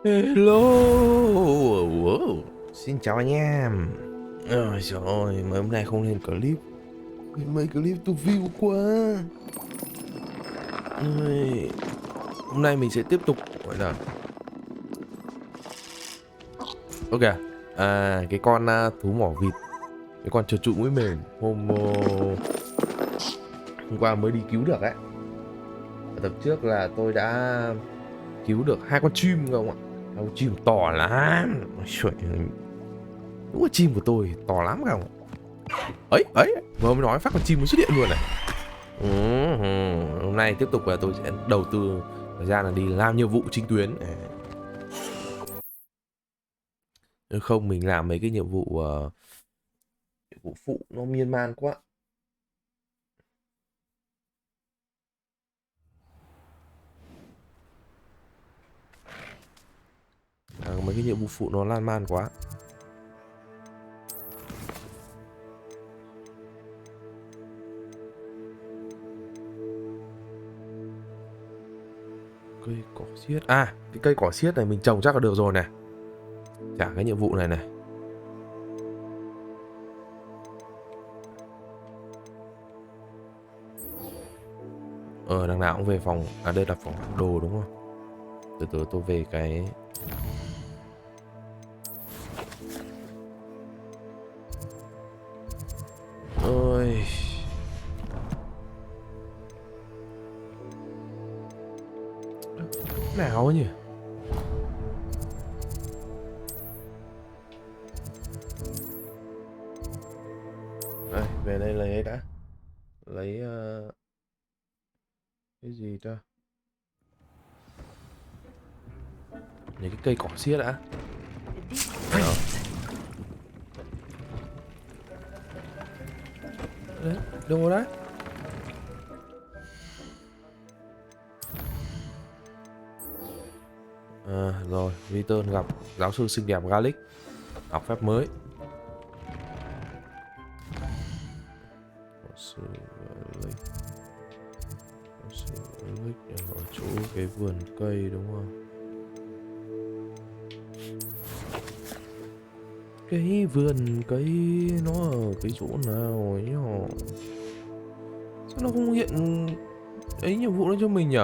Hello. Wow. Xin chào anh em. Ôi trời ơi, mấy hôm nay không lên clip. Mấy clip tôi view quá. Ôi, hôm nay mình sẽ tiếp tục gọi là ok. Cái con thú mỏ vịt, cái con chuột trụ mũi mềm hôm qua mới đi cứu được ấy. Ở tập trước là tôi đã cứu được 2 con chim không ạ? 2 con chim to lắm. Trời ơi, đúng là chim của tôi to lắm không? Ấy vừa mới nói phát con chim mới xuất hiện luôn này. Hôm nay tiếp tục là tôi sẽ đầu tư thời gian là đi làm nhiệm vụ chính tuyến. Nếu không mình làm mấy cái nhiệm vụ phụ nó miên man quá. Mấy cái nhiệm vụ phụ nó lan man quá. Cây cỏ xiết. Cái cây cỏ xiết này mình trồng chắc là được rồi này. Trả cái nhiệm vụ này này. Đằng nào cũng về phòng. Đây là phòng đồ đúng không? Từ từ tôi về cái ôi nào ấy nhỉ? Đây, về đây lấy ấy đã. Lấy cái gì ta? Lấy cái cây cỏ xiết đã. Đấy, đâu đấy? Rồi, Return gặp giáo sư xinh đẹp Garlic. Học phép mới. Giáo sư Garlic ở chỗ cái vườn cây đúng không? Cái vườn cây nó ở cái chỗ nào ấy nhỉ? Sao nó không hiện ấy nhiệm vụ đó cho mình nhỉ?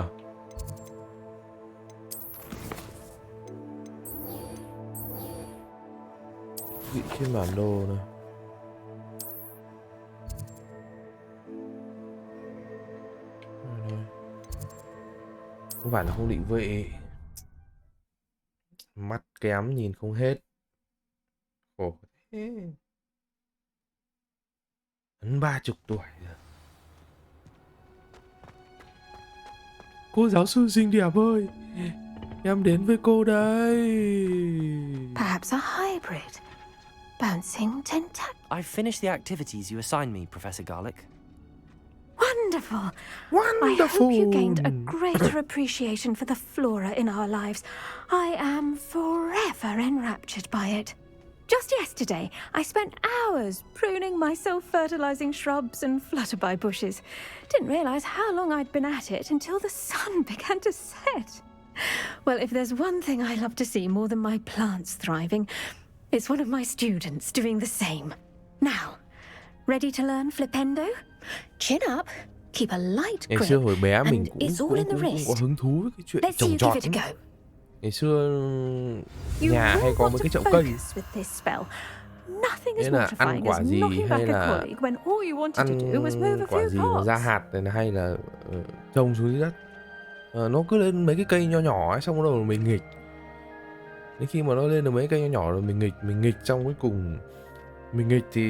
Vị trên bản đồ này. Không phải là không định vị. Mắt kém nhìn không hết. Khổ thế. Hắn 30 tuổi rồi. Cô giáo sư xinh đẹp ơi, em đến với cô đây. Perhaps a hybrid. Bouncing tentac. I've finished the activities you assigned me, Professor Garlic. Wonderful. Wonderful. I hope you gained a greater appreciation for the flora in our lives. I am forever enraptured by it. Just yesterday, I spent hours pruning my self-fertilizing shrubs and flutterby bushes. Didn't realize how long I'd been at it until the sun began to set. Well, if there's one thing I love to see more than my plants thriving, it's one of my students doing the same. Now, ready to learn flipendo? Chin up, keep a light Ngày grip, xưa hồi bé mình and cũng it's all in the có wrist. hứng thú với cái chuyện Let's see trồng you trọt give it a lắm. go. Ngày xưa You nhà hay will có want mấy to cái chậu cây. focus with this spell. Nothing as Nghĩa là ăn mortifying quả as gì knocking hay back a là colleague when all you wanted to do was move ăn a quả few gì mà ra pots. hạt này hay là trồng xuống dưới đất. Nó cứ lên mấy cái cây nho nhỏ ấy, xong rồi mình nghịch. Đến khi mà nó lên được mấy cây nho nhỏ rồi mình nghịch trong cuối cùng mình nghịch thì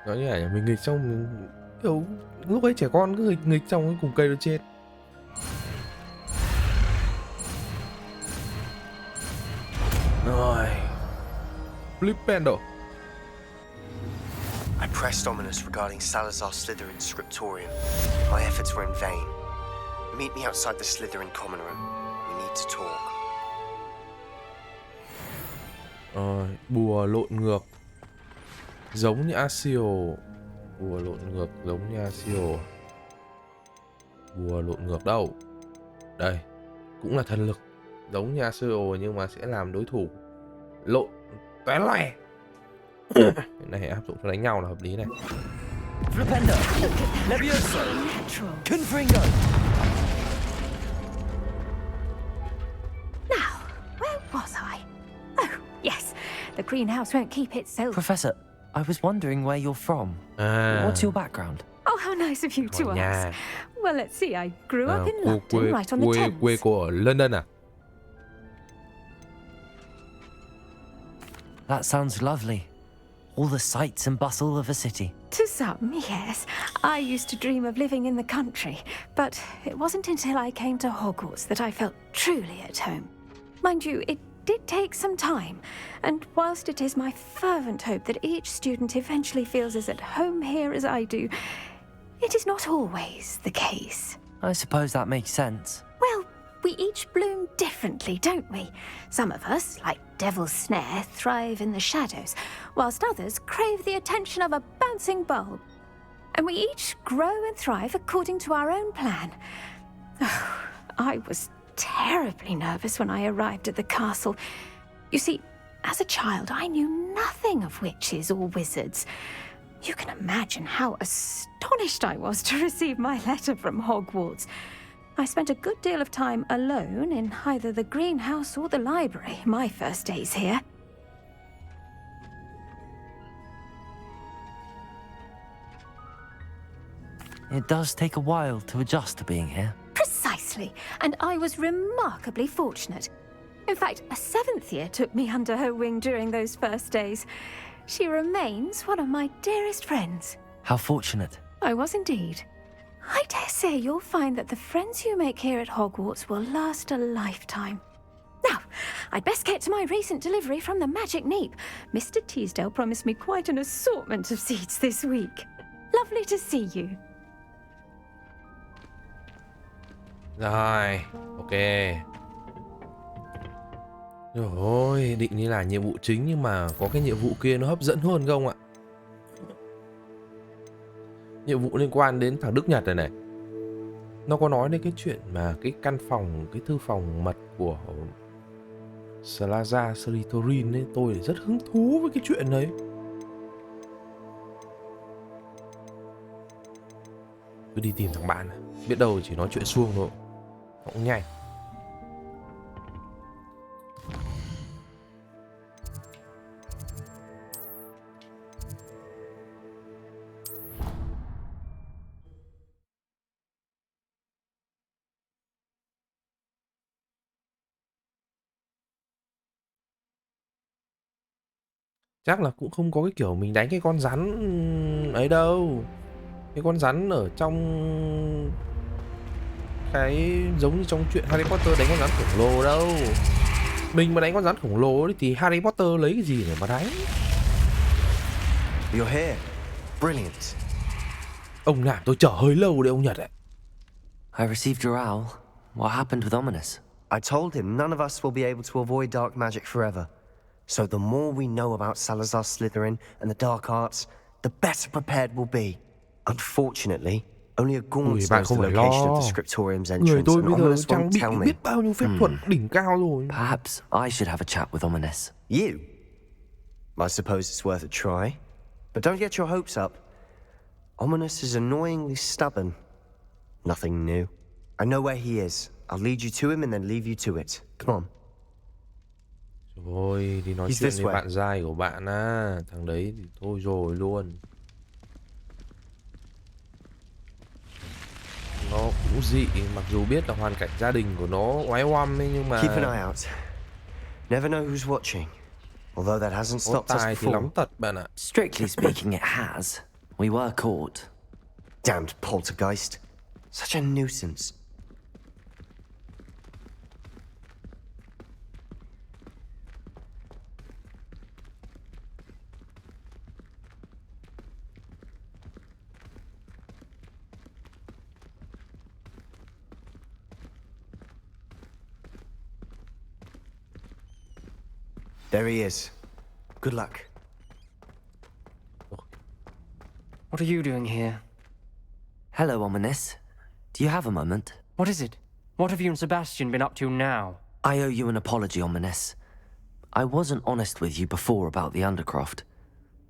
nói như này, mình nghịch xong kiểu lúc ấy trẻ con cứ nghịch xong cuối cùng cây nó chết. Rồi, Flipendo. I pressed ominous regarding Salazar Slytherin's scriptorium. My efforts were in vain. Meet me outside the Slytherin common room. We need to talk. Bùa lộn ngược giống như Asio. Bùa lộn ngược giống như Asio. Bùa lộn ngược đâu? Đây, cũng là thần lực. giống nhà sơ ồ nhưng mà sẽ làm đối thủ lộn tóe loè. Cái này áp dụng cho đánh nhau là hợp lý này. Flipendo, Levioso, Natural. Confringo. Now, where was I? Oh, yes. The greenhouse won't keep itself. Professor, I was wondering where you're from. À, What's your background? Oh, how nice of you to Khỏi nhà. ask. Well, let's see. I grew up in cô London, right on the quê Thames. cô ở London à? That sounds lovely. All the sights and bustle of a city. To some, yes. I used to dream of living in the country, but it wasn't until I came to Hogwarts that I felt truly at home. Mind you, it did take some time, and whilst it is my fervent hope that each student eventually feels as at home here as I do, it is not always the case. I suppose that makes sense. Well, we each bloom differently, don't we? Some of us, like Devil's Snare, thrive in the shadows, whilst others crave the attention of a bouncing bulb. And we each grow and thrive according to our own plan. Oh, I was terribly nervous when I arrived at the castle. You see, as a child, I knew nothing of witches or wizards. You can imagine how astonished I was to receive my letter from Hogwarts. I spent a good deal of time alone in either the greenhouse or the library my first days here. It does take a while to adjust to being here. Precisely, and I was remarkably fortunate. In fact, a seventh year took me under her wing during those first days. She remains one of my dearest friends. How fortunate. I was indeed. I dare say you'll find that the friends you make here at Hogwarts will last a lifetime. Now, I'd best get to my recent delivery from the Magic Neep. Mr. Teasdale promised me quite an assortment of seeds this week. Lovely to see you. Rồi, ok. Rồi, định như là nhiệm vụ chính nhưng mà có cái nhiệm vụ kia nó hấp dẫn hơn không ạ? Nhiệm vụ liên quan đến thằng Đức Nhật này này. Nó có nói đến cái chuyện mà cái căn phòng, cái thư phòng mật của Salazar Slytherin ấy. Tôi rất hứng thú với cái chuyện đấy. Cứ đi tìm thằng bạn này. Biết đâu chỉ nói chuyện suông thôi. Cũng nhanh. Chắc là cũng không có cái kiểu mình đánh cái con rắn ấy đâu. Cái con rắn ở trong cái giống như trong chuyện Harry Potter đánh con rắn khổng lồ đâu. Mình mà đánh con rắn khổng lồ thì Harry Potter lấy cái gì để mà đánh? You're here. Brilliant. Ông làm tôi chờ hơi lâu đấy ông Nhật ạ. I received your owl. What happened with Ominous? I told him none of us will be able to avoid dark magic forever. So the more we know about Salazar Slytherin and the dark arts, the better prepared we'll be. Unfortunately, only a Gaunt knows the location of the Scriptorium's Người entrance, tôi and bây giờ Ominous trang won't bị tell me. biết bao nhiêu phép thuật đỉnh cao rồi. Perhaps I should have a chat with Ominous. You? I suppose it's worth a try. But don't get your hopes up. Ominous is annoyingly stubborn. Nothing new. I know where he is. I'll lead you to him and then leave you to it. Come on. Rồi, đi nói He's chuyện this với way. bạn giai của bạn á. Thằng đấy thì thôi rồi luôn. Nó cũng dị, mặc dù biết là hoàn cảnh gia đình của nó oái oăm ấy, nhưng mà Keep an eye out. Never know who's watching. Although that hasn't có stopped us tài thì lắm before. tật bạn ạ. Strictly speaking, it has. We were caught. Damned poltergeist. Such a nuisance. There he is. Good luck. What are you doing here? Hello, Ominous. Do you have a moment? What is it? What have you and Sebastian been up to now? I owe you an apology, Ominous. I wasn't honest with you before about the Undercroft.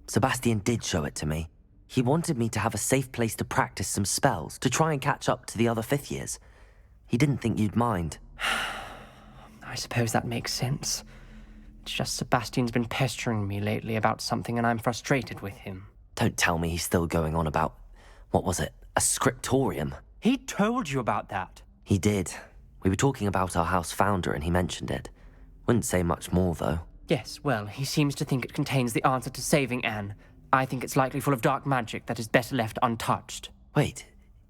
Sebastian did show it to me. He wanted me to have a safe place to practice some spells, to try and catch up to the other fifth years. He didn't think you'd mind. I suppose that makes sense. It's just Sebastian's been pestering me lately about something and I'm frustrated with him. Don't tell me he's still going on about, what was it, a scriptorium? He told you about that. He did. We were talking about our house founder and he mentioned it. Wouldn't say much more, though. Yes, well, he seems to think it contains the answer to saving Anne. I think it's likely full of dark magic that is better left untouched. Wait,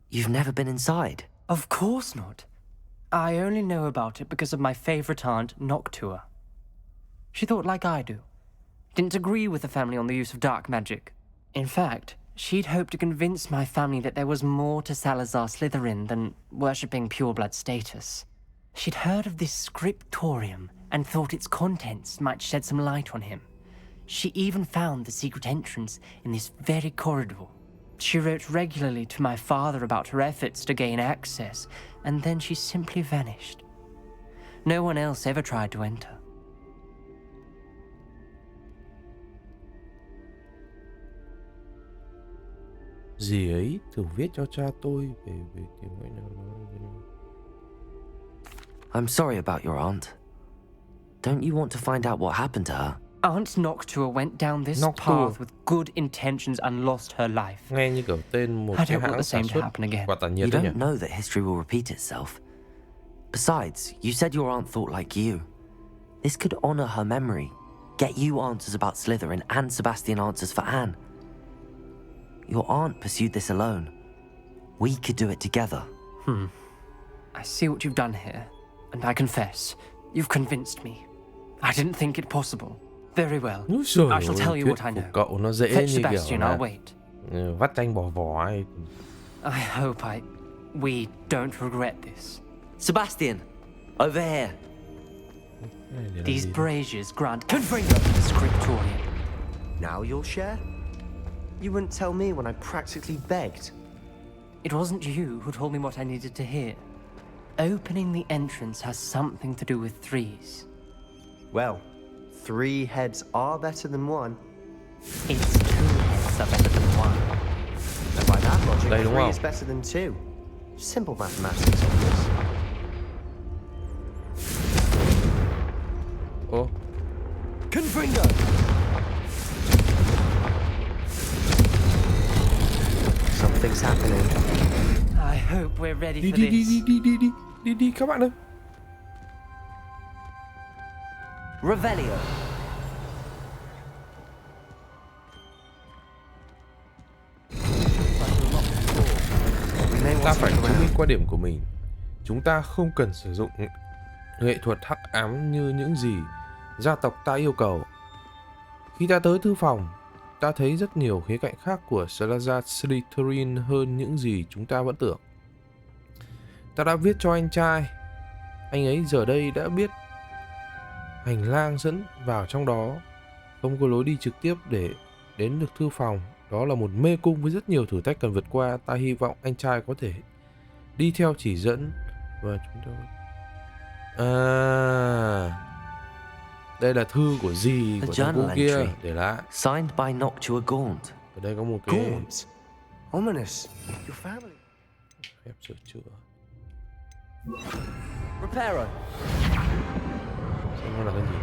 you've never been inside? Of course not. I only know about it because of my favorite aunt, Noctua. She thought like I do. Didn't agree with the family on the use of dark magic. In fact, she'd hoped to convince my family that there was more to Salazar Slytherin than worshipping pureblood status. She'd heard of this scriptorium and thought its contents might shed some light on him. She even found the secret entrance in this very corridor. She wrote regularly to my father about her efforts to gain access, and then she simply vanished. No one else ever tried to enter. Dì ấy thường viết cho cha tôi về tìm người nào đó. I'm sorry about your aunt. Don't you want to find out what happened to her? Aunt Noctua went down this path with good intentions and lost her life. Nghe như kiểu tên một I cái don't want hãng the sản same to xuất happen again. quả tản You nhiệt đấy nhỉ? don't know that history will repeat itself. Besides, you said your aunt thought like you. This could honor her memory. Get you answers about Slytherin and Sebastian answers for Anne. Your aunt pursued this alone. We could do it together. I see what you've done here, and I confess, you've convinced me. I didn't think it possible. Very well. Úi giời I shall ơi, tell you thuyết what I của know. cậu nó dễ Fetch như kiểu Sebastian, là I'll wait. vắt chanh bỏ vỏ ấy. I hope we don't regret this. Sebastian, over here. Cái này để làm These gì? braziers grant confringo to the scriptorium. Now you'll share? You wouldn't tell me when I practically begged. It wasn't you who told me what I needed to hear. Opening the entrance has something to do with threes. Well, 3 heads are better than 1. It's 2 heads are better than 1. And by that logic, Đây, đúng 3 không? is better than 2. Simple mathematics, of course. Ô, Confringo! Something's happening. I hope we're ready đi for đi đi this. đi các bạn ơi. Revelio. Ta phải chứng minh quan điểm của mình. Chúng ta không cần sử dụng nghệ thuật hắc ám như những gì gia tộc ta yêu cầu. Khi ta tới thư phòng, ta thấy rất nhiều khía cạnh khác của Salazar Slytherin hơn những gì chúng ta vẫn tưởng. Ta đã viết cho anh trai. Anh ấy giờ đây đã biết hành lang dẫn vào trong đó. Không có lối đi trực tiếp để đến được thư phòng. Đó là một mê cung với rất nhiều thử thách cần vượt qua. Ta hy vọng anh trai có thể đi theo chỉ dẫn và chúng ta... đây là thư của dì của thằng cu kia để lại. Signed by Noctua Gaunt. Ở đây có một cái Gaunt. Ominous. Your family. phép sửa chữa. Reparo. Xem nó là cái gì.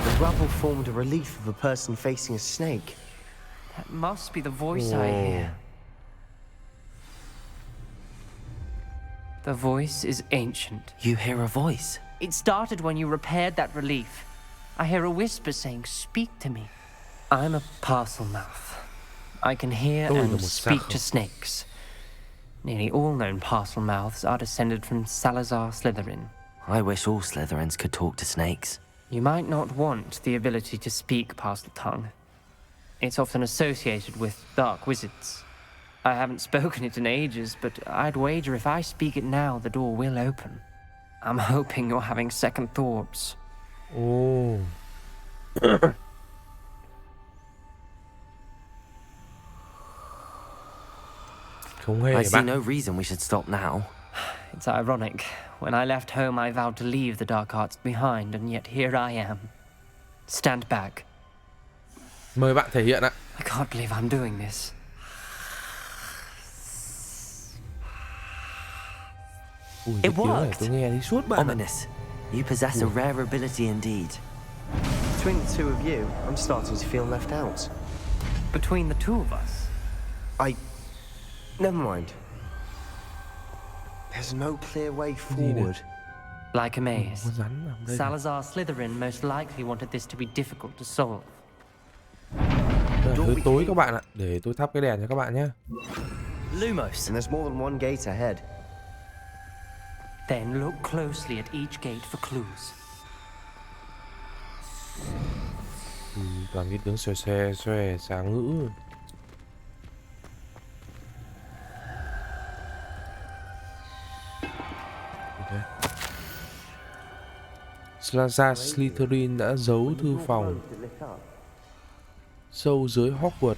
The rubble formed a relief of a person facing a snake. That must be the voice I hear. The voice is ancient. You hear a voice. It started when you repaired that relief. I hear a whisper saying, "Speak to me." I'm a parcel mouth. I can hear Tôi là and một speak xác. to snakes. Nearly all known parcel mouths are descended from Salazar Slytherin. I wish all Slytherins could talk to snakes. You might not want the ability to speak parcel tongue. It's often associated with dark wizards. I haven't spoken it in ages, but I'd wager if I speak it now, the door will open. I'm hoping you're having second thoughts. Ồ. Không hề I see bạn. no reason we should stop now. It's ironic. When I left home, I vowed to leave the dark arts behind, and yet here I am. Stand back. Mời bạn thể hiện ạ. I can't believe I'm doing this. Ui, It cái tiếng này worked. tôi nghe đi suốt bạn ạ. Ominous. You possess a rare ability indeed. Between the two of you, I'm starting to feel left out. Between the two of us. Never mind. There's no clear way forward. Like a maze. Con rắn ở đây. Salazar Slytherin most likely wanted this to be difficult to solve. Đây là hơi tối các bạn ạ. Để tôi thắp cái đèn cho các bạn nhé. Lumos. And there's more than one gate ahead. Then look closely at each gate for clues. Toàn cái tiếng xòe sáng ngữ. Okay. Salazar Slytherin đã giấu thư phòng sâu dưới Hogwarts.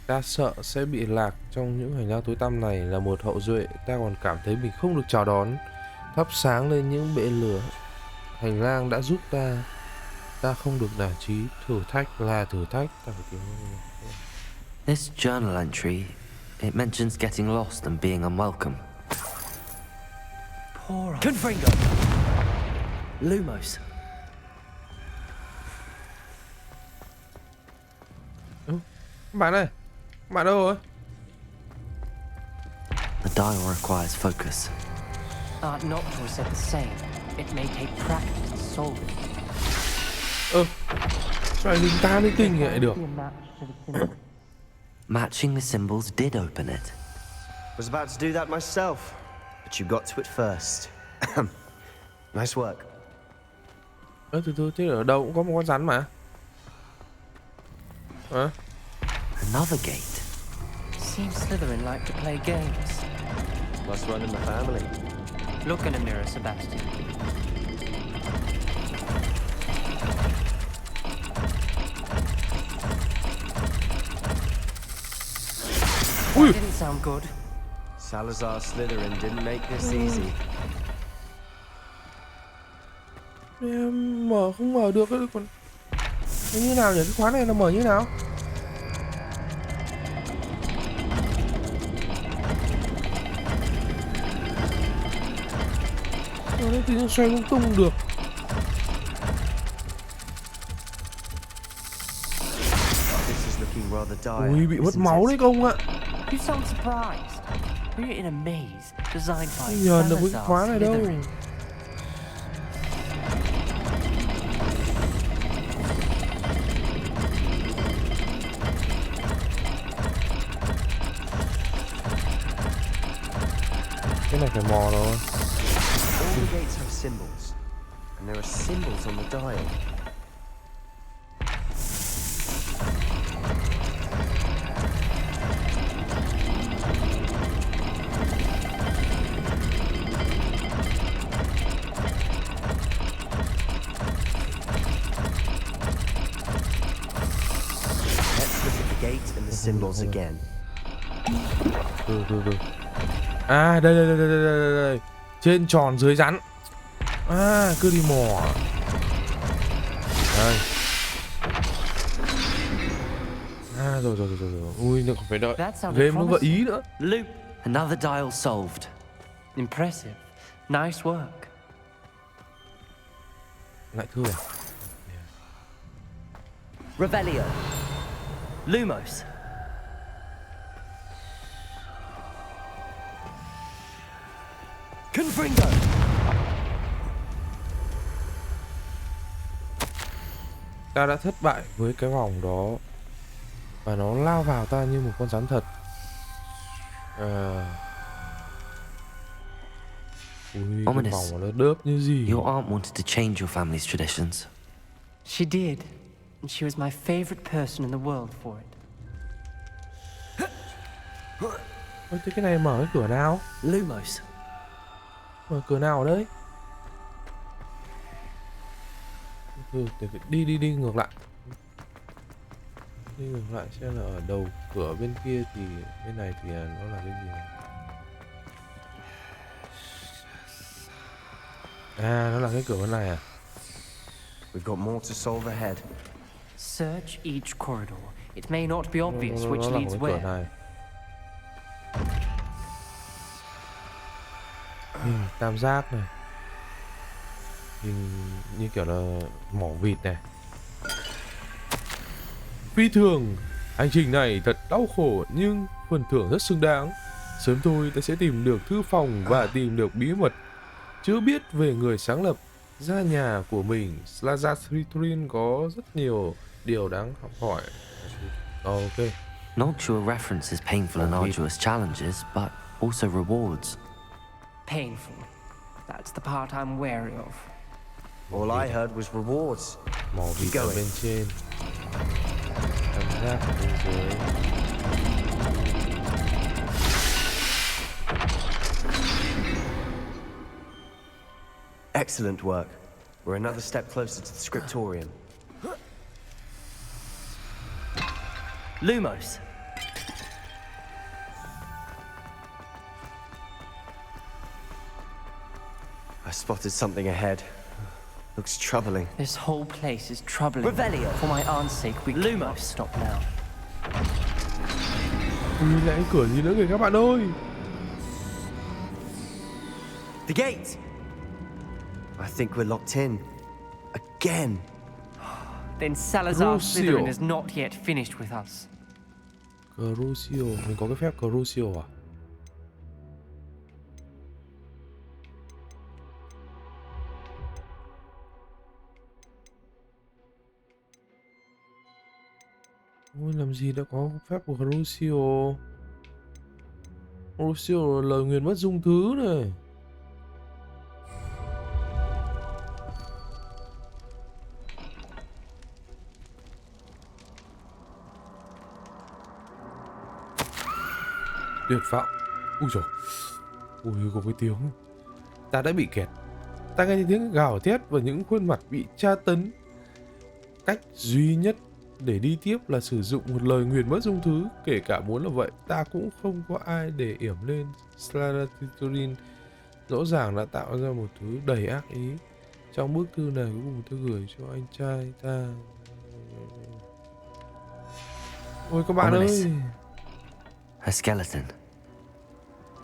Ta sợ sẽ bị lạc trong những hành lang tối tăm này. Là một hậu duệ, ta còn cảm thấy mình không được chào đón. Thắp sáng lên những bệ lửa hành lang đã giúp ta không được nản chí. Thử thách là thử thách. Ta phải kiếm... This journal entry, it mentions getting lost and being unwelcome. Poor Confringo. Lumos. Bạn ơi, bạn đâu rồi? The dial requires focus. Aunt Noctua said the same. It may take practice to solve it. Sao lại linh ta linh tinh vậy được? Be a match to the symbol. Matching the symbols did open it. Was about to do that myself, but you got to it first. Nice work. Từ thế ở đâu cũng có một con rắn mà. Hả? Another gate. Seems Slytherin like to play games. Must run in the family. Look in a mirror, Sebastian. Ui! That didn't sound good. Salazar Slytherin didn't make this easy. Em mở không mở được cái còn cái như nào nhỉ? Cái khóa này là mở như nào? Nó tự nhiên xoay lung tung được. This is looking rather dire. Ui, bị mất isn't máu it? đấy công ạ. You sound surprised. We're in a maze designed by Không nhờn được với cái Salazar khóa này đâu. Slytherin. Cái này phải mò rồi. All the gates have symbols, and there are symbols on the dial. Let's look at the gate and the symbols again. Từ. À đây. Trên tròn dưới rắn. À cứ đi mò. Đây. À rồi. Ui nó còn phải đợi. That sounded Game nó gợi ý nữa. Loop. Another dial solved. Impressive. Nice work. Lại thư à? Revelio. Lumos. Confringo. Ta đã thất bại với cái vòng đó và nó lao vào ta như một con rắn thật. Ui, cái Ominous. vòng nó đớp như gì. Your aunt wanted to change your family's traditions. She did. And she was my favorite person in the world for it. Ôi, thế cái này mở cái cửa nào? Lumos. Mở cửa nào ở đây? Đi ngược lại. Đi ngược lại xem là ở đầu cửa bên kia thì bên này thì nó là cái gì này? À, nó là cái cửa bên này à? We've got more to solve ahead. Search each corridor. It may not be obvious Nó which là leads một cái cửa where. này. Tam giác này. Nhìn như kiểu là mỏ vịt này. Phi thường, hành trình này thật đau khổ nhưng phần thưởng rất xứng đáng. Sớm thôi ta sẽ tìm được thư phòng và tìm được bí mật chưa biết về người sáng lập gia nhà của mình. Salazar Slytherin có rất nhiều điều đáng học hỏi. Ok. Noctua references painful and arduous challenges, but also rewards. Painful. That's the part I'm wary of. All I heard was rewards. Mỏ vịt ở bên trên. Tam giác ở bên dưới. Excellent work. We're another step closer to the scriptorium. Lumos. I spotted something ahead. Looks troubling. This whole place is troubling. Revelio. For my aunt's sake, we cannot Lumos. stop now. Ui, lại cửa gì nữa kìa các bạn ơi. The gate! I think we're locked in. Again. Then Salazar Crucio. Slytherin is not yet finished with us. Crucio, mình có cái phép Crucio à? Ôi, làm gì đã có phép của Crucio. Crucio là lời nguyền mất dung thứ này. Tuyệt vọng. Ui dồi. Ui, có cái tiếng. Ta đã bị kẹt. Ta nghe tiếng gào thét và những khuôn mặt bị tra tấn. Cách duy nhất để đi tiếp là sử dụng một lời nguyền mất dung thứ. Kể cả muốn là vậy, ta cũng không có ai để yểm lên. Slytherin rõ ràng đã tạo ra một thứ đầy ác ý. Trong bức thư này cuối cùng tôi gửi cho anh trai ta. Ôi các bạn Ominous. ơi. A skeleton.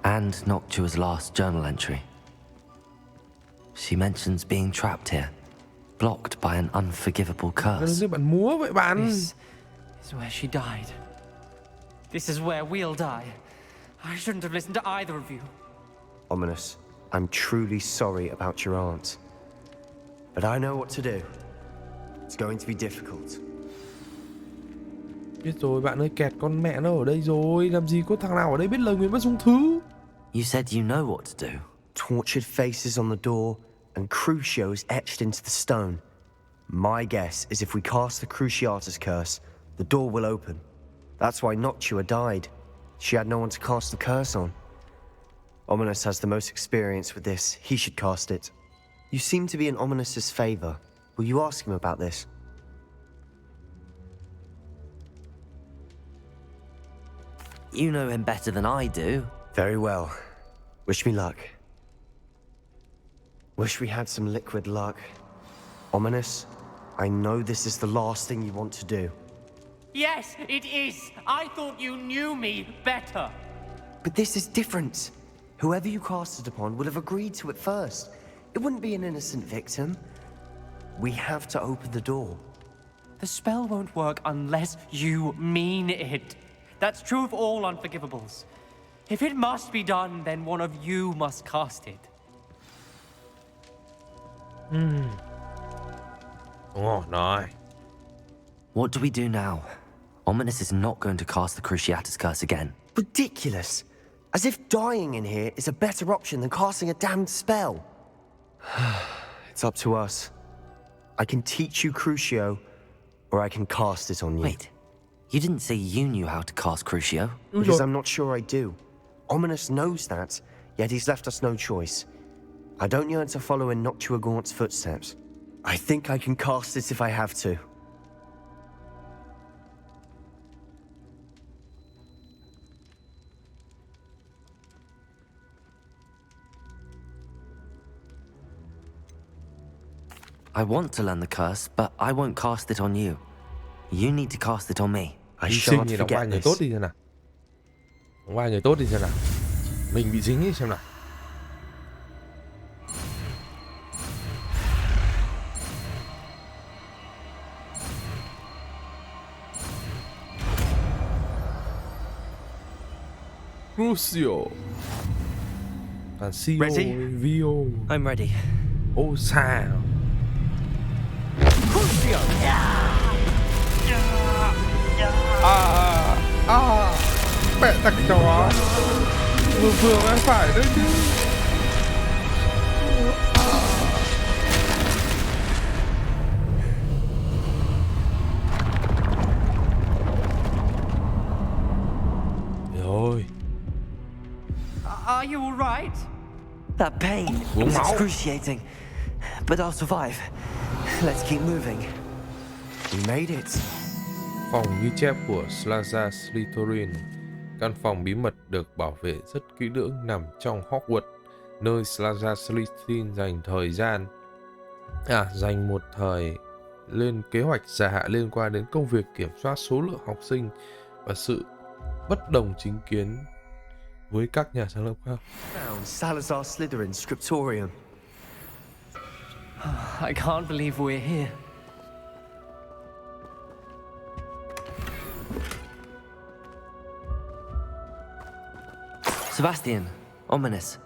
And Noctua's last journal entry. She mentions being trapped here, blocked by an unforgivable Cái curse. gì bạn múa vậy bạn? This is where she died. This is where we'll die. I shouldn't have listened to either of you. Ominous, I'm truly sorry about your aunt. But I know what to do. It's going to be difficult. Biết rồi bạn ơi, kẹt con mẹ nó ở đây rồi. Làm gì có thằng nào ở đây biết lời nguyền mất dung thứ. You said you know what to do. Tortured faces on the door and crucios etched into the stone. My guess is if we cast the Cruciatus curse, the door will open. That's why Noctua died. She had no one to cast the curse on. Ominous has the most experience with this. He should cast it. You seem to be in Ominous's favor. Will you ask him about this? You know him better than I do. Very well. Wish me luck. Wish we had some liquid luck. Ominous, I know this is the last thing you want to do. Yes, it is. I thought you knew me better. But this is different. Whoever you cast it upon would have agreed to it first. It wouldn't be an innocent victim. We have to open the door. The spell won't work unless you mean it. That's true of all unforgivables. If it must be done, then one of you must cast it. Ồ, rồi. What do we do now? Ominous is not going to cast the Cruciatus curse again. Ridiculous. As if dying in here is a better option than casting a damned spell. It's up to us. I can teach you Crucio, or I can cast it on you. Wait, you didn't say you knew how to cast Crucio? Because I'm not sure I do. Ominous knows that, yet he's left us no choice. I don't yearn to follow in Noctua Gaunt's footsteps. I think I can cast it if I have to. I want to learn the curse, but I won't cast it on you. You need to cast it on me. I Hy sinh shan't thì đóng vai forget người tốt this. đi xem nào. Đóng vai người tốt đi xem nào. Mình bị dính đi xem nào. Crucio. Francio, Ready? Vio. I'm ready. Ô sao. Mẹ thằng chó. Vừa em phải đấy chứ. Rồi. Are you all right? That pain Uống is máu. excruciating, but I'll survive. Let's keep moving. We made it. Phòng ghi chép của Salazar Slytherin. Căn phòng bí mật được bảo vệ rất kỹ lưỡng nằm trong Hogwarts, nơi Salazar Slytherin dành một thời lên kế hoạch dài hạn liên quan đến công việc kiểm soát số lượng học sinh và sự bất đồng chính kiến với các nhà sáng lập khác. Found Salazar Slytherin's scriptorium. I can't believe we're here. Sebastian, ominous.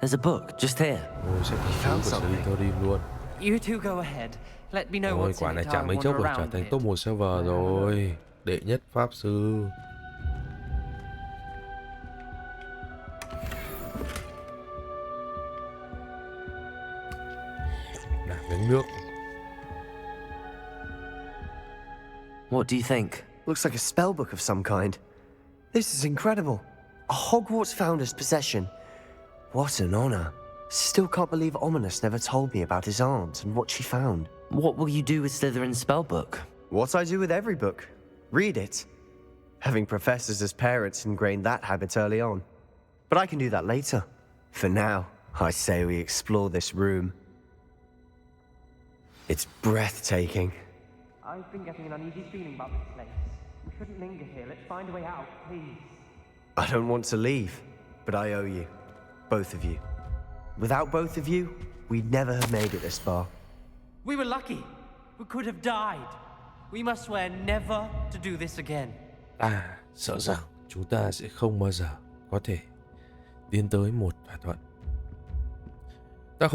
There's a book just here. Ôi, sẽ có số của Slytherin luôn. You two go ahead. Let me know Ôi, what's quả in này it. chả I'll mấy chốc wander rồi trở around thành it. top 1 server rồi. Đệ nhất pháp sư. Nào, miếng nước. What do you think? Looks like a spell book of some kind. This is incredible. A Hogwarts founder's possession. What an honor. Still can't believe Ominous never told me about his aunt and what she found. What will you do with Slytherin's spellbook? What I do with every book. Read it. Having professors as parents ingrained that habit early on. But I can do that later. For now, I say we explore this room. It's breathtaking. I've been getting an uneasy feeling about this place. We shouldn't linger here. Let's find a way out, please. I don't want to leave, but I owe you. Both of you. Without both of you, we'd never have made it this far. We were lucky. We could have died. We must swear never to do this again. Sợ rằng chúng ta sẽ không bao giờ có thể tiến tới một thỏa thuận. Ta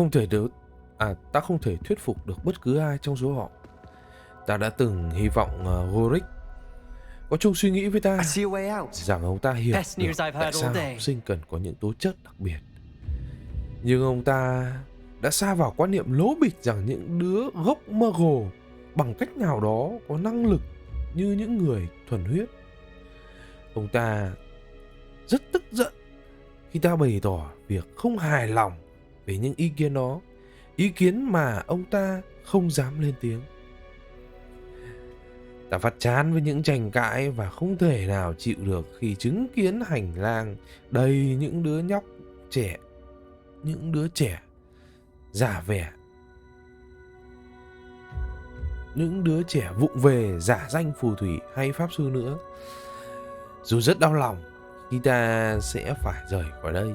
không thể thuyết phục được bất cứ ai trong số họ. Ta đã từng hy vọng Gorick có chung suy nghĩ với ta I see a way out. rằng ông ta hiểu Best được news I've tại heard sao all day. học sinh cần có những tố chất đặc biệt. Nhưng ông ta đã sa vào quan niệm lố bịch rằng những đứa gốc Muggle bằng cách nào đó có năng lực như những người thuần huyết. Ông ta rất tức giận khi ta bày tỏ việc không hài lòng về những ý kiến đó, ý kiến mà ông ta không dám lên tiếng. Ta phát chán với những tranh cãi và không thể nào chịu được khi chứng kiến hành lang đầy những đứa trẻ giả vẻ, những đứa trẻ vụng về giả danh phù thủy hay pháp sư nữa. Dù rất đau lòng khi ta sẽ phải rời khỏi đây,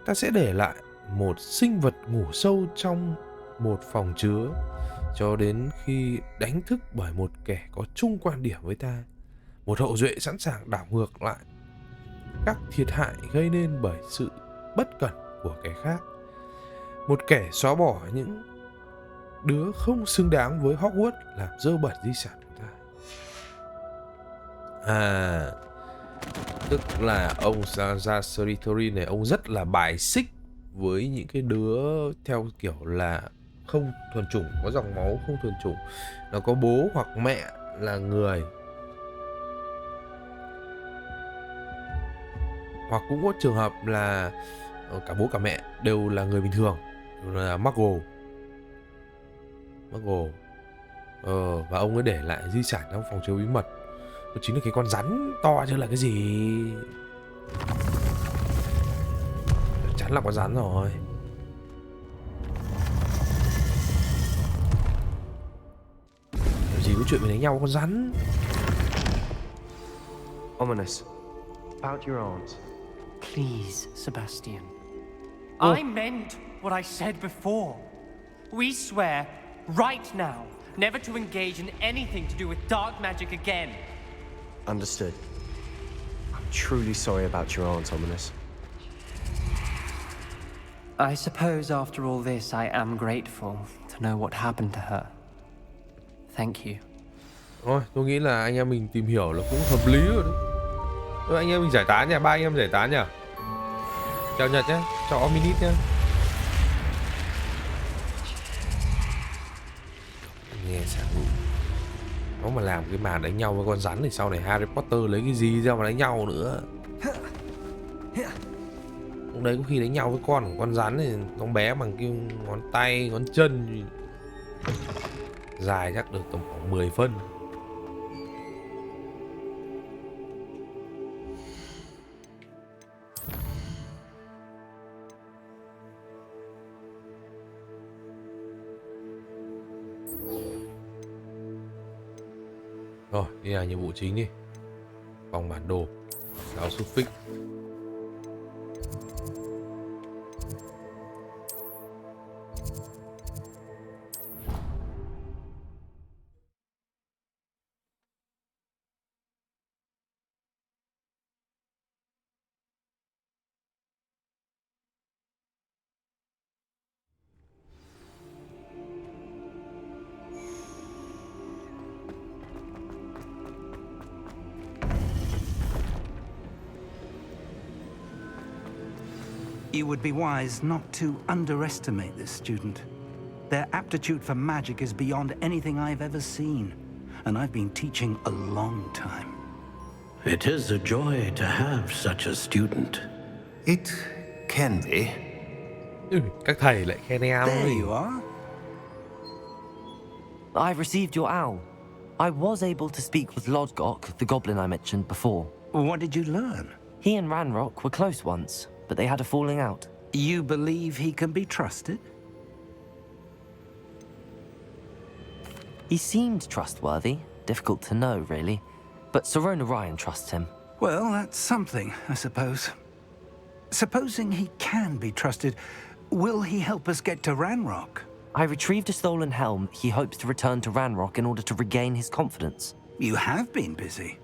ta sẽ để lại một sinh vật ngủ sâu trong một phòng chứa cho đến khi đánh thức bởi một kẻ có chung quan điểm với ta, một hậu duệ sẵn sàng đảo ngược lại các thiệt hại gây nên bởi sự bất cẩn của kẻ khác, một kẻ xóa bỏ những đứa không xứng đáng với Hogwarts làm dơ bẩn di sản của ta. Tức là ông Salazar Slytherin này, ông rất là bài xích với những cái đứa theo kiểu là không thuần chủng, có dòng máu không thuần chủng, nó có bố hoặc mẹ là người, hoặc cũng có trường hợp là cả bố cả mẹ đều là người bình thường, đều là Muggle. Và ông ấy để lại di sản trong phòng chứa bí mật, đó chính là cái con rắn to chứ là cái gì. Chắc chắn là con rắn rồi. có chuyện mình đánh nhau với con rắn. Ominous. About your aunt. Please, Sebastian. Oh. I meant what I said before. We swear, right now, never to engage in anything to do with dark magic again. Understood. I'm truly sorry about your aunt, Ominous. I suppose after all this, I am grateful to know what happened to her. Thank you. Thôi, tôi nghĩ là anh em mình tìm hiểu là cũng hợp lý rồi đấy. Thôi, anh em mình giải tán nha, ba anh em giải tán nhá. Chào Nhật nhé, chào Ominit nhé. Nghe sao nó mà làm cái màn đánh nhau với con rắn thì sau này Harry Potter lấy cái gì ra mà đánh nhau nữa. Lúc đấy có khi đánh nhau với con rắn thì con bé bằng cái ngón tay, ngón chân dài chắc được tầm khoảng 10 phân. Rồi, đi là nhiệm vụ chính đi. Vòng bản đồ, giáo sư Fix. You would be wise not to underestimate this student. Their aptitude for magic is beyond anything I've ever seen, and I've been teaching a long time. It is a joy to have such a student. It can be. Các thầy lại khen em. There you are. I've received your owl. I was able to speak with Lodgok, the goblin I mentioned before. What did you learn? He and Ranrock were close once, but they had a falling out. You believe he can be trusted? He seemed trustworthy. Difficult to know, really. But Sirona Ryan trusts him. Well, that's something, I suppose. Supposing he can be trusted, will he help us get to Ranrock? I retrieved a stolen helm he hopes to return to Ranrock in order to regain his confidence. You have been busy.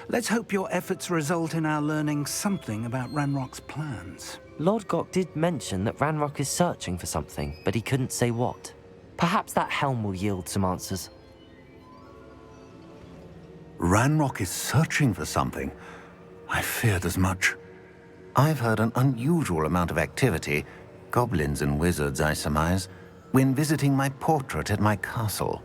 Let's hope your efforts result in our learning something about Ranrock's plans. Lodgok did mention that Ranrock is searching for something, but he couldn't say what. Perhaps that helm will yield some answers. Ranrock is searching for something. I feared as much. I've heard an unusual amount of activity, goblins and wizards, I surmise, when visiting my portrait at my castle.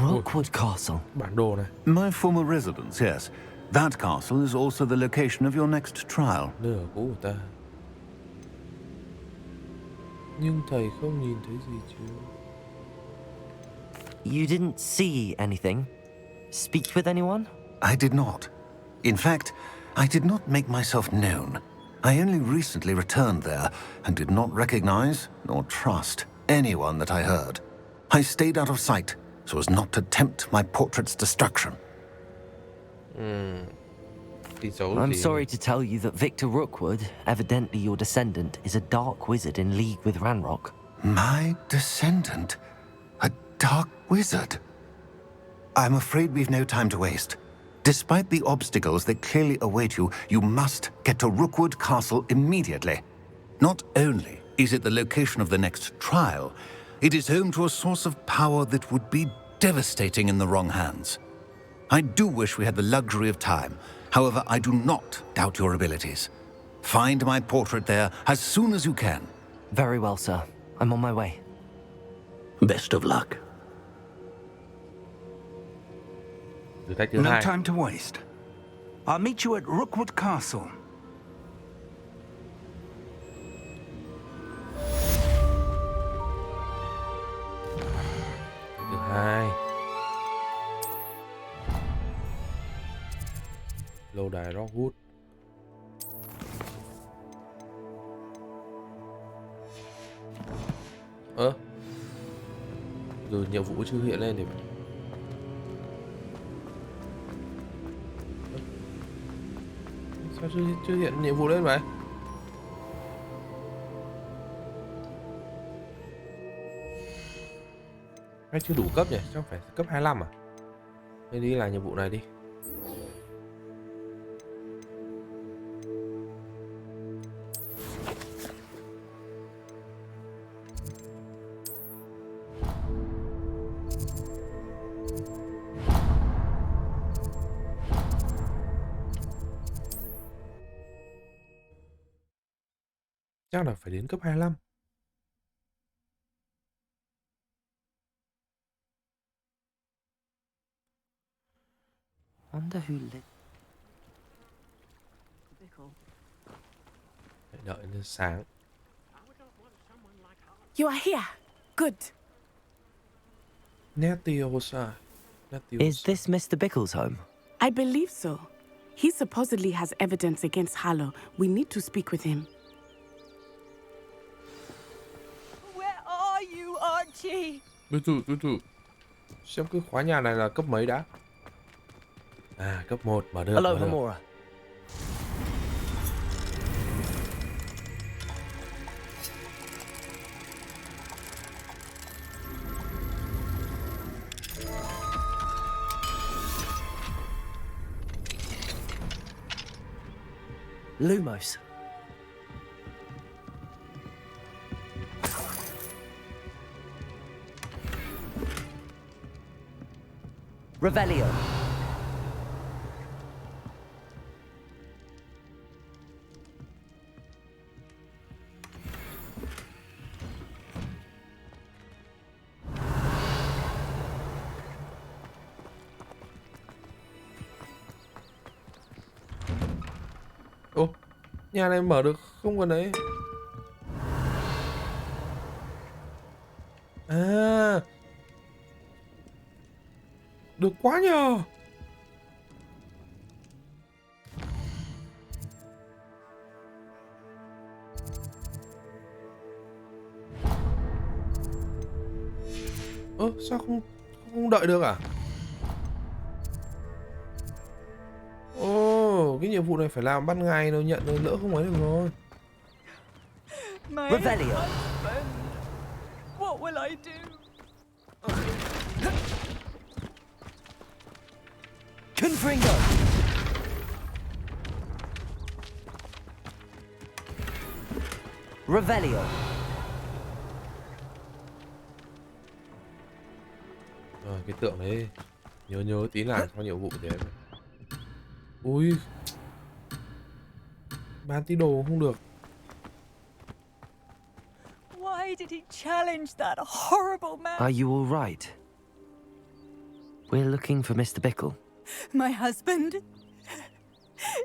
Rookwood Castle. Bản đồ này. My former residence, yes. That castle is also the location of your next trial. Nơi ở cũ của ta. Nhưng thầy không nhìn thấy gì chứ. You didn't see anything? Speak with anyone? I did not. In fact, I did not make myself known. I only recently returned there and did not recognize nor trust anyone that I heard. I stayed out of sight so as not to tempt my portrait's destruction. I'm sorry to tell you that Victor Rookwood, evidently your descendant, is a dark wizard in league with Ranrock. My descendant? A dark wizard? I'm afraid we've no time to waste. Despite the obstacles that clearly await you, you must get to Rookwood Castle immediately. Not only is it the location of the next trial, it is home to a source of power that would be devastating in the wrong hands. I do wish we had the luxury of time. However, I do not doubt your abilities. Find my portrait there as soon as you can. Very well, sir. I'm on my way. Best of luck. Thử thách thứ No hai. time to waste. I'll meet you at Rookwood Castle. Thứ hai. Lâu đài Rockwood. Rồi nhiệm vụ chưa hiện lên thì sao chưa hiện nhiệm vụ lên vậy? Hay chưa đủ cấp nhỉ? Chắc phải cấp 25 à? Nên đi làm nhiệm vụ này đi. Chắc là phải đến cấp 25. Wonder who lit. Phải đợi đến sáng. You are here. Good. Netiosa. Is this Mr. Bickle's home? I believe so. He supposedly has evidence against Harlow. We need to speak with him. Where are you, Archie? Từ từ. Xem cái khóa nhà này là cấp mấy đã? À, cấp 1 mà được. Hello, mà được. Hamura. Lumos. Revelio. Ô, nhà này mở được không cần đấy. À, được quá nhờ. Ơ, sao không đợi được à? Ồ, cái nhiệm vụ này phải làm ban ngày rồi nhận rồi, lỡ không ấy được rồi. My Revelio. husband. What will I do? Confringo. Revelio. Rồi, cái tượng đấy nhớ tí làm xong nhiệm vụ để em. Ui, bán tí đồ không được. Why did he challenge that horrible man? Are you all right? We're looking for Mr. Bickle. My husband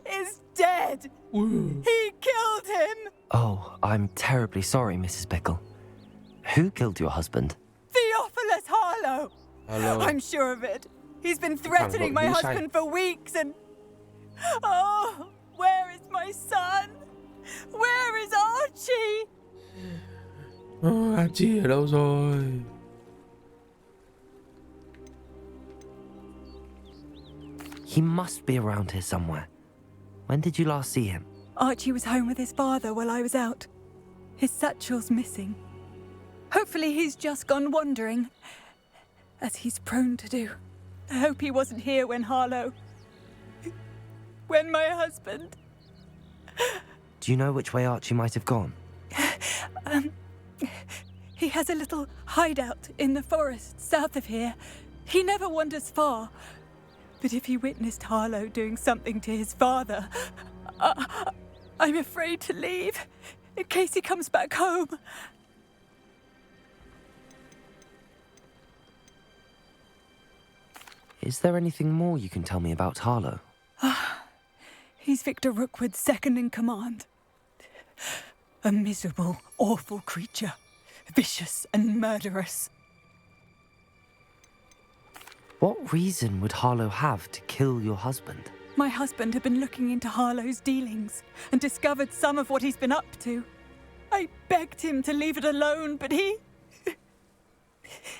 is dead. He killed him. Oh, I'm terribly sorry, Mrs. Bickle. Who killed your husband? Theophilus Harlow. Alo. I'm sure of it. He's been threatening my husband for weeks and... Oh, where is my son? Where is Archie? Archie ở đâu rồi? He must be around here somewhere. When did you last see him? Archie was home with his father while I was out. His satchel's missing. Hopefully he's just gone wandering, as he's prone to do. I hope he wasn't here when Harlow... when my husband... Do you know which way Archie might have gone? He has a little hideout in the forest south of here. He never wanders far. But if he witnessed Harlow doing something to his father, I'm afraid to leave, in case he comes back home. Is there anything more you can tell me about Harlow? He's Victor Rookwood's second in command. A miserable, awful creature. Vicious and murderous. What reason would Harlow have to kill your husband? My husband had been looking into Harlow's dealings and discovered some of what he's been up to. I begged him to leave it alone, but he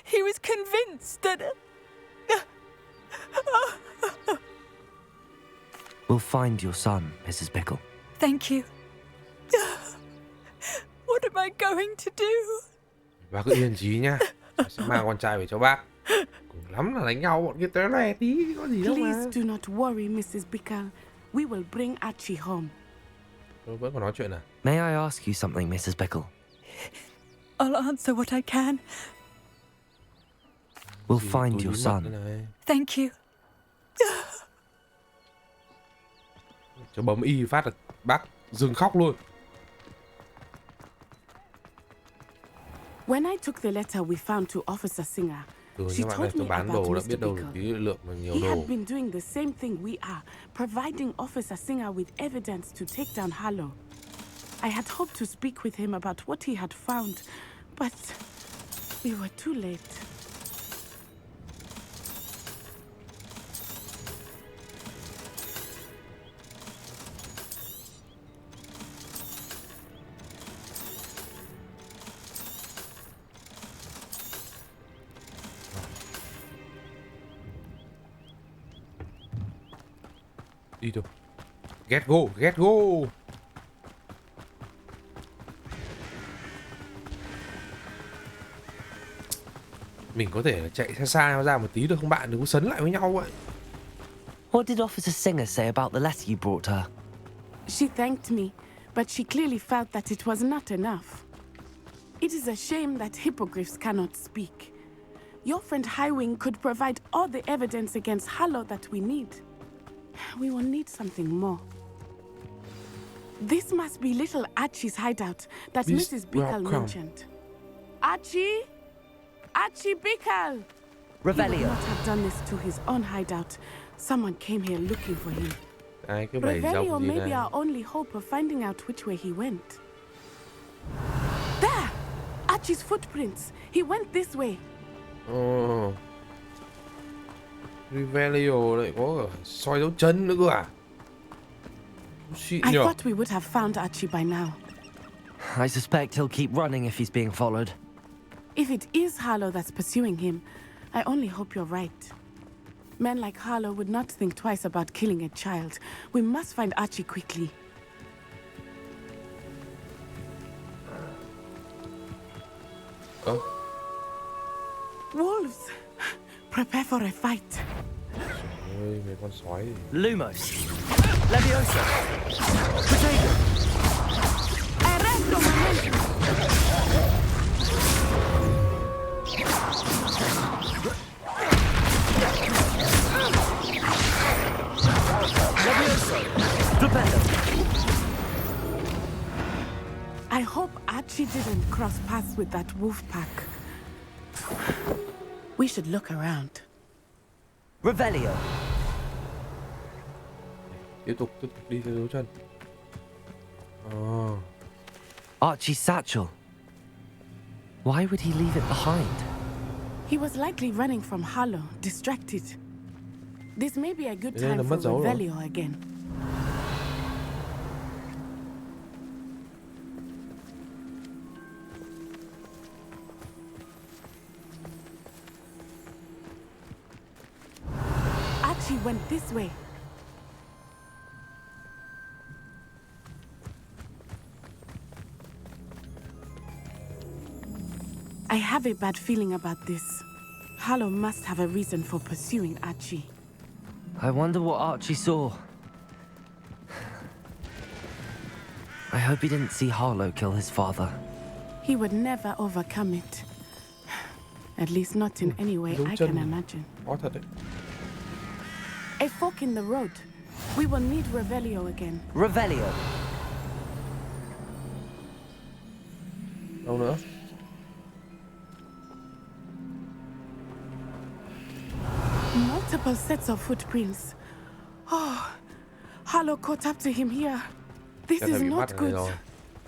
He was convinced that... We'll find your son, Mrs. Bickle. Thank you. What am I going to do? Bác cứ yên chí nha. Tôi sẽ mang con trai về cho bác. Cùng lắm là đánh nhau bọn kia té lè tí, có gì đâu mà. Please do not worry, Mrs. Bickle. We will bring Archie home. Tôi vẫn còn nói chuyện à? May I ask you something, Mrs. Bickle? I'll answer what I can. We'll find your son. Thank you. Cho bấm y phát là bác dừng khóc luôn. When I took the letter we found to Officer Singer, she các bạn ơi, told tôi me bán about đồ đã Mr. biết đâu được Bickle. tí lượng mà nhiều He đồ. had been doing the same thing we are, providing Officer Singer with evidence to take down Harlow. I had hoped to speak with him about what he had found, but we were too late. Đi thôi. Get go, get go. Mình có thể chạy xa xa ra một tí được không bạn? Đừng có sấn lại với nhau vậy. What did Officer Singer say about the letter you brought her? She thanked me, but she clearly felt that it was not enough. It is a shame that hippogriffs cannot speak. Your friend Highwing could provide all the evidence against Harlow that we need. We will need something more. This must be little Archie's hideout that Mrs. Bickle mentioned. Archie? Archie Bickle! Revelio. He would not have done this to his own hideout. Someone came here looking for him. Ai cứ bày Revelio dọc gì may be này. our only hope of finding out which way he went. There! Archie's footprints. He went this way. Ồ. Revelio lại có cả soi dấu chân nữa cơ à? Xịn I nhờ. thought we would have found Archie by now. I suspect he'll keep running if he's being followed. If it is Harlow that's pursuing him, I only hope you're right. Men like Harlow would not think twice about killing a child. We must find Archie quickly. Ơ, Wolves! Prepare for a fight. ôi, mấy con sói gì. Lumos. Leviosa. Potato. Arresto momento! Leviosa. Flipendo. I hope Archie didn't cross paths with that wolf pack. We should look around. Revelio. Tiếp tục đi theo dấu chân. Ồ. Archie's satchel. Why would he leave it behind? He was likely running from Harlow, distracted. This may be a good Thế nên là time mất for dấu rồi. Revelio again. Archie went this way. I have a bad feeling about this. Harlow must have a reason for pursuing Archie. I wonder what Archie saw. I hope he didn't see Harlow kill his father. He would never overcome it. At least not in any way I can imagine. Khó thật đấy. A fork in the road. We will need Revelio again. Revelio. Đâu nữa? Multiple sets of footprints. Oh, Harlow caught up to him here. This Chắc là is bị bắt not ở đây good. rồi.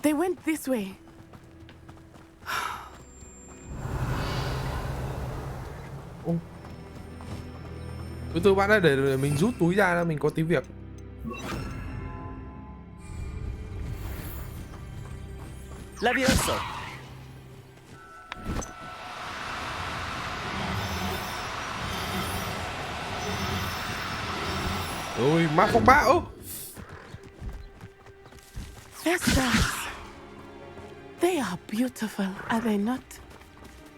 They went this way. Ô. Từ từ bạn ơi, để mình rút túi ra, mình có tí việc. Leviosa. Ôi, ma phong bão. Their stars. They are beautiful, are they not?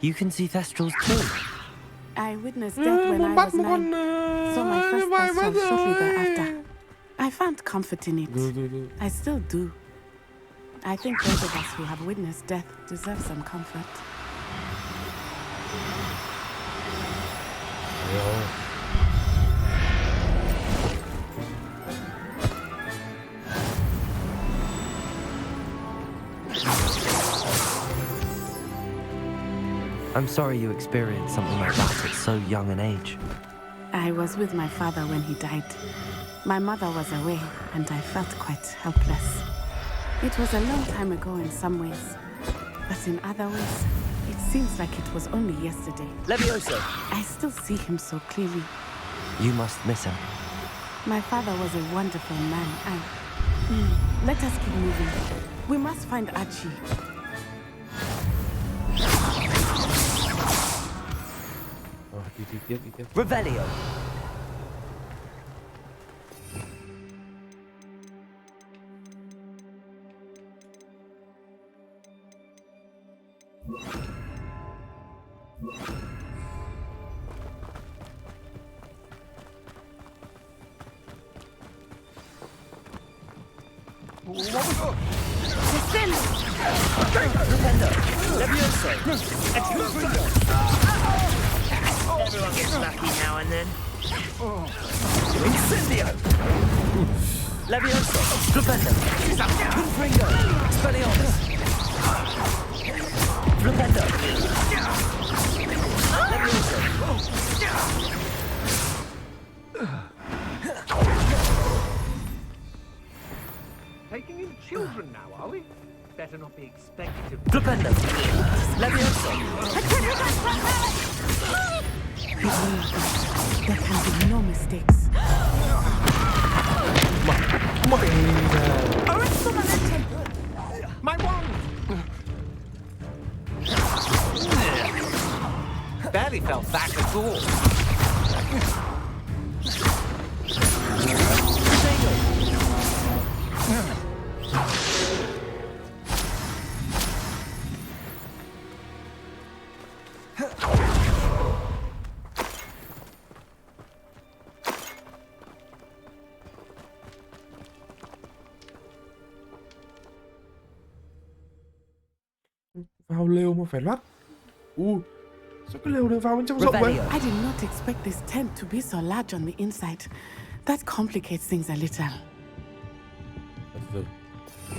You can see Thestrals too. I witnessed death when I was 9, so my first thoughts were shortly thereafter. I found comfort in it. I still do. I think those of us who have witnessed death deserve some comfort. I'm sorry you experienced something like that at so young an age. I was with my father when he died. My mother was away, and I felt quite helpless. It was a long time ago in some ways, but in other ways, it seems like it was only yesterday. Levioso! I still see him so clearly. You must miss him. My father was a wonderful man, and... let us keep moving. We must find Archie. Đi tiếp. Revelio! Everyone gets lucky now and then. Incendio! Levioso! Flipendo! Confringo! Spelionis! Flipendo! Levioso! Taking in children now, are we? Better not be expected. Flipendo! Levioso! There can be no mistakes. My wand! Barely felt back at all. Vào lều mà phải loắt. Sao cái lều này vào bên trong rộng vậy? I did not expect this tent to be so large on the inside. That complicates things a little. Từ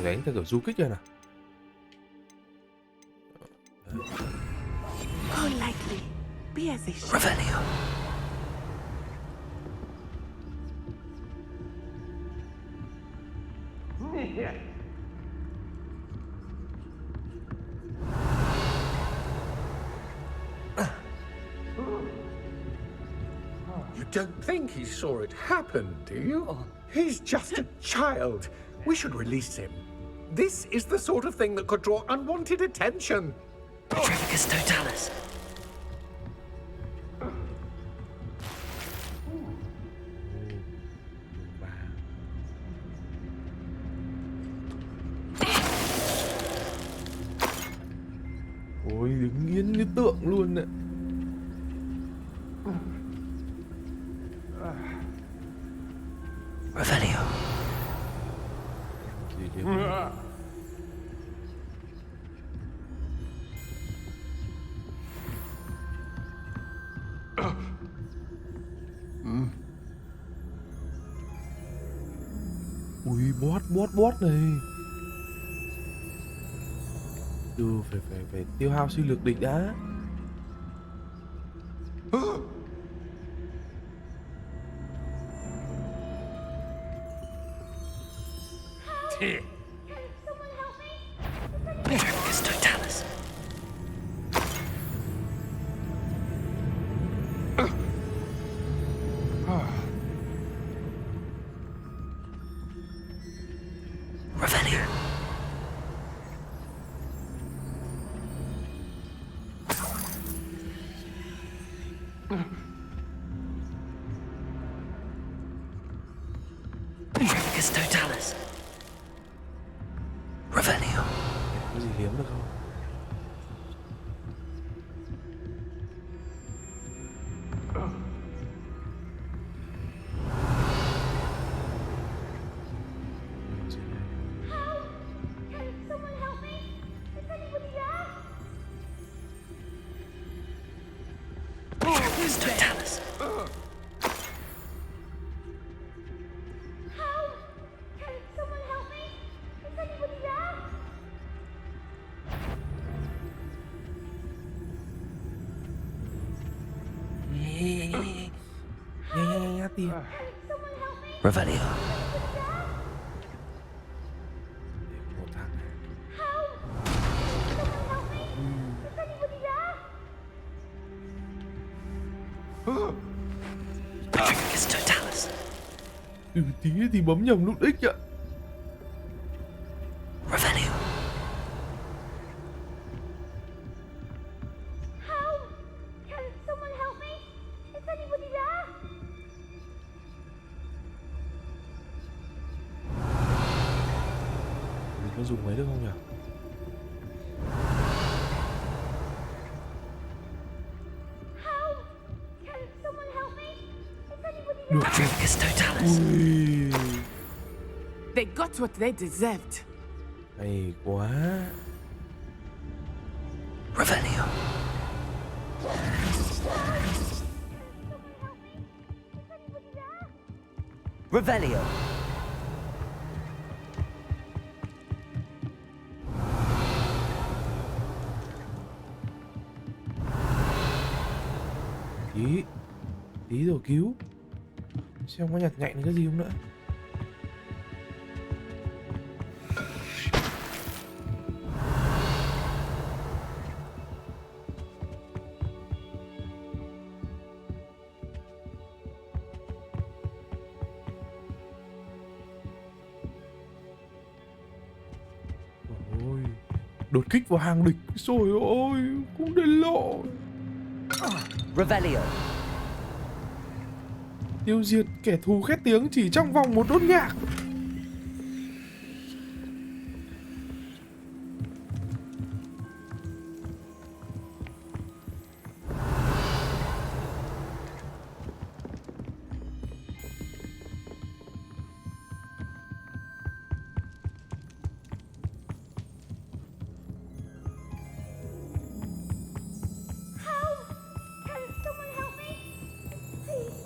đánh theo kiểu du kích rồi nào. Go lightly. Be as they should. Revelio! You don't think he saw it happen, do you? He's just a child. We should release him. This is the sort of thing that could draw unwanted attention. Petrificus totalis! Ôi, đứng nghiến như tượng luôn ạ. Revelio! Ui, bot này. Phải tiêu hao sinh lực địch đã. Petrificus totalis! Revelio! tiếng được không? Revelio. Tí thì bấm nhầm nút X ạ. Revelio. Mình có dùng mấy được không nhỉ? Ui, They got what they deserved. hay quá. Revelio. Revelio. Tí rồi cứu. Xem có nhặt nhạnh cái gì không nữa. Ôi, đột kích vào hàng địch. Trời ơi, không để lộ. Revelio. Tiêu diệt kẻ thù khét tiếng chỉ trong vòng một đốt nhạc.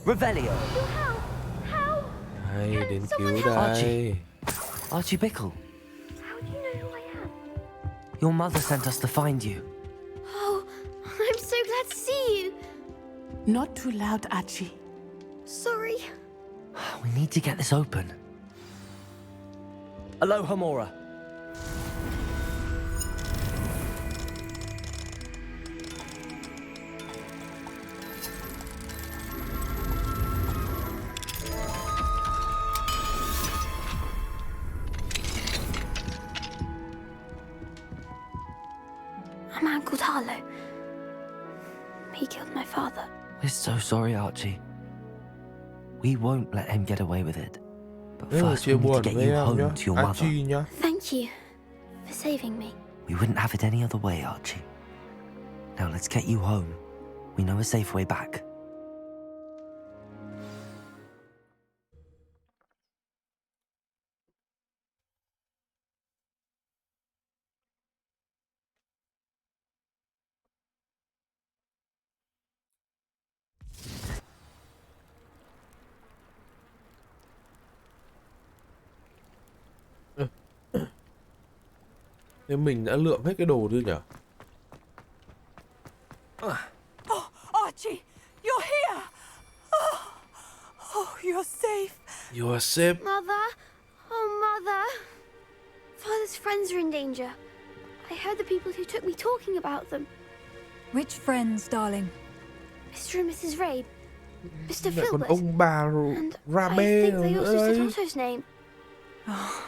Revelio. Hay đến cứu đây. Archie Bickle. How do you know who I am? Your mother sent us to find you. Oh, I'm so glad to see you. Not too loud, Archie. Sorry. We need to get this open. Alohomora. A man called Harlow. He killed my father. We're so sorry, Archie. We won't let him get away with it. But first we need to get you home to your mother. Thank you for saving me. We wouldn't have it any other way, Archie. Now let's get you home. We know a safe way back. Thế mình đã lượm hết cái đồ chưa nhỉ? Oh, Archie, you're here! Oh, you're safe. You are safe. Mother! Oh, Mother! Father's friends are in danger. I heard the people who took me talking about them. Which friends, darling? Mr. and Mrs. Rabe. Mr. Lại còn Filbert. ông bà And ra I bê think they nữa also said đấy. Otto's name. Oh,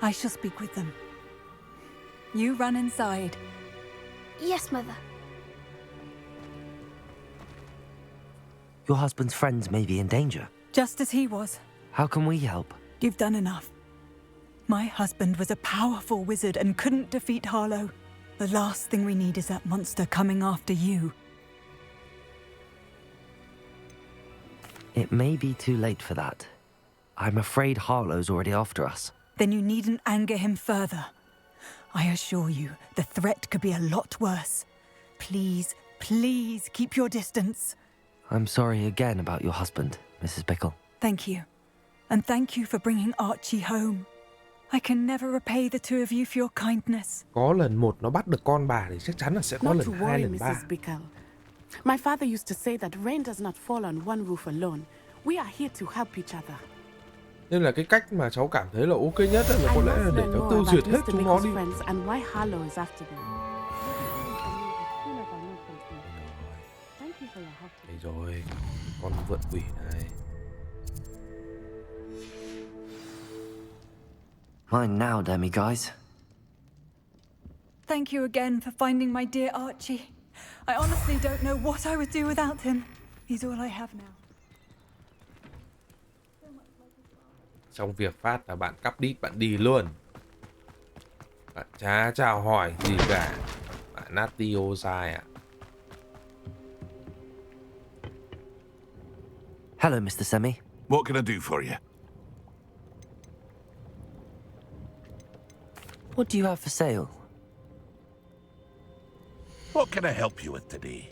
I shall speak with them. You run inside. Yes, Mother. Your husband's friends may be in danger. Just as he was. How can we help? You've done enough. My husband was a powerful wizard and couldn't defeat Harlow. The last thing we need is that monster coming after you. It may be too late for that. I'm afraid Harlow's already after us. Then you needn't anger him further. I assure you, the threat could be a lot worse. Please, please keep your distance. I'm sorry again about your husband, Mrs. Bickle. Thank you. And thank you for bringing Archie home. I can never repay the two of you for your kindness. Có lần một nó bắt được con bà thì chắc chắn là sẽ có Not to lần hai, worry, lần ba. Mrs. Bickle. My father used to say that rain does not fall on one roof alone. We are here to help each other. Nên là cái cách mà cháu cảm thấy là ok nhất là có I lẽ là must để learn cháu more tiêu about diệt hết Mr. chúng nó Bickle's đi. friends and why Harlow is after them. Thank you for your help. Đây rồi, con vượn quỷ này. Mine now, Demi guys. Thank you again for finding my dear Archie. I honestly don't know what I would do without him. He's all I have now. Trong việc phát là bạn cắp đít bạn đi luôn. Bạn chả chào hỏi gì cả. Bạn Natio sai ạ. Hello, Mr. Semi. What can I do for you? What do you have for sale? What can I help you with today?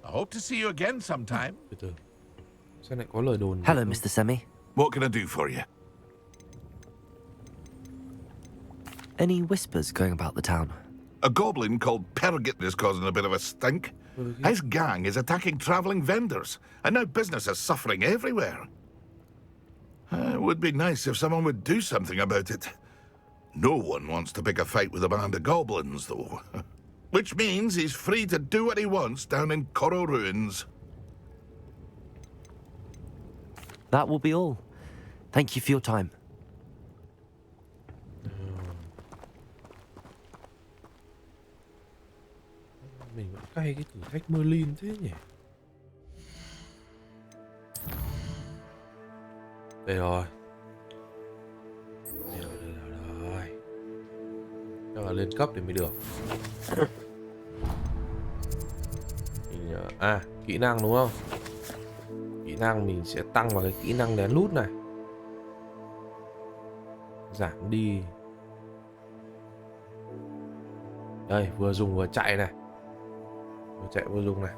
I hope to see you again sometime. Từ từ. Sao lại có lời đồn? Hello, Mr. Semi. What can I do for you? Any whispers going about the town? A goblin called Pergit is causing a bit of a stink. His gang is attacking traveling vendors, and now business is suffering everywhere. It would be nice if someone would do something about it. No one wants to pick a fight with a band of goblins, though. Which means he's free to do what he wants down in Coral Ruins. That will be all. Thank you for your time. Mình vẫn cay cái thử thách Merlin thế nhỉ. Đây rồi. Đây rồi. Chắc là lên cấp thì mới được. Mình, kỹ năng đúng không? Kỹ năng mình sẽ tăng vào cái kỹ năng lén lút này. Giảm đi. Đây, vừa dùng vừa chạy này. Vừa chạy vừa dùng này.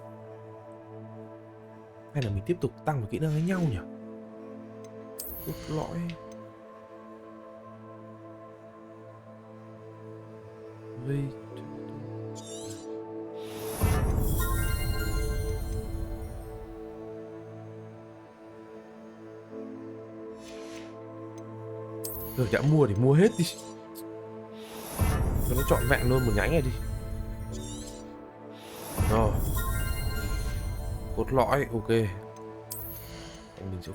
Hay là mình tiếp tục tăng vào kỹ năng với nhau nhỉ? Cốt lõi. Vây. Rồi đã mua thì mua hết đi. Cho nó trọn vẹn luôn một nhánh này đi. Rồi. Cốt lõi, ok. Mình sẽ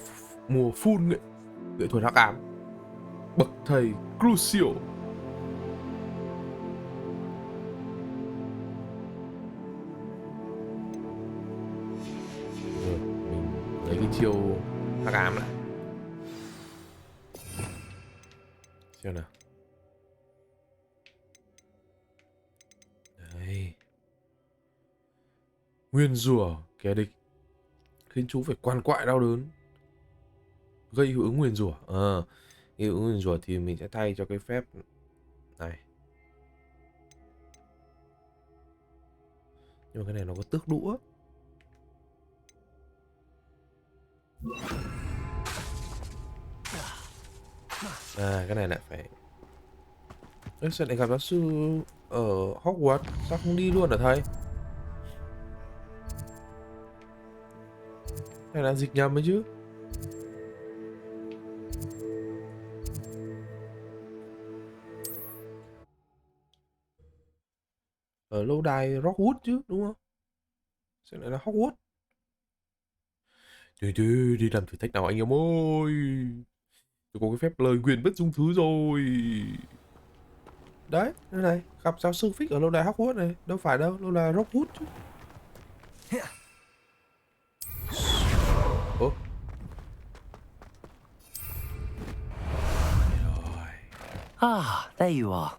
mua full nghệ thuật hắc ám. Bậc thầy Crucial. Rồi, mình lấy cái chiêu hắc ám này. Xem nào. Đấy. Nguyên rủa kẻ địch khiến chú phải quằn quại đau đớn. Gây hiệu ứng nguyền rủa. Hiệu ứng nguyền rủa thì mình sẽ thay cho cái phép này. Nhưng mà cái này nó có tước đũa. Cái này lại phải. Sao lại gặp giáo sư ở Hogwarts? Sao không đi luôn hả thầy? Này là dịch nhầm ấy chứ. Ở lâu đài Rockwood chứ đúng không? Sao lại là Hogwarts? Đi làm thử thách nào anh em ơi. Tôi có cái phép lời nguyền bất dung thứ rồi. Đấy, đây này, gặp giáo sư Fix ở lâu đài Hogwarts này, đâu phải đâu, lâu đài Rockwood chứ. Ủa? Rồi. Ah, there you are.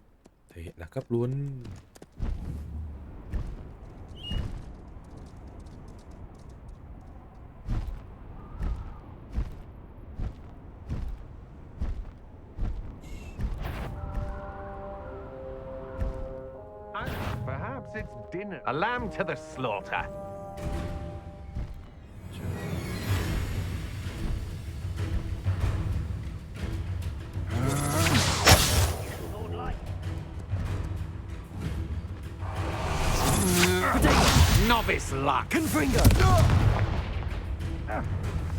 Thể hiện đẳng cấp luôn. Perhaps it's dinner. A lamb to the slaughter. Novice luck. Confringo!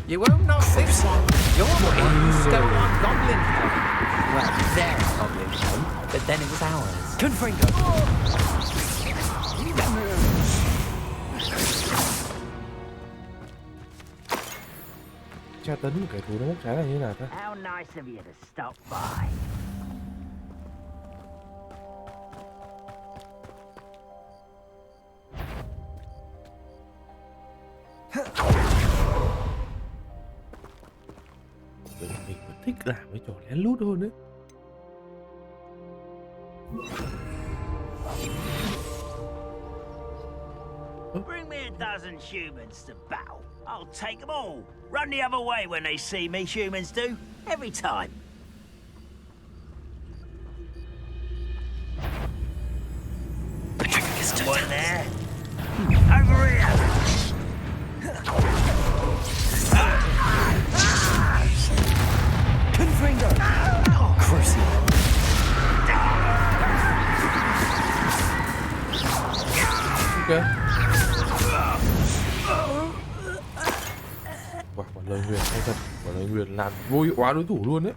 You won't know this one. You're in Stone Goblin Home. Well, their goblin home, but then it was ours. Confringo! Tra tấn một kẻ thù nó bốc trái là như nào ta? How nice of you to stop by. Mình thích làm cái trò lén lút hơn đấy. Bring me a dozen humans to battle. I'll take them all. Run the other way when they see me, humans do. Every time. Someone there. Over here. Confringo! Oh, Crucial. Ok. Wow, quả lời huyền hay thật. Quả lời huyền làm vô hiệu hóa đối thủ luôn đấy.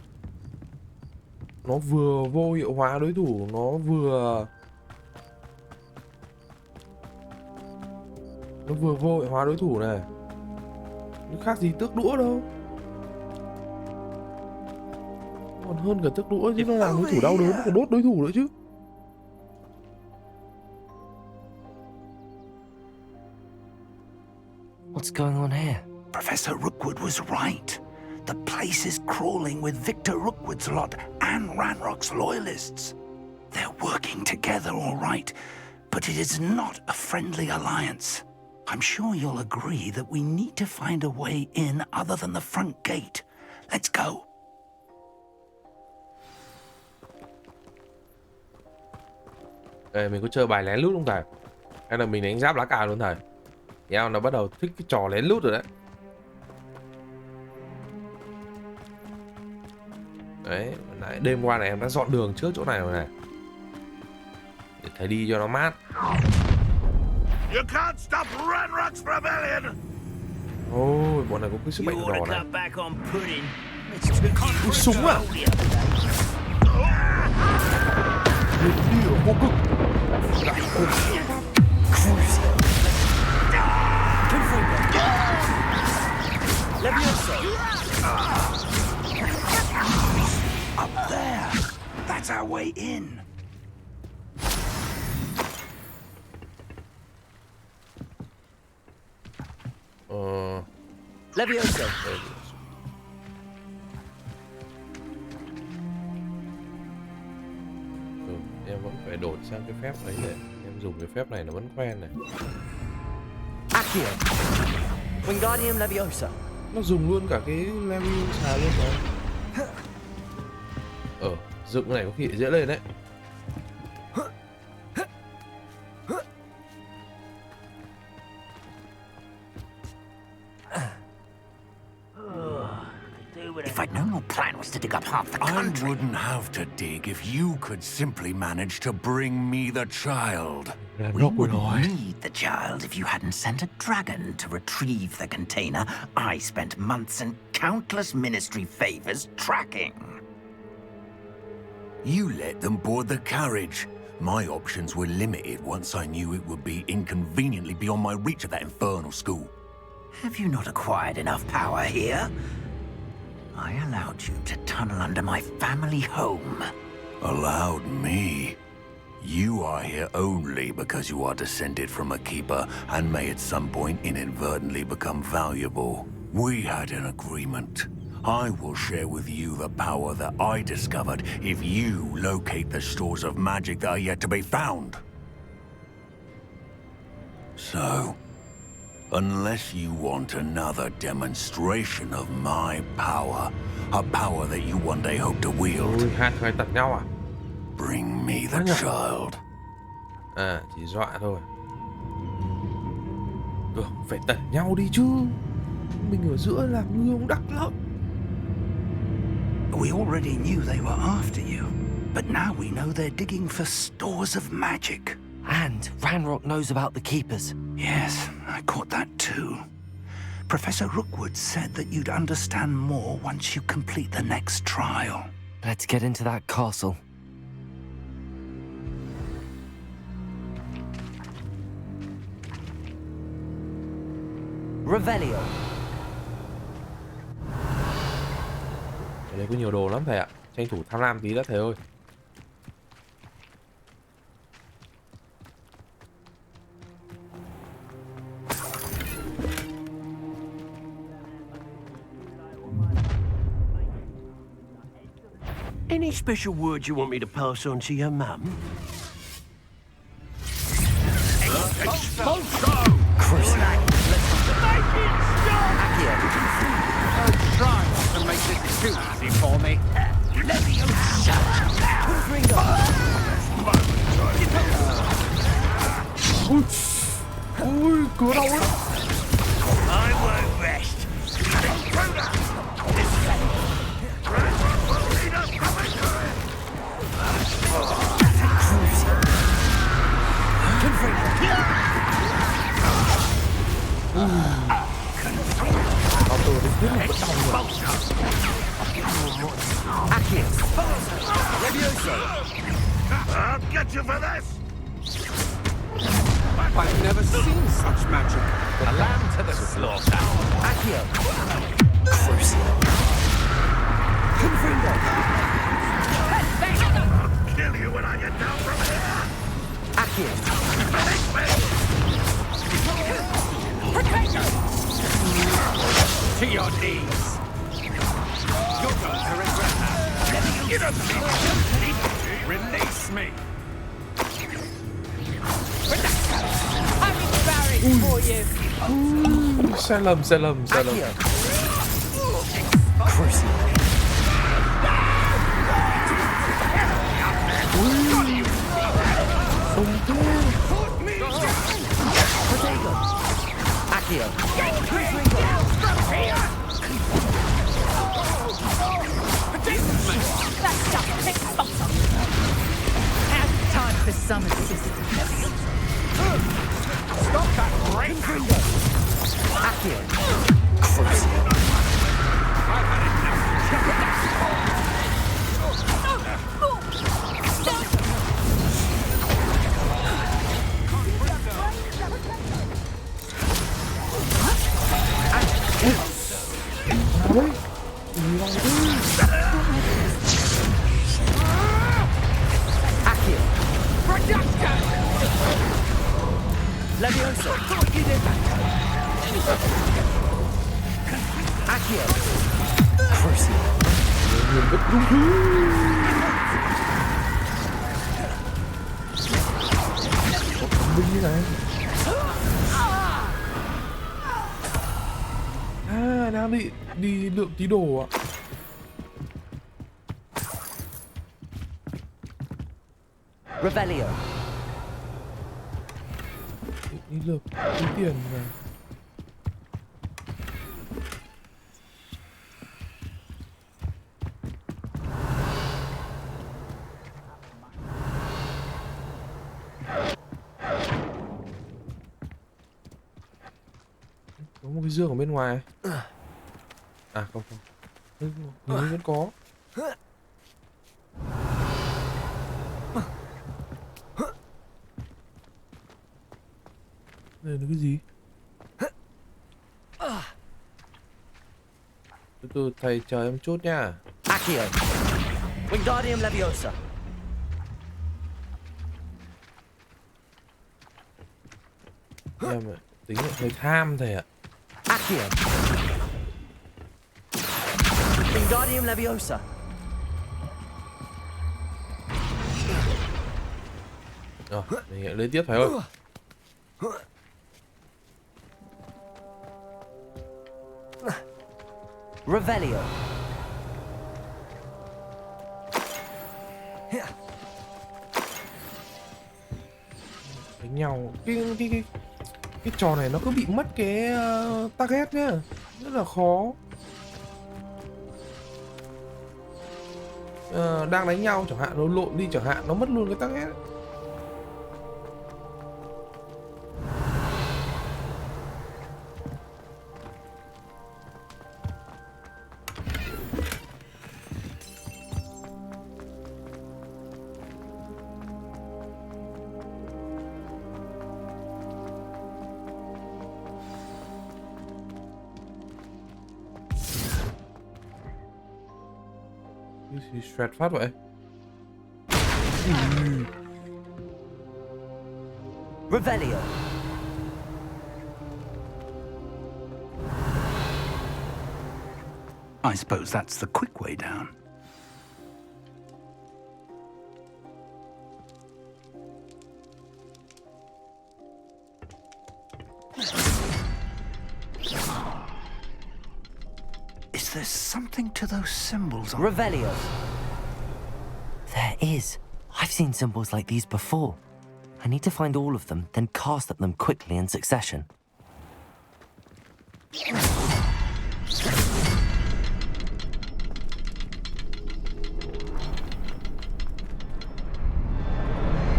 Nó vừa vô hiệu hóa đối thủ, nó vừa vô hiệu hóa đối thủ này. Nó khác gì tước đũa đâu. Còn hơn cả tước đũa chứ, nó làm đối thủ đau đớn, nó còn đốt đối thủ nữa chứ. What's going on here? Professor Rookwood was right. The place is crawling with Victor Rookwood's lot and Ranrock's loyalists. They're working together all right, but it is not a friendly alliance. I'm sure you'll agree that we need to find a way in other than the front gate. Let's go. Ê, mình có chơi bài lén lút không thầy? Hay là mình đánh giáp lá cà luôn thầy? Nhau nó bắt đầu thích cái trò lén lút rồi đấy. Đấy, nãy đêm qua này em đã dọn đường trước chỗ này rồi này. Để thầy đi cho nó mát. You can't stop Ranrock's rebellion. Ôi, bọn này có cái sức mạnh đỏ này. Ui, súng à? Đi ở vô cực. Up there. That's our way in. Levioso. Em vẫn phải đổi sang cái phép ấy để em dùng cái phép này nó vẫn quen này. Accio. Wingardium Leviosa. Nó dùng luôn cả cái Leviosa luôn rồi. Dựng cái này có khi dễ lên đấy. If I'd known your plan was to dig up half the country. I wouldn't have to dig if you could simply manage to bring me the child. We wouldn't need the child if you hadn't sent a dragon to retrieve the container I spent months and countless ministry favors tracking. You let them board the carriage. My options were limited once I knew it would be inconveniently beyond my reach at that infernal school. Have you not acquired enough power here? I allowed you to tunnel under my family home. Allowed me? You are here only because you are descended from a keeper and may at some point inadvertently become valuable. We had an agreement. I will share with you the power that I discovered if you locate the stores of magic that are yet to be found. So, unless you want another demonstration of my power, a power that you one day hope to wield, Ui, hai người tận nhau à? bring me the child. À, chỉ dọa thôi. Phải tận nhau đi chứ. Mình ở giữa làm ngư ông đắc lắm. We already knew they were after you, but now we know they're digging for stores of magic. And Ranrock knows about the keepers. Yes, I caught that too. Professor Rookwood said that you'd understand more once you complete the next trial. Let's get into that castle. Revelio. Ở đây có nhiều đồ lắm thầy ạ. Tranh thủ tham lam tí đã thầy ơi. Any special word you want me to pass on to your mum? Try to make this too easy for me. Ui, cửa đâu ấy. I won't rest. I'll get you for this! I've never seen such magic. A lamb to the slaughter. Accio. I'll kill you when I get down from here! Accio. To your knees. You're going to regret that. You don't need to release me. For you. Sai lầm, sai lầm, sai lầm. Không thế. Accio. Time for some assistance. Stop that break! Accio. I've had enough. Accio. Leviosa. Accio. Huyền bất đúng thứ. Có thông minh như này. À, đang đi lượng tí đồ ạ. Revelio. Đi lượt tí tiền này. Có một cái dương ở bên ngoài. À không. Hình như vẫn có. Đây là cái gì? Từ từ thầy chờ em chút nha. Accio. Wingardium Leviosa. Em ạ, tính là hơi tham thầy ạ. Accio. Wingardium Leviosa. Rồi, mình lại lấy tiếp phải không? Revelio. Đánh nhau. Cái trò này nó cứ bị mất cái target nhá. Rất là khó. Đang đánh nhau chẳng hạn, nó lộn đi chẳng hạn, nó mất luôn cái target. Thì straight phát vậy. Revelio. I suppose that's the quick way down. Is there something to those symbols on Revelio. There is. I've seen symbols like these before. I need to find all of them, then cast at them quickly in succession.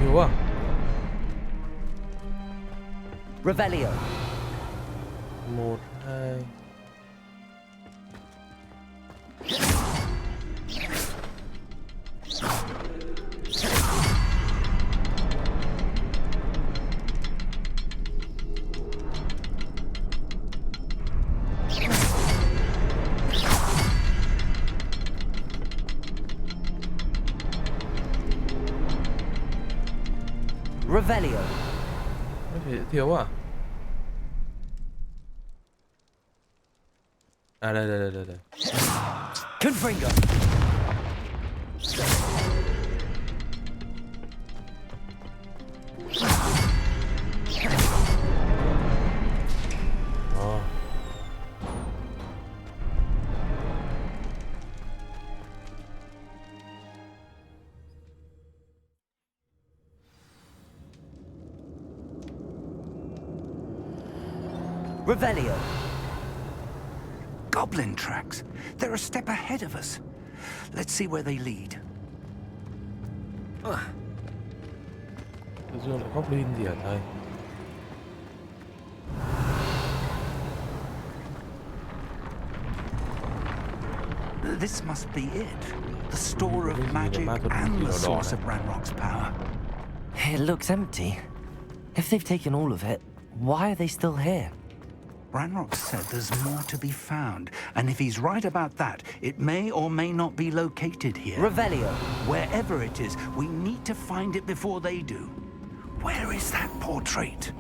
Hiểu à? Revelio. 1, 2. Revelio. Thiếu à? À đây. Confringo. Revelio. goblin tracks? They're a step ahead of us. Let's see where they lead. Tự dưng lại goblin gì hả thầy? This must be it. The store of magic and the source of Ranrock's power. It looks empty. If they've taken all of it, why are they still here? Ranrock said there's more to be found, and if he's right about that, it may or may not be located here. Revelio. Wherever it is, we need to find it before they do. Where is that portrait?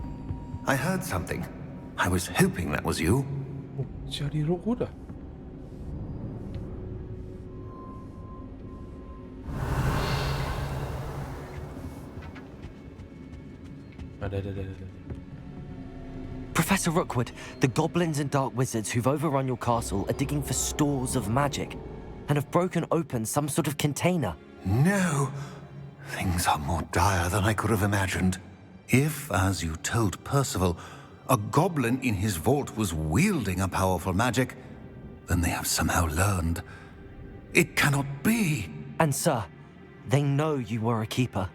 I heard something. I was hoping that was you. Charlie Rockwood à? Đây. Professor Rookwood, the goblins and dark wizards who've overrun your castle are digging for stores of magic and have broken open some sort of container. No. Things are more dire than I could have imagined. If, as you told Percival, a goblin in his vault was wielding a powerful magic, then they have somehow learned. It cannot be. And sir, they know you were a keeper.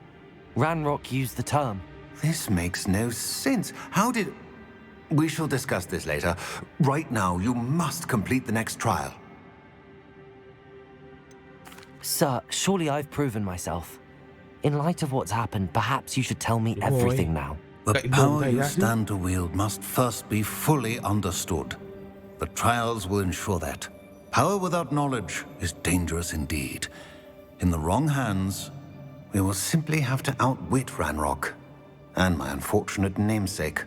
Ranrock used the term. This makes no sense. How did... We shall discuss this later. Right now, you must complete the next trial. Sir, surely I've proven myself. In light of what's happened, perhaps you should tell me everything now. The power you stand to wield must first be fully understood. The trials will ensure that. Power without knowledge is dangerous indeed. In the wrong hands, we will simply have to outwit Ranrock and my unfortunate namesake.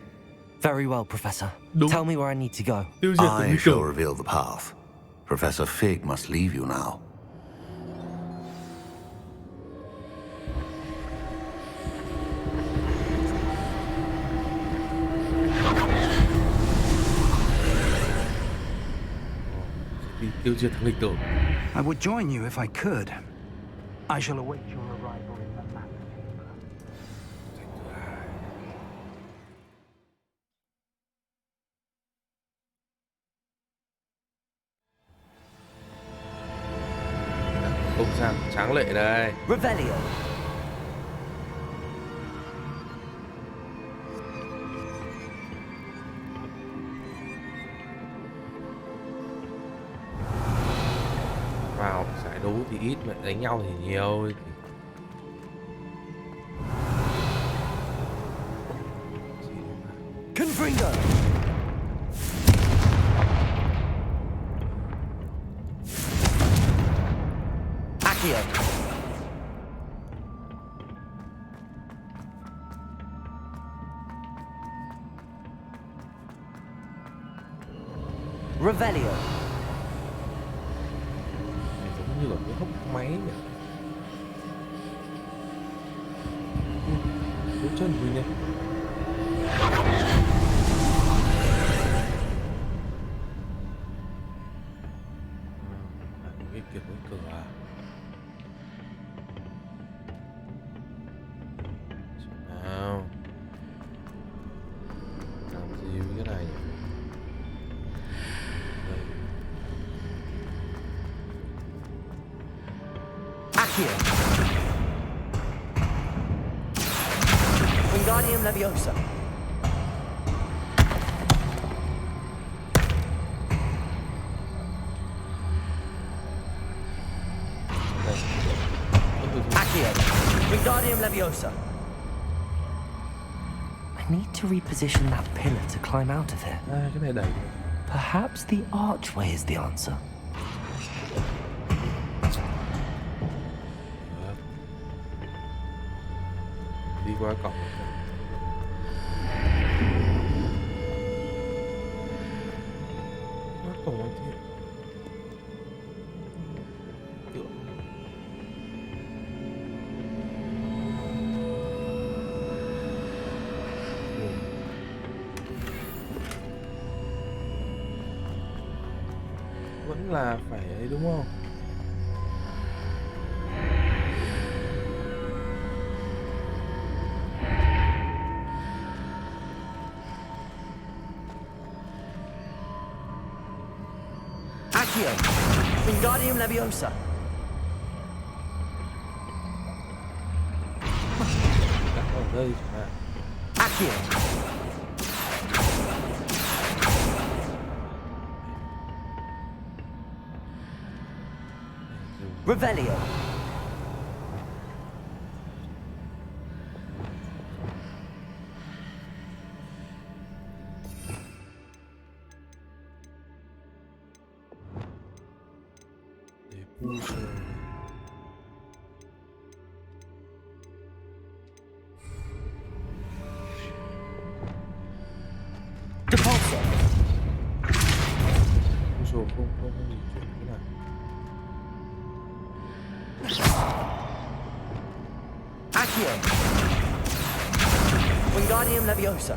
Very well, Professor. Tell me where I need to go. I shall reveal the path. Professor Fig must leave you now. Tiêu diệt thằng nghịch tử. I would join you if I could. I shall await your arrival in the map. Không sao, tráng lệ đây. Revelio. Vào giải đấu thì ít mà đánh nhau thì nhiều. Confringo. Accio. Revelio. Như là cái hốc máy nhỉ. Dấu chân Huy này. Cái kiểu với cửa à. Nào. Làm gì với cái này nhỉ? Accio. Wingardium Leviosa. Accio. Wingardium Leviosa. I need to reposition that pillar to climb out of here. Cái này đẩy. Perhaps the archway is the answer. Đi qua cổng. Qua cổng anh chị. Vẫn là phải ấy đúng không? Accio. Wingardium Leviosa. Đặt ở đây chẳng hạn. Accio. Revelio. Depulso. Không gì chuyện thế nào. Accio. Wingardium Leviosa.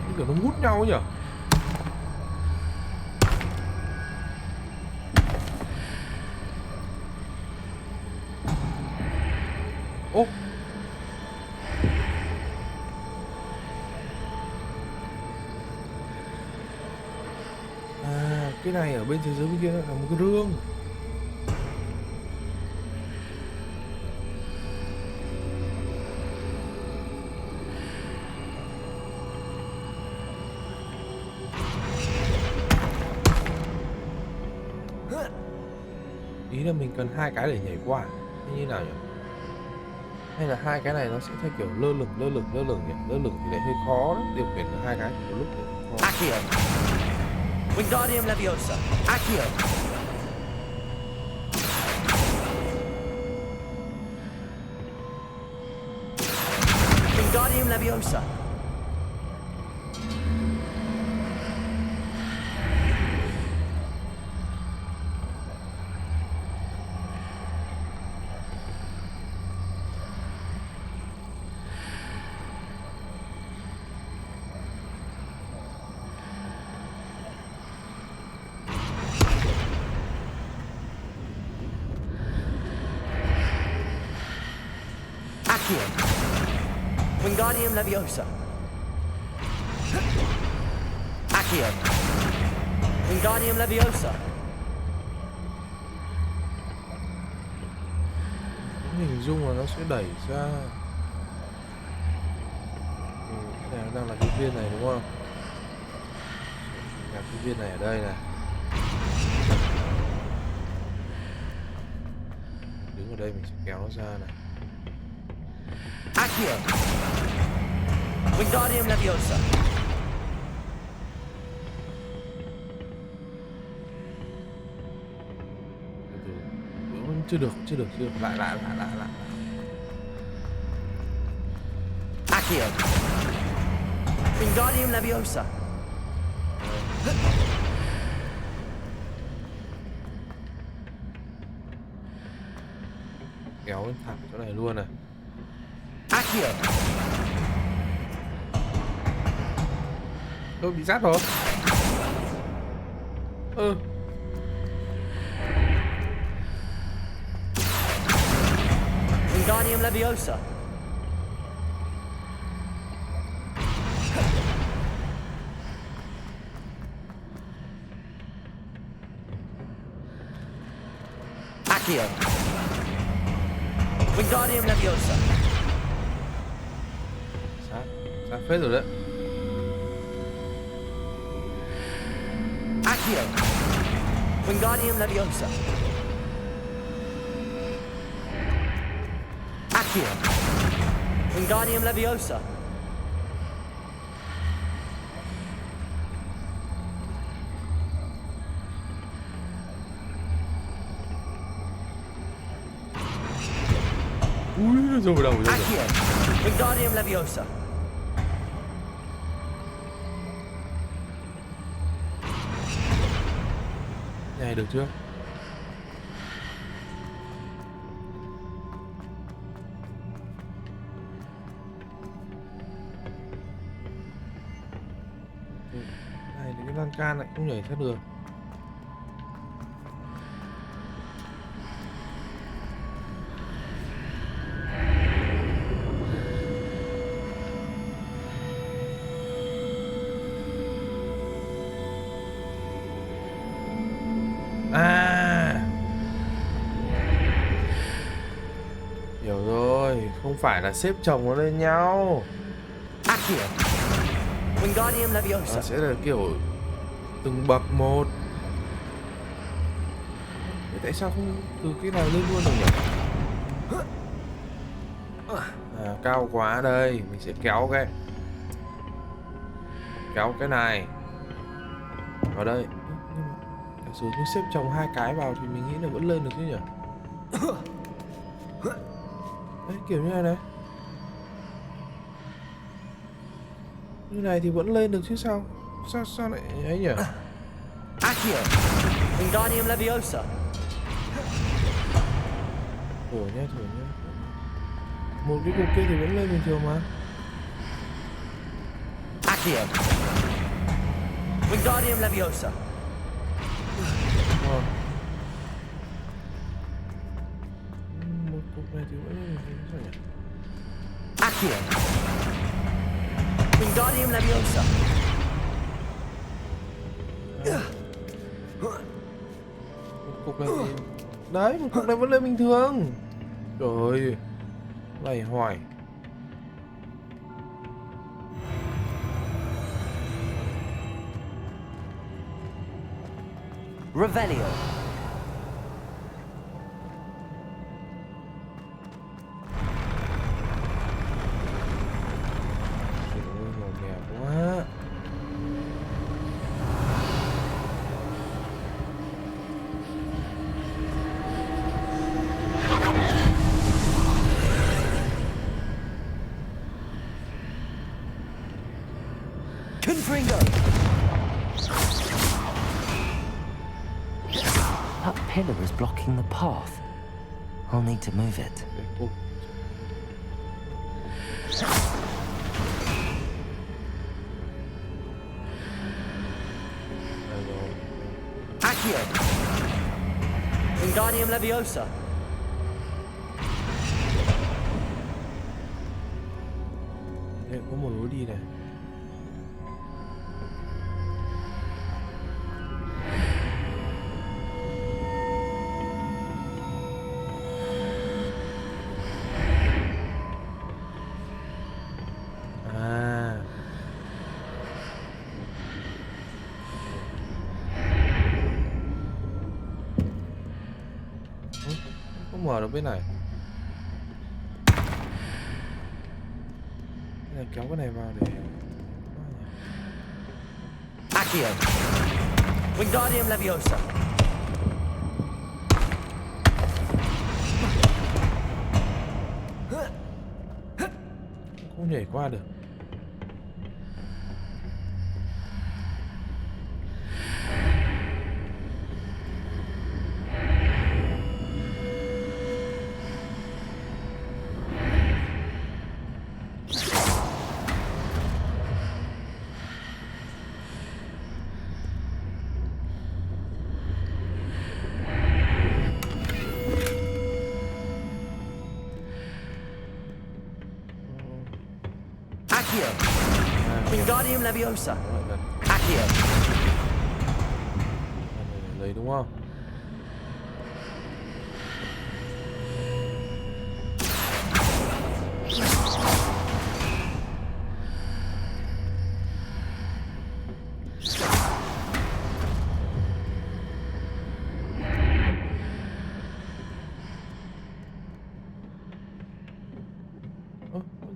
Cái kiểu nó hút nhau nhỉ? Ô. À, cái này ở bên thế giới bên kia là một cái rương. Ý là mình cần hai cái để nhảy qua như nào nhỉ? Hay là hai cái này nó sẽ theo kiểu lơ lửng nhỉ? Lơ lửng thì lại hơi khó đấy, điều khiển được hai cái một lúc để khó. Accio. Wingardium Leviosa. Accio. Leviosa. Wingardium Leviosa. Accio. Wingardium Leviosa. Hình dung là nó sẽ đẩy ra. Cái này nó đang là cái viên này đúng không? Là cái viên này ở đây này. Đứng ở đây mình sẽ kéo nó ra này. Accio. Wingardium Leviosa. Chưa được. Lại. Accio. Wingardium Leviosa. Kéo lên thẳng chỗ này luôn này. Accio. Tôi bị sát rồi. Wingardium Leviosa. Accio. Wingardium Leviosa. Sát phết rồi đấy. Accio. Wingardium Leviosa. Accio. Wingardium Leviosa. Ui, nó rơi vào đầu rồi. Accio. Wingardium Leviosa. Này được chưa? Này cái lan can lại không nhảy ra được. Hiểu rồi, không phải là xếp chồng nó lên nhau. Accio. Wingardium Leviosa. Nó sẽ là kiểu từng bậc một. Thế tại sao không từ cái này lên luôn được nhỉ? Cao quá đây, mình sẽ kéo cái này vào đây. Giả sử như xếp chồng hai cái vào thì mình nghĩ là vẫn lên được chứ nhỉ? Đấy, kiểu như này này. Như này thì vẫn lên được chứ sao? Sao lại ấy nhỉ? Accio. Wingardium Leviosa. Thử nhá. Một cái cục kia thì vẫn lên bình thường mà. Accio. Wingardium Leviosa. Một cục này thì vẫn lên bình thường sao nhỉ? Accio. Wingardium Leviosa. Một cục này thì... Đấy, một cục này vẫn lên bình thường. Trời ơi, này hoài. Revelio. Quá. That pillar is blocking the path. I'll need to move it. Accio! Wingardium Leviosa! Đây có một lối đi này. Mở được bên này. Cái này kéo cái này vào để Accio! Wingardium Leviosa! không nhảy qua được. Wingardium Leviosa. Accio. Lấy đúng không?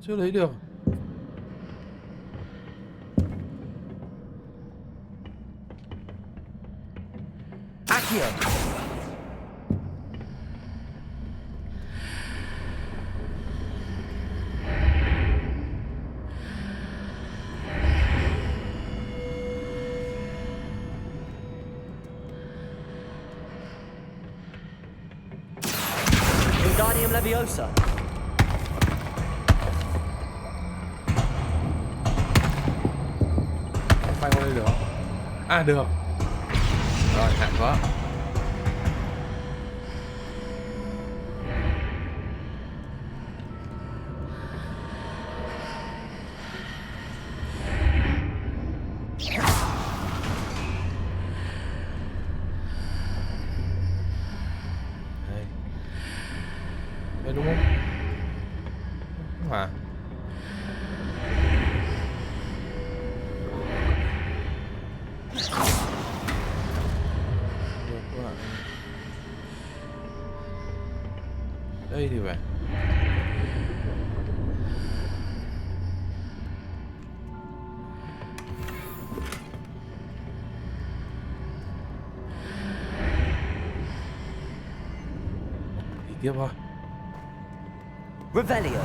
Chưa lấy được. Accio. Wingardium Leviosa. Bay qua đây được không? À được. Rồi, hạn quá. Đây. Đây đúng không? Không hả? Đây thì phải. Đi tiếp thôi. Revelio.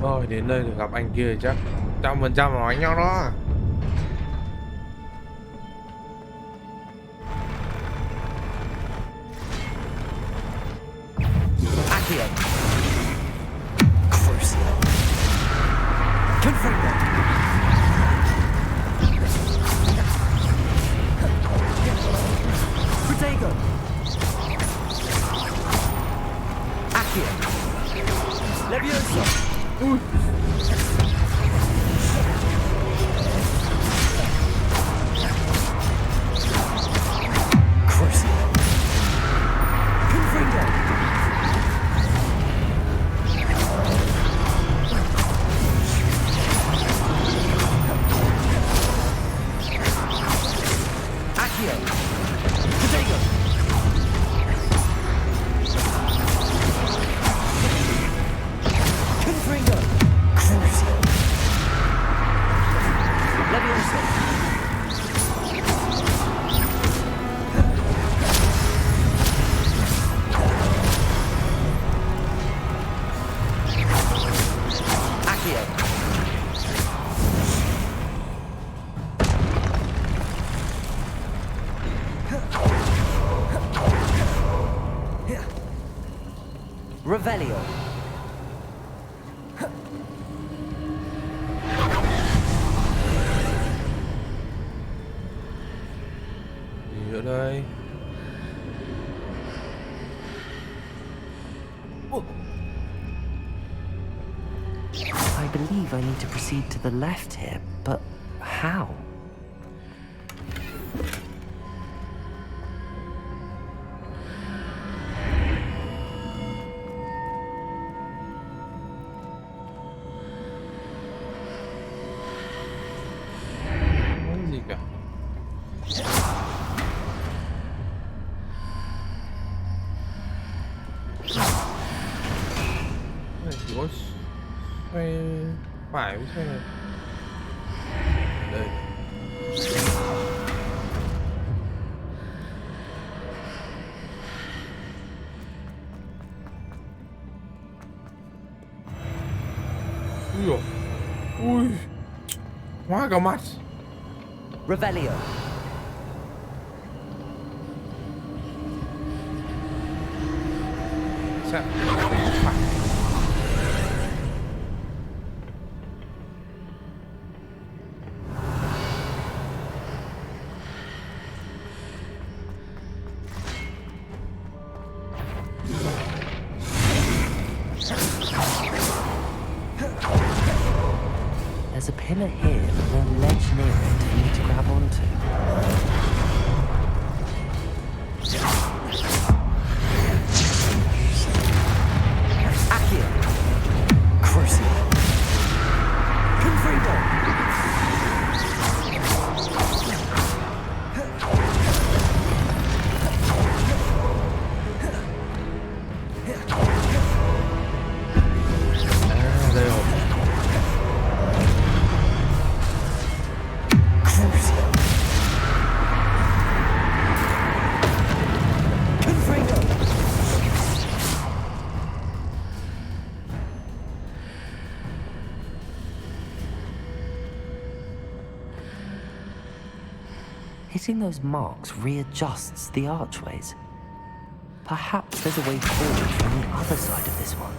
Rồi đến đây được gặp anh kia chắc 100% là anh nhau đó. Accio. Crucio. Confringo. Protego. Accio. Leviosa. Crucio. Confringo. Accio. Protego. Confringo. Crucio. Revelio. Gì nữa đây? I believe I need to proceed to the left here, but how? Không có gì cả. Này chỉ có xoay phải với xoay này. Đây. Ui dồi. Ui. Hóa cả mắt. Revelio. Sao? There's a pillar here, but no ledge near it for me to grab onto. Accio. Crucio. Confringo. Đây rồi. Hitting those marks readjusts the archways. Perhaps there's a way forward from the other side of this one.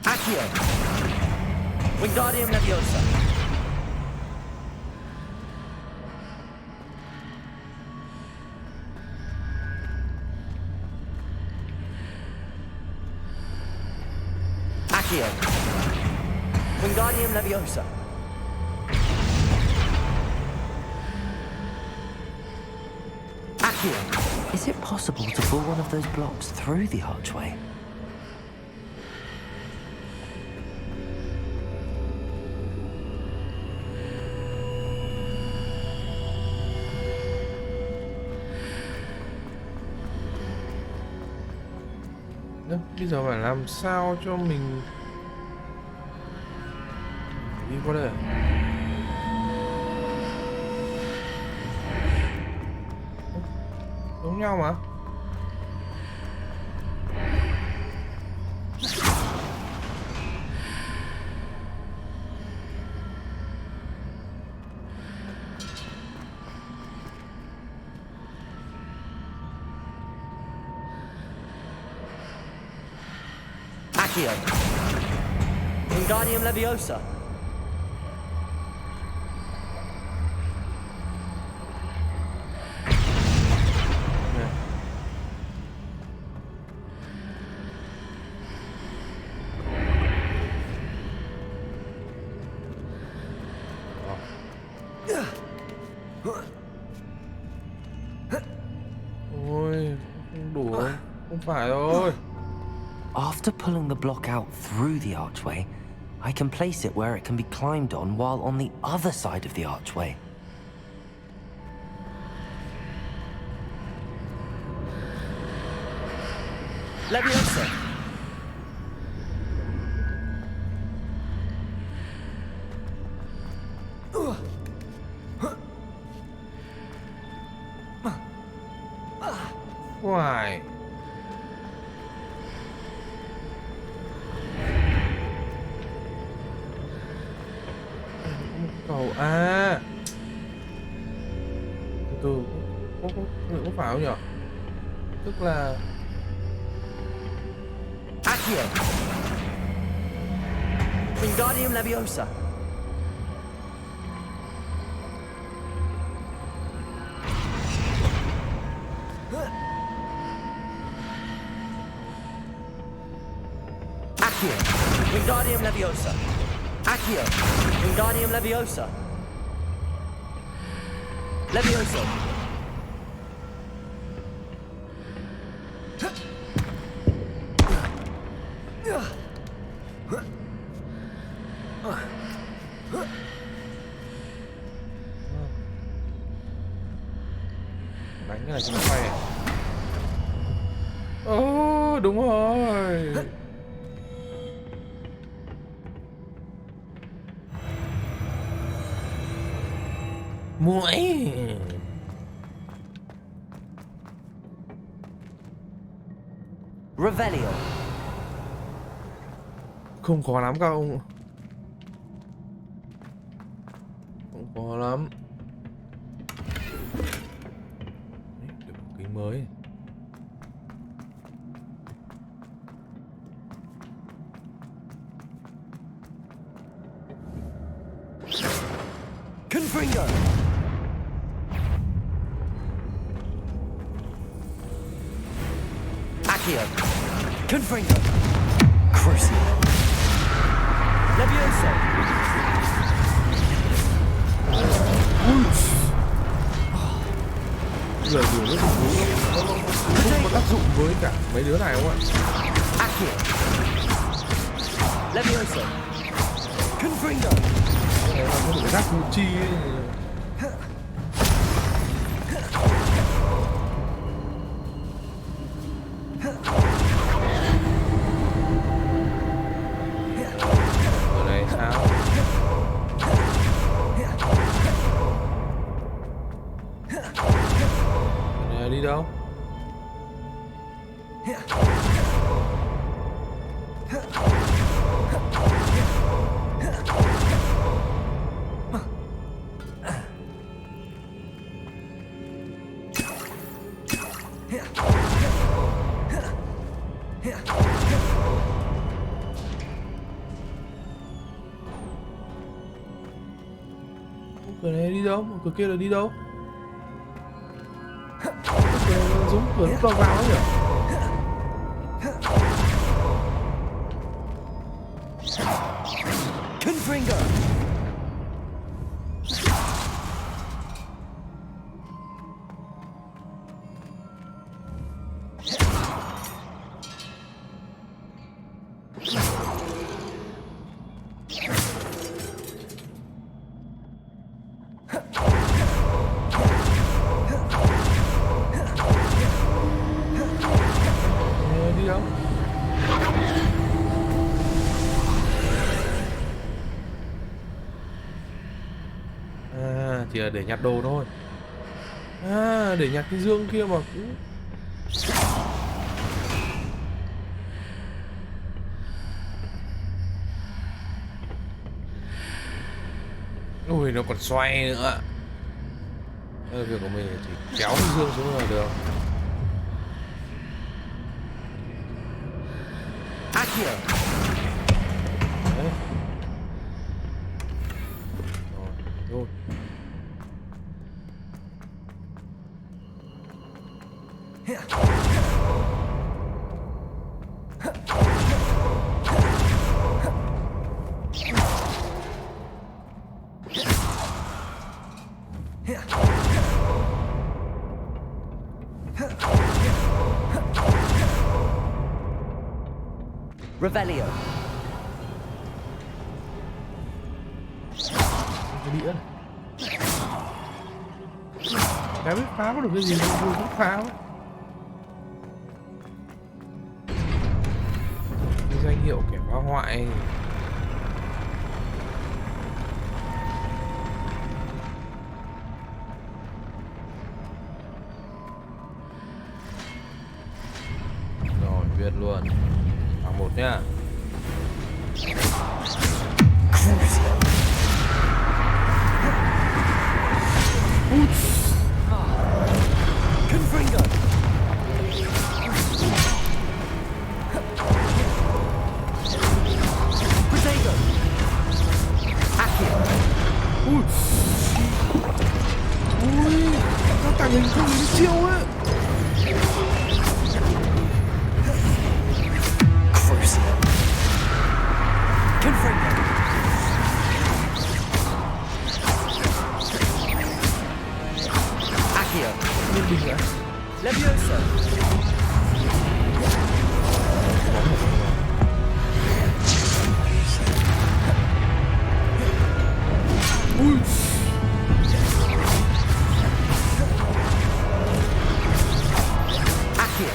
Accio. Wingardium Leviosa. Accio. Wingardium Leviosa. Accio. Is it possible to pull one of those blocks through the archway? Bây giờ phải làm sao cho mình đi qua đây. Giống nhau mà. Accio. Wingardium Leviosa. Ôi, không đủ, không phải rồi. After pulling the block out through the archway, I can place it where it can be climbed on while on the other side of the archway. Leviosa. Hoài. Cầu à. Từ có phải không nhỉ? Tức là Accio. Wingardium Leviosa. Accio. Wingardium Leviosa. Accio. Wingardium Leviosa. Leviosa. đánh cái này cho nó khỏe. Ồ, đúng rồi. Muỗi. Revelio. Không khó lắm các ông. Không khó lắm. Được một kính mới. Confringo. Accio. Confringo. Crucio. Levioso. Giờ dùng rất là thú. Không có tác dụng với cả mấy đứa này không ạ? Accio. Levioso. Confringo. Cái này là có một cái giác thu chi ấy. Ở đây sao? Ở đây đi đâu? Cửa này đi đâu? Cửa kia là đi đâu? Cửa giống cửa lúc đầu vào ấy nhỉ? Confringo. Đi đâu? À, chỉ là để nhặt đồ thôi. À, để nhặt cái dương kia mà cũng... Ui, nó còn xoay nữa. Việc của mình là chỉ kéo cái dương xuống là được. Accio. Đấy. Rồi. Revelio. Cái đĩa này. Cái biết phá có được cái gì không? Không phá. hiệu kẻ phá hoại. Rồi, biết luôn. Bằng 1 nhá. Confringo. Protego. Accio. Ui. Ui, nó tàng hình không biết chiêu á. Crucio. Confringo. Accio. Levioso. Ui. Accio.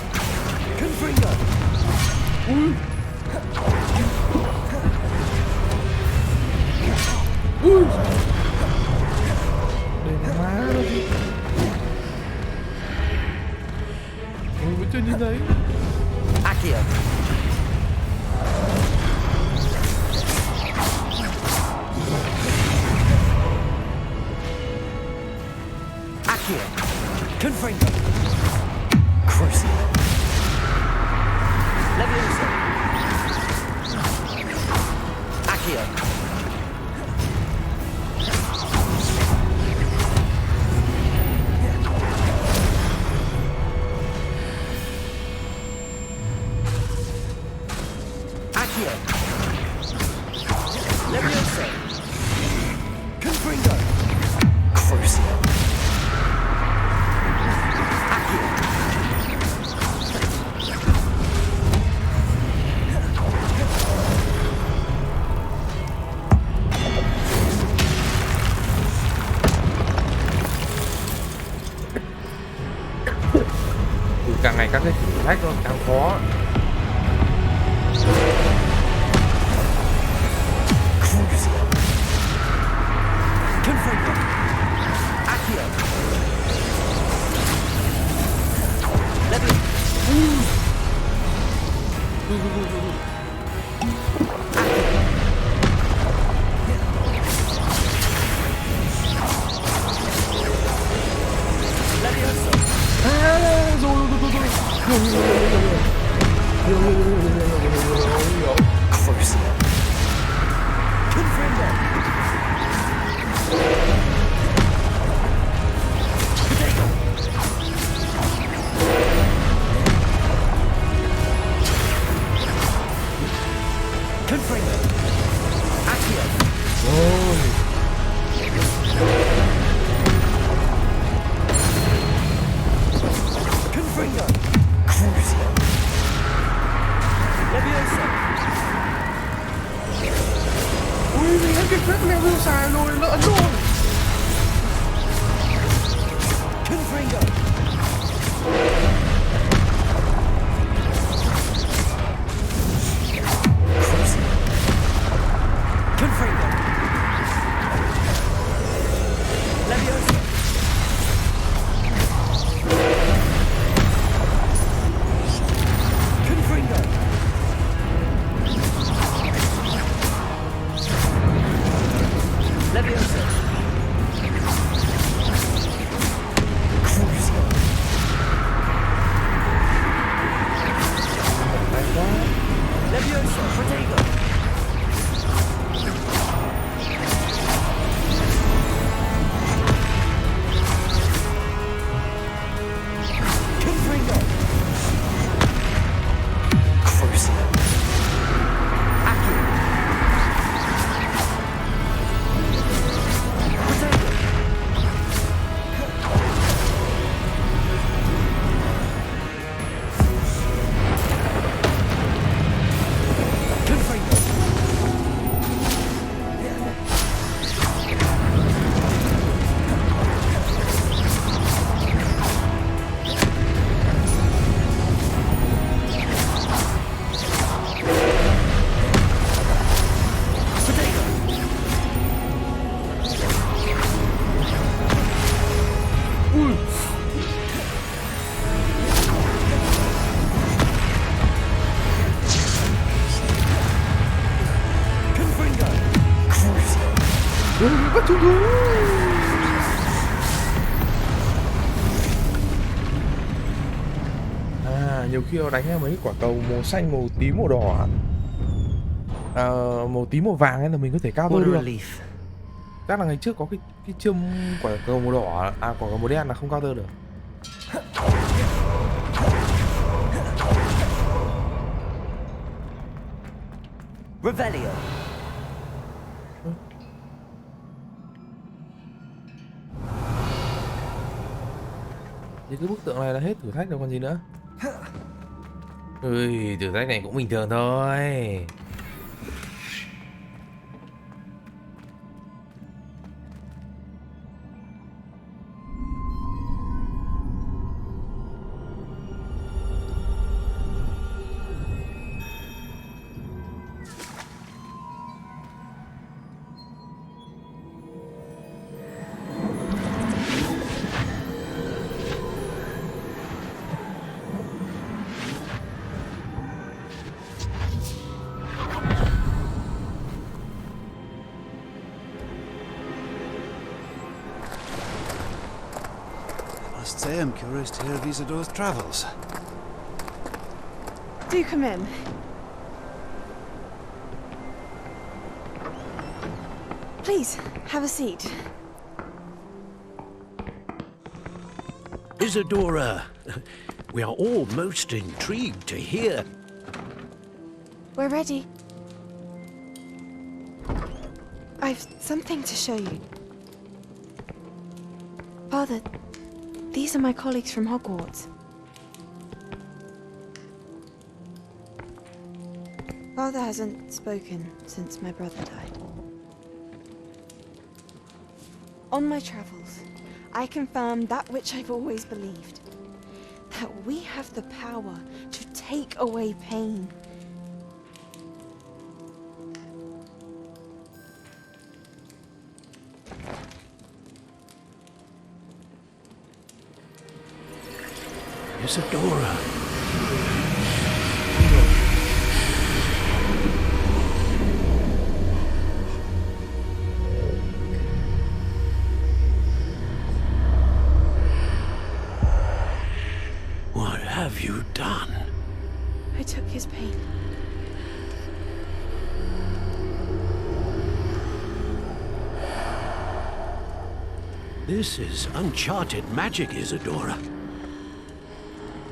Confringo. Ui. Ui. Đây là má nó đi. Ui, vẫn chưa nhìn thấy. Accio. Accio. Confringo. Crucio. Levioso. Accio. Accio. Levioso. Confringo. Crucio. Accio. Càng ngày các cái thử thách nó càng khó. Crucio. Confringo. Accio. Levioso. Levioso. Crucio. Confringo. Potato. Confringo. Accio. Confringo. Crucio. Levioso. Ui, mình hết cái phép mèo yêu xài rồi, lỡ rồi. Confringo. Crucio. Confringo. Levioso. Confringo. Levioso. Crucio. trung thu. Nhiều khi nó đánh mấy quả cầu màu xanh, màu tím, màu đỏ, màu tím, màu vàng ấy là mình có thể cao hơn được. Chắc là ngày trước có cái châm quả cầu màu đỏ, quả cầu màu đen là không cao tơ được. Revelio. Thì cái bức tượng này là hết thử thách rồi còn gì nữa. Ui, thử thách này cũng bình thường thôi. I am curious to hear of Isidore's travels. Do come in. Please, have a seat. Isidora, we are all most intrigued to hear. We're ready. I've something to show you. Father, these are my colleagues from Hogwarts. Father hasn't spoken since my brother died. On my travels, I confirmed that which I've always believed. That we have the power to take away pain. Isidora. What have you done? I took his pain. This is uncharted magic, Isidora.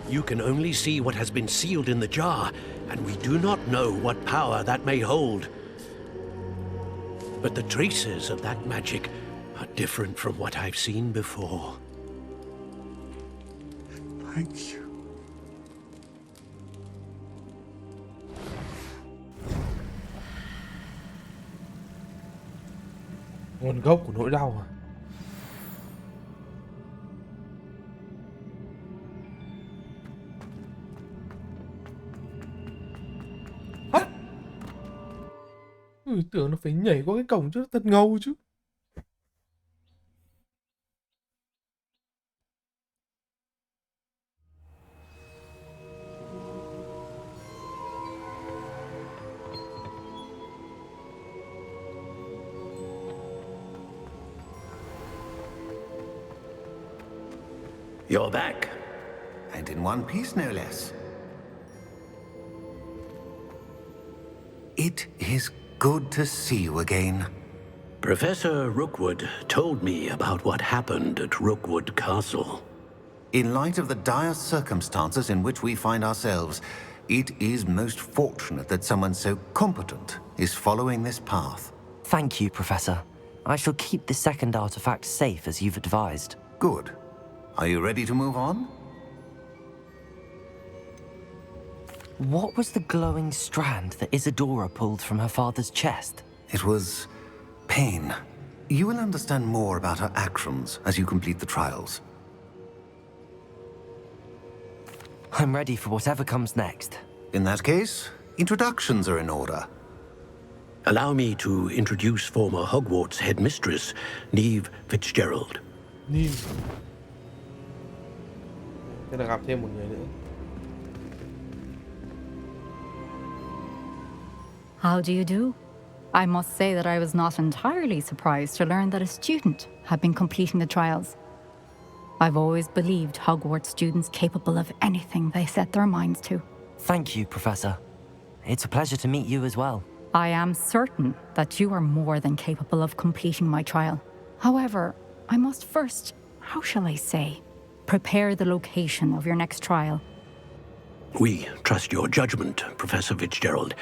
You can only see what has been sealed in the jar, and we do not know what power that may hold. But the traces of that magic are different from what I've seen before. Thank you. Nguồn gốc của nỗi đau à? Tưởng nó phải nhảy qua cái cổng chứ, thật ngầu chứ. You're back. And in one piece, no less. It is good to see you again. Professor Rookwood told me about what happened at Rookwood Castle. In light of the dire circumstances in which we find ourselves, it is most fortunate that someone so competent is following this path. Thank you, Professor. I shall keep the second artifact safe as you've advised. Good. Are you ready to move on? What was the glowing strand that Isidora pulled from her father's chest? It was pain. You will understand more about her actions as you complete the trials. I'm ready for whatever comes next. In that case, introductions are in order. Allow me to introduce former Hogwarts headmistress, Neve Fitzgerald. Neve. Thế là gặp thêm một người nữa. How do you do? I must say that I was not entirely surprised to learn that a student had been completing the trials. I've always believed Hogwarts students capable of anything they set their minds to. Thank you, Professor. It's a pleasure to meet you as well. I am certain that you are more than capable of completing my trial. However, I must first, how shall I say, prepare the location of your next trial. We trust your judgment, Professor Fitzgerald.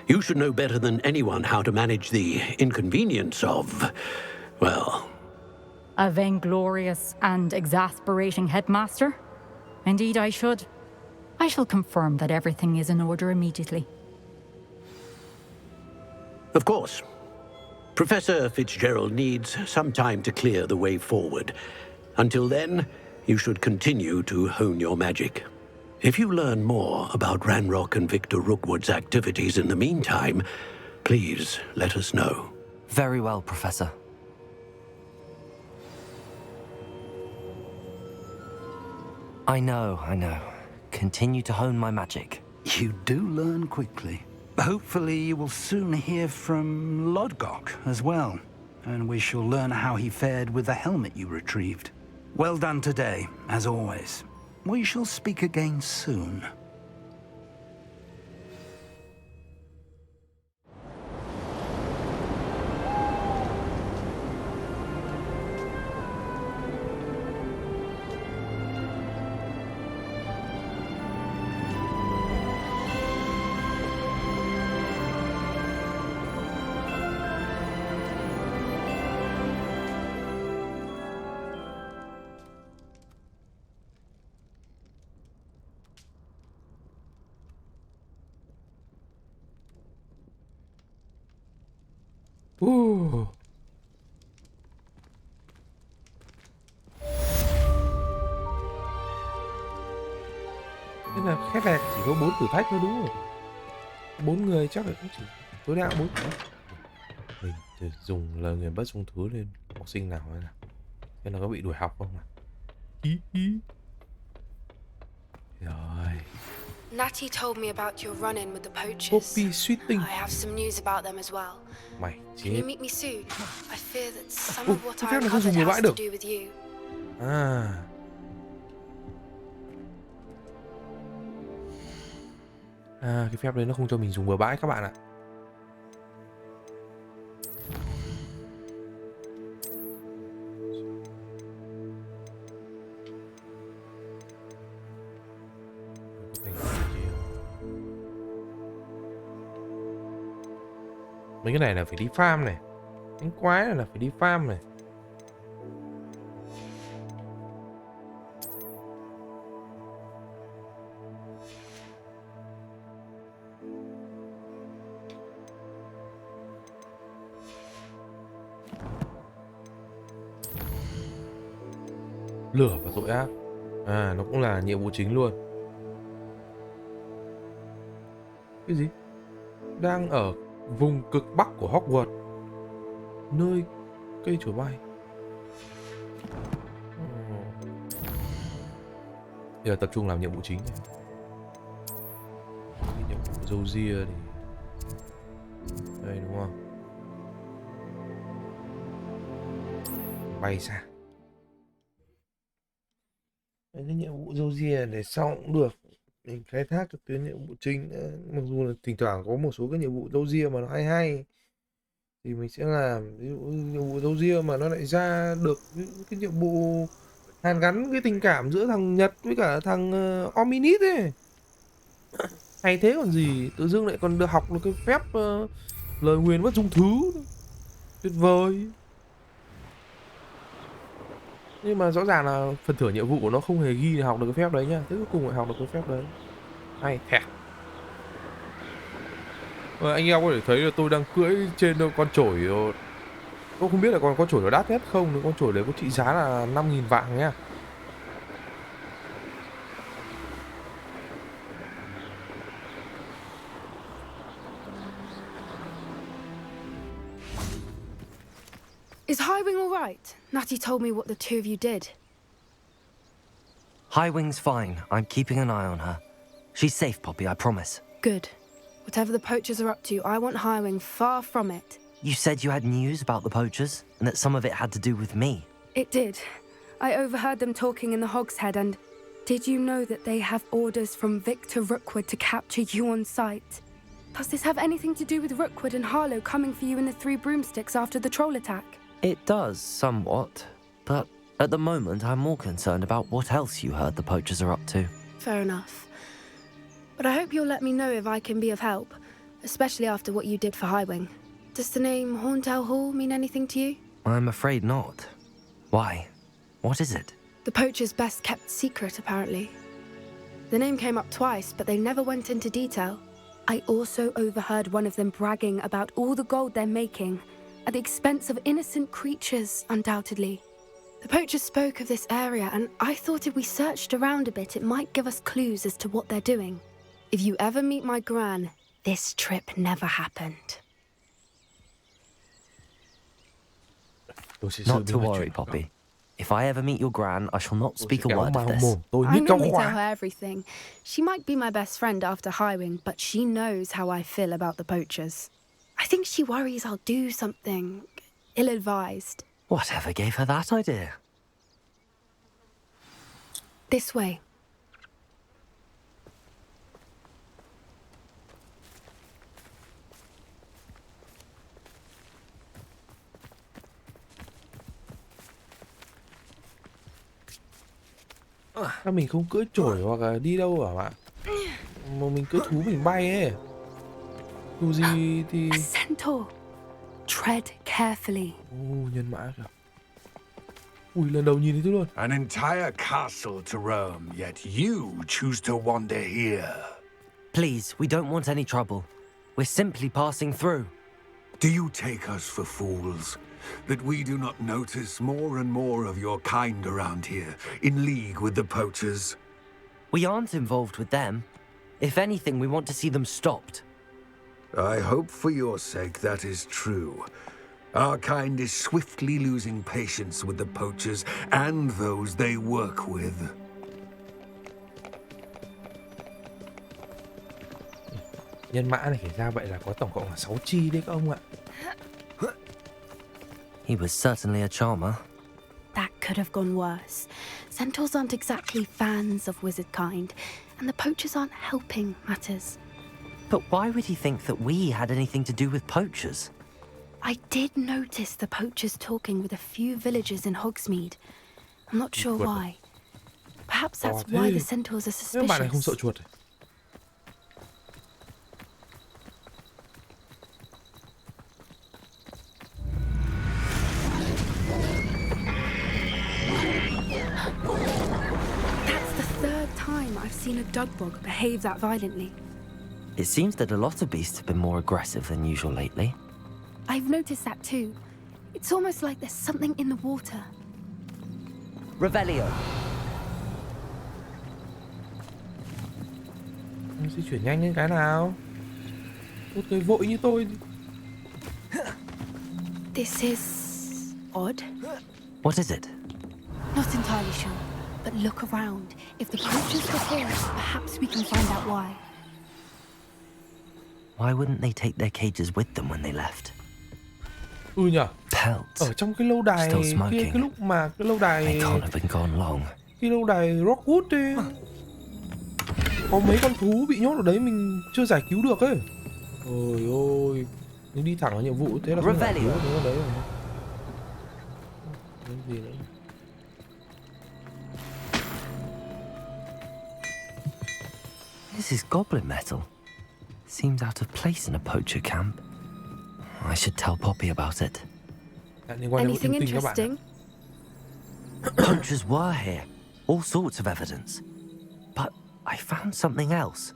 You should know better than anyone how to manage the inconvenience of, well... A vainglorious and exasperating headmaster? Indeed I should. I shall confirm that everything is in order immediately. Of course. Professor Fitzgerald needs some time to clear the way forward. Until then, you should continue to hone your magic. If you learn more about Ranrock and Victor Rookwood's activities in the meantime, please let us know. Very well, Professor. I know. Continue to hone my magic. You do learn quickly. Hopefully you will soon hear from Lodgok as well, and we shall learn how he fared with the helmet you retrieved. Well done today, as always. We shall speak again soon. Thế là khép này chỉ có 4 thử thách thôi đúng không? 4 người chắc là cũng chỉ tối đa 4 thử thách. Mình thử dùng lời người bất dung thứ lên học sinh nào hay nào. Thế nó có bị đuổi học không mà? Rồi. Natty told me about your run-in with the poachers. I have some news about them as well. Mày Can you chết. meet me soon? I fear that some of what I phép này không dùng uncovered bừa bãi has to được. do with you. Cái phép đấy nó không cho mình dùng bừa bãi các bạn ạ. Mấy cái này là phải đi farm này. Đánh quái là phải đi farm này. Lửa và tội ác. Nó cũng là nhiệm vụ chính luôn. Cái gì? Đang ở vùng cực bắc của Hogwarts, nơi cây chổi bay. Bây giờ tập trung làm nhiệm vụ chính này. Cái nhiệm vụ râu ria thì đây đúng không? Bay sang. Cái nhiệm vụ râu ria để sau cũng được. Mình khai thác được tuyến nhiệm vụ chính. Mặc dù là thỉnh thoảng có một số cái nhiệm vụ râu ria mà nó hay thì mình sẽ làm. Ví dụ nhiệm vụ râu ria mà nó lại ra được cái nhiệm vụ hàn gắn cái tình cảm giữa thằng Nhật với cả thằng Ominit ấy. Hay thế còn gì. Tự dưng lại còn được học được cái phép lời nguyền bất dung thứ. Tuyệt vời. Nhưng mà rõ ràng là phần thưởng nhiệm vụ của nó không hề ghi để học được cái phép đấy nhá. Thế cuối cùng lại học được cái phép đấy. Hay thẹt. Anh em có thể thấy là tôi đang cưỡi trên con chổi. Tôi không biết là con chổi nó đắt hết không. Con chổi đấy có trị giá là 5.000 vàng nhá. Is Highwing all right? Natty told me what the two of you did. Highwing's fine. I'm keeping an eye on her. She's safe, Poppy, I promise. Good. Whatever the poachers are up to, I want Highwing far from it. You said you had news about the poachers, and that some of it had to do with me. It did. I overheard them talking in the Hogshead, and did you know that they have orders from Victor Rookwood to capture you on sight? Does this have anything to do with Rookwood and Harlow coming for you in the Three Broomsticks after the troll attack? It does, somewhat. But at the moment, I'm more concerned about what else you heard the poachers are up to. Fair enough. But I hope you'll let me know if I can be of help, especially after what you did for Highwing. Does the name Horntail Hall mean anything to you? I'm afraid not. Why? What is it? The poacher's best kept secret, apparently. The name came up twice, but they never went into detail. I also overheard one of them bragging about all the gold they're making, at the expense of innocent creatures, undoubtedly. The poachers spoke of this area, and I thought if we searched around a bit, it might give us clues as to what they're doing. If you ever meet my gran, this trip never happened. Not to worry, Poppy. If I ever meet your gran, I shall not speak a word of this. I normally tell her everything. She might be my best friend after Highwing, but she knows how I feel about the poachers. I think she worries I'll do something ill-advised. Whatever gave her that idea? This way. Mình không cưỡi chổi hoặc là đi đâu hả bạn? Mà mình cưỡi thú mình bay ấy. Dù gì thì... A centaur. Tread carefully. Nhân mã kìa. Ui, lần đầu nhìn thấy tôi luôn. An entire castle to roam, yet you choose to wander here. Please, we don't want any trouble. We're simply passing through. Do you take us for fools? That we do not notice more and more of your kind around here, in league with the poachers? We aren't involved with them. If anything, we want to see them stopped. I hope for your sake that is true. Our kind is swiftly losing patience with the poachers and those they work with. Nhân mã này kể ra vậy là có tổng cộng là 6 chi đấy các ông ạ. He was certainly a charmer. That could have gone worse. Centaurs aren't exactly fans of wizard kind, and the poachers aren't helping matters. But why would he think that we had anything to do with poachers? I did notice the poachers talking with a few villagers in Hogsmeade. I'm not sure why. Perhaps that's why the centaurs are suspicious. Bạn này không sợ chuột. I've seen a dugbog behave that violently. It seems that a lot of beasts have been more aggressive than usual lately. I've noticed that too. It's almost like there's something in the water. Revelio. Di chuyển nhanh lên cái nào. Một người vội như tôi. This is odd. What is it? Not entirely sure. But look around. If the poachers were here, perhaps we can find out why. Why wouldn't they take their cages with them when they left? Nhỉ? Pelts. Ở trong cái lâu đài kia, cái lúc mà cái lâu đài... They can't have been gone long. Cái lâu đài Rockwood ấy. Có mấy con thú bị nhốt ở đấy mình chưa giải cứu được ấy. Ôi ôi. Nếu đi thẳng vào nhiệm vụ thế là không giải cứu được đấy rồi. Cái gì nữa? This is goblin metal. Seems out of place in a poacher camp. I should tell Poppy about it. Anything interesting? Poachers were here. All sorts of evidence. But I found something else.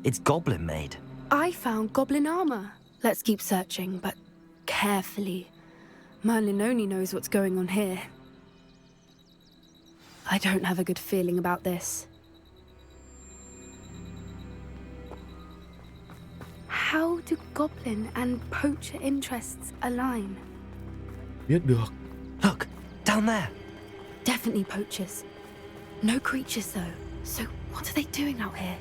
It's goblin made. I found goblin armor. Let's keep searching, but carefully. Merlin only knows what's going on here. I don't have a good feeling about this. How do goblin and poacher interests align? Biết được. Look, down there. Definitely poachers. No creatures though. So what are they doing out here?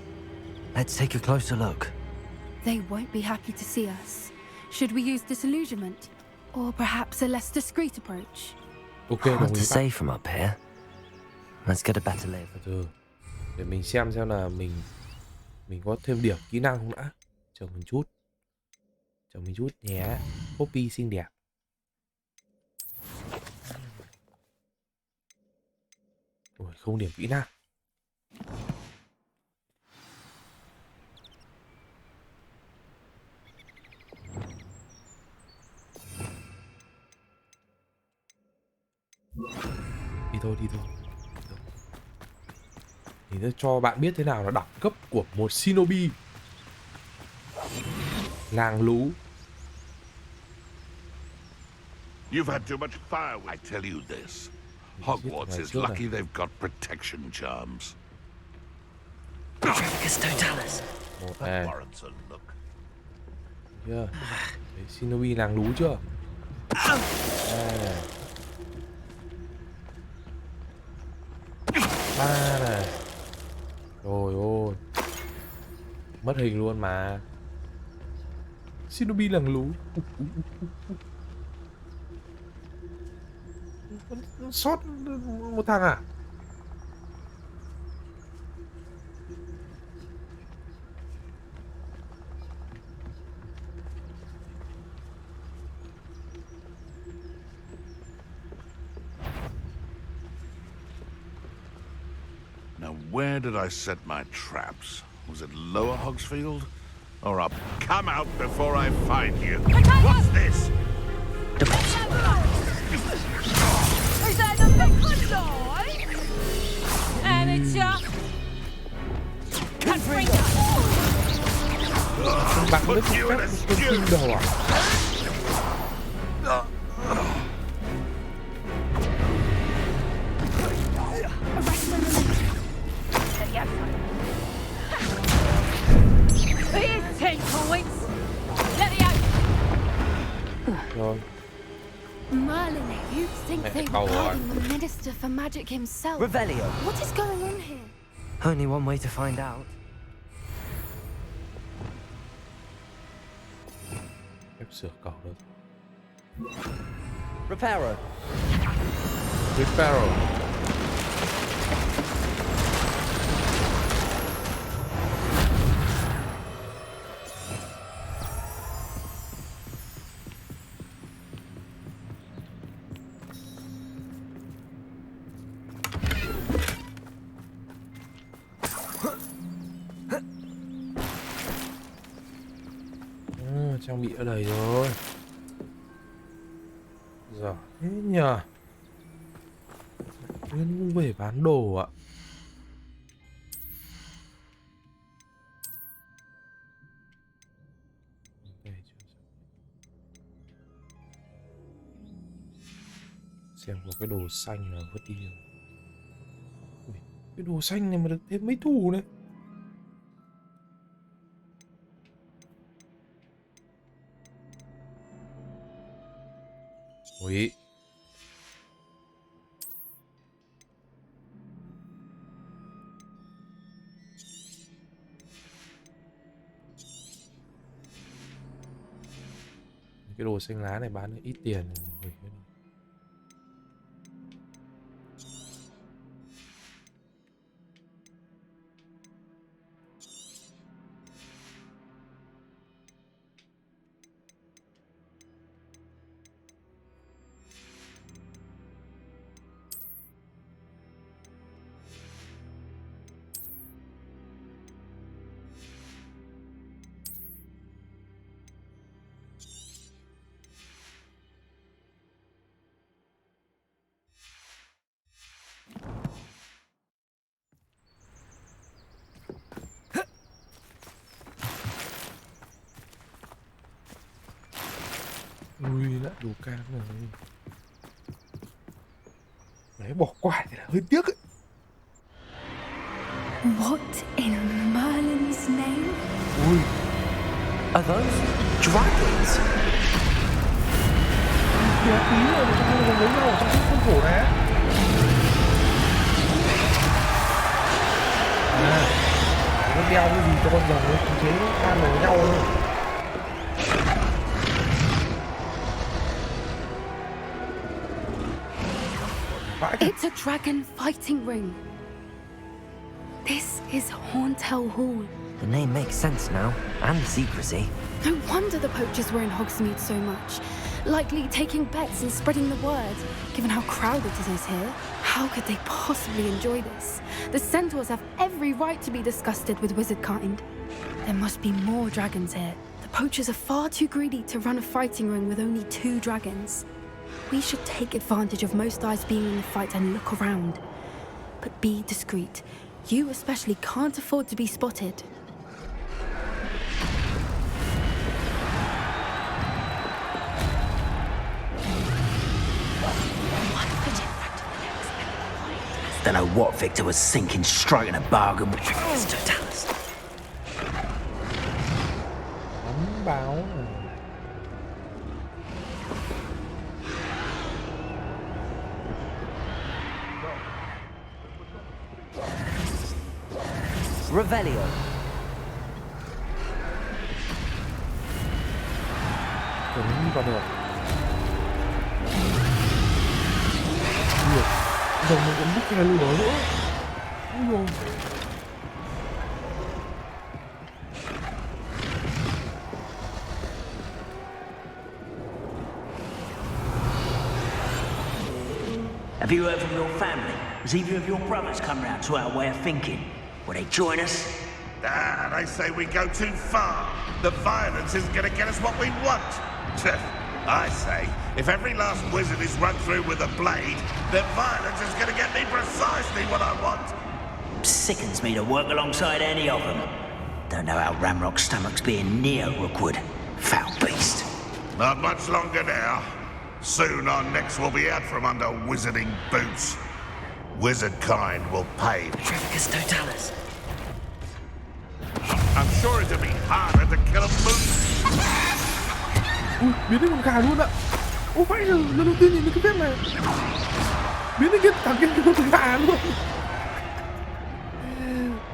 Let's take a closer look. They won't be happy to see us. Should we use disillusionment? Or perhaps a less discreet approach? Ok, Hard đồng to ý. say from up here. Let's get a better live. Từ để mình xem là mình có thêm điểm kỹ năng không đã. Chờ mình chút nhé. Poppy xinh đẹp. Ôi, không điểm kỹ năng. Đi thôi. Thì nó cho bạn biết thế nào là đẳng cấp của một shinobi. Làng lú. You've had too much fire. I tell you this. Hogwarts is lucky they've got protection charms. Một này. Chưa? Đấy, shinobi làng lú chưa? Này. 3 này. Trời ơi. Mất hình luôn mà. Shinobi làng lú. Sót một thằng à? Now, where did I set my traps? Was it Lower Hogsfield? Or up? Come out before I find you. What's this? Is that the big die? Amateur. Can't bring Bạn biết phép kinh đầu à? Here's 10 points. Let me out. Rồi. Merlin, you'd think they were guarding the Minister for Magic himself. Revelio. What is going on here? Only one way to find out. Phép sửa cầu được. Reparo. Trang bị ở đây rồi. Giỏi thế nhờ. Nguyên về bán đồ ạ. Xem có cái đồ xanh là vứt đi rồi. Ui, cái đồ xanh này mà được thêm mấy thủ này. Ui. Cái đồ xanh lá này bán được ít tiền. Ui, lại đồ cam này. Đấy, bỏ qua thì là hơi tiếc ấy. What in Merlin's name? Ui. Are those dragons? Kìa tí rồi, trong đây có nhau ở trong cái khuôn khổ này. Nó đeo cái gì cho con rồng nó khống chế nó ăn với nhau thôi. It's a dragon fighting ring. This is Horntail Hall. The name makes sense now, and the secrecy. No wonder the poachers were in Hogsmeade so much. Likely taking bets and spreading the word, given how crowded it is here. How could they possibly enjoy this? The centaurs have every right to be disgusted with wizard kind. There must be more dragons here. The poachers are far too greedy to run a fighting ring with only 2 dragons. We should take advantage of most eyes being in the fight and look around. But be discreet. You especially can't afford to be spotted. Don't know what Victor was thinking, striking a bargain with Victor's totalist. Bấm báo. Revelio. Tưởng đi vào được. Được. Rồng nó cũng bút ra lửa nữa. Ôi dồi. Have you heard from your family? Has either of your brothers come round to our way of thinking? Will they join us? They say we go too far. The violence isn't going to get us what we want. I say, if every last wizard is run through with a blade, then violence is going to get me precisely what I want. Sickens me to work alongside any of them. Don't know how Ramrock's stomach's being near Rookwood. Foul beast. Not much longer now. Soon our necks will be out from under wizarding boots. Wizard kind will pay. Trafficus totalis. I'm sure it'll be harder to kill a moose. Ui, biến thành con gà luôn ạ. Ô vãi rồi, lần đầu tiên nhìn thấy cái phép này. Biến thành cả cái con gà luôn.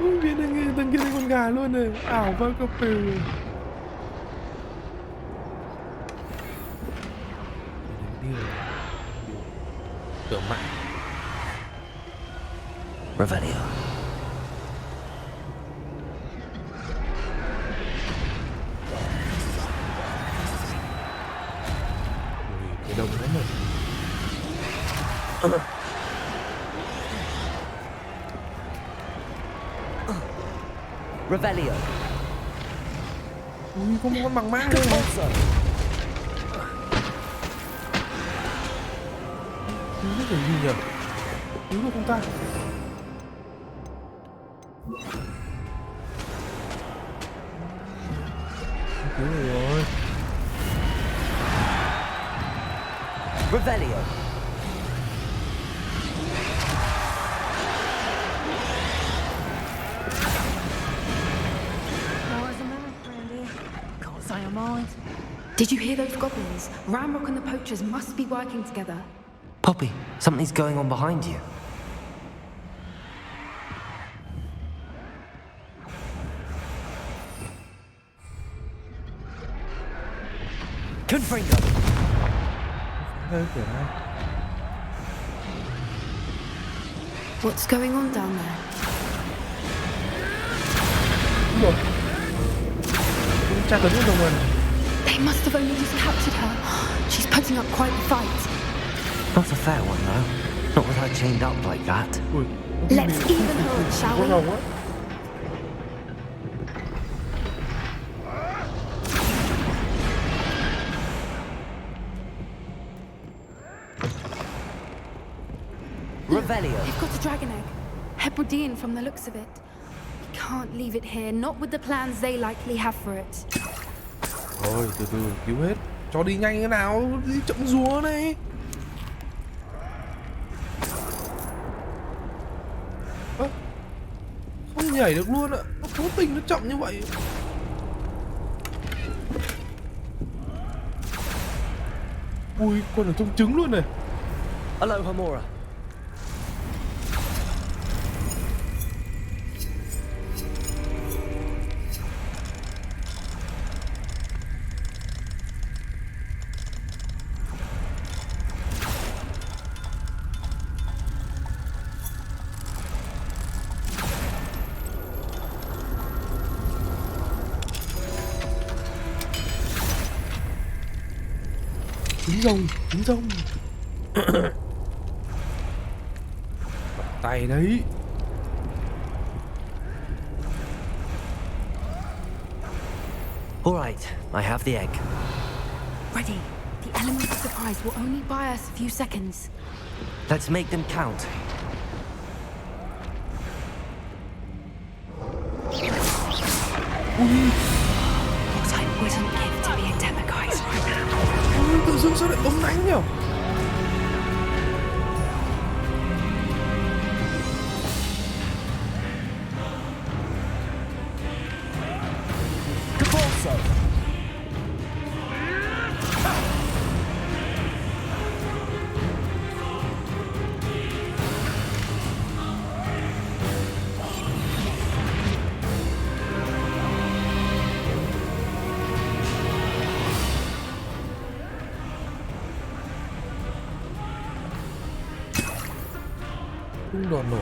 Ui, biến thành cái con gà luôn này. Ảo vâng cà phê. Tưởng mãi. Revelio. Cái đông lắm rồi. Revelio. Ui, có một con bằng mã luôn. Cứu được cái gì nhỉ? Cứu được không ta? Cứu được rồi. Revelio. Did you hear those goblins? Ramrock and the poachers must be working together. Poppy, something's going on behind you. Confringo. What's going on down there? They must have only just captured her. She's putting up quite the fight. Not a fair one, though. Not with her chained up like that. Let's even her, shall we? Revelio. They've got a dragon egg. Hebridean from the looks of it. We can't leave it here, not with the plans they likely have for it. Thôi, từ từ, cứu hết. Cho đi nhanh cái nào, đi chậm rúa này. Không nhảy được luôn ạ. Nó cố tình nó chậm như vậy. Ui, con ở trong trứng luôn này. Hello, Homora. Dính rồng. Tay đấy. All right, I have the egg. Ready. The element of surprise will only buy us a few seconds. Let's make them count. What I wouldn't give to be a demiguise right now. Tự dưng sao lại bấm đánh nhỉ? Cung đòn nổ.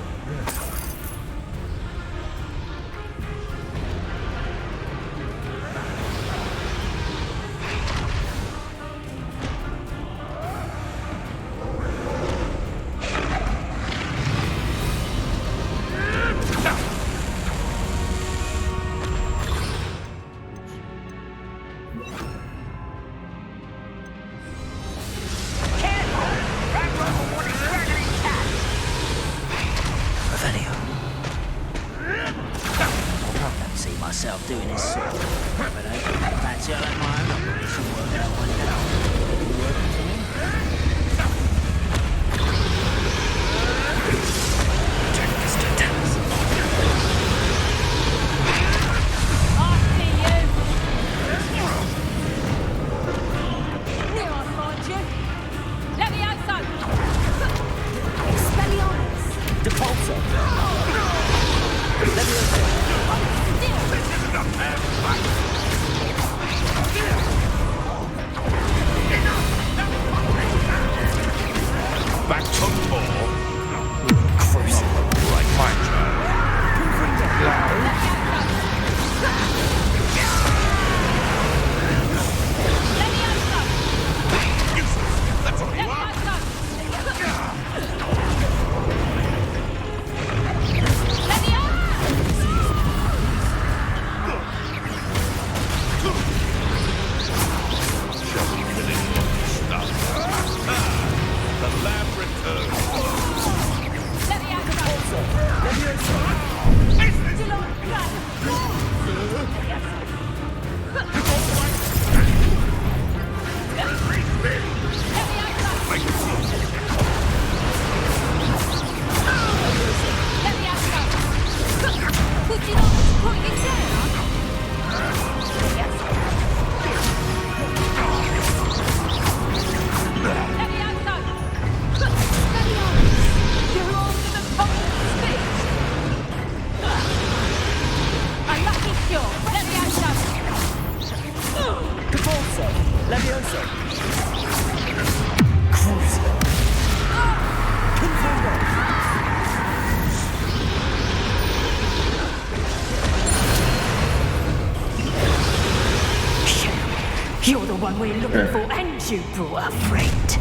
Doing this sort of thing, but fancy I like my own operation working out one day. Working for me? Take this to Dallas. After you. Here I find you. Levioso. Expelliarmus. Depulso. Levioso. Back to more. Cruising. Right, my turn. That's all you are. You're the one we're looking for, and you brought a friend.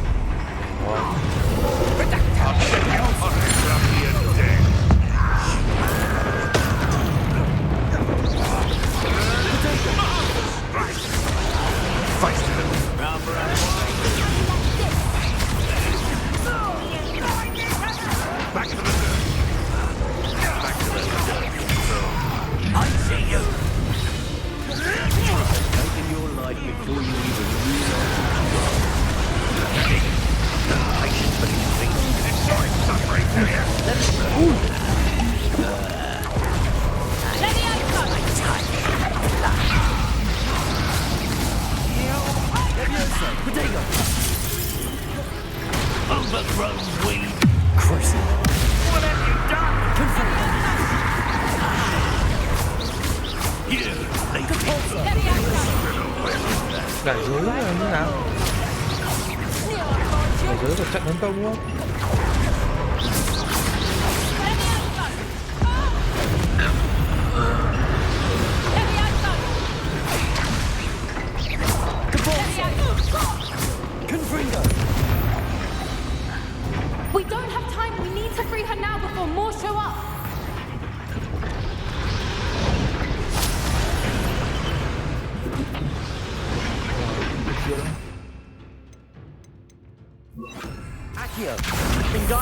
I see you. Taking your life before you even realize patience for these things. Enjoy suffering here. Overgrown weed. Crazy. What have you done? You leave Đại giới là như nào? Đại giới là trận tấn công đúng không? Confringo.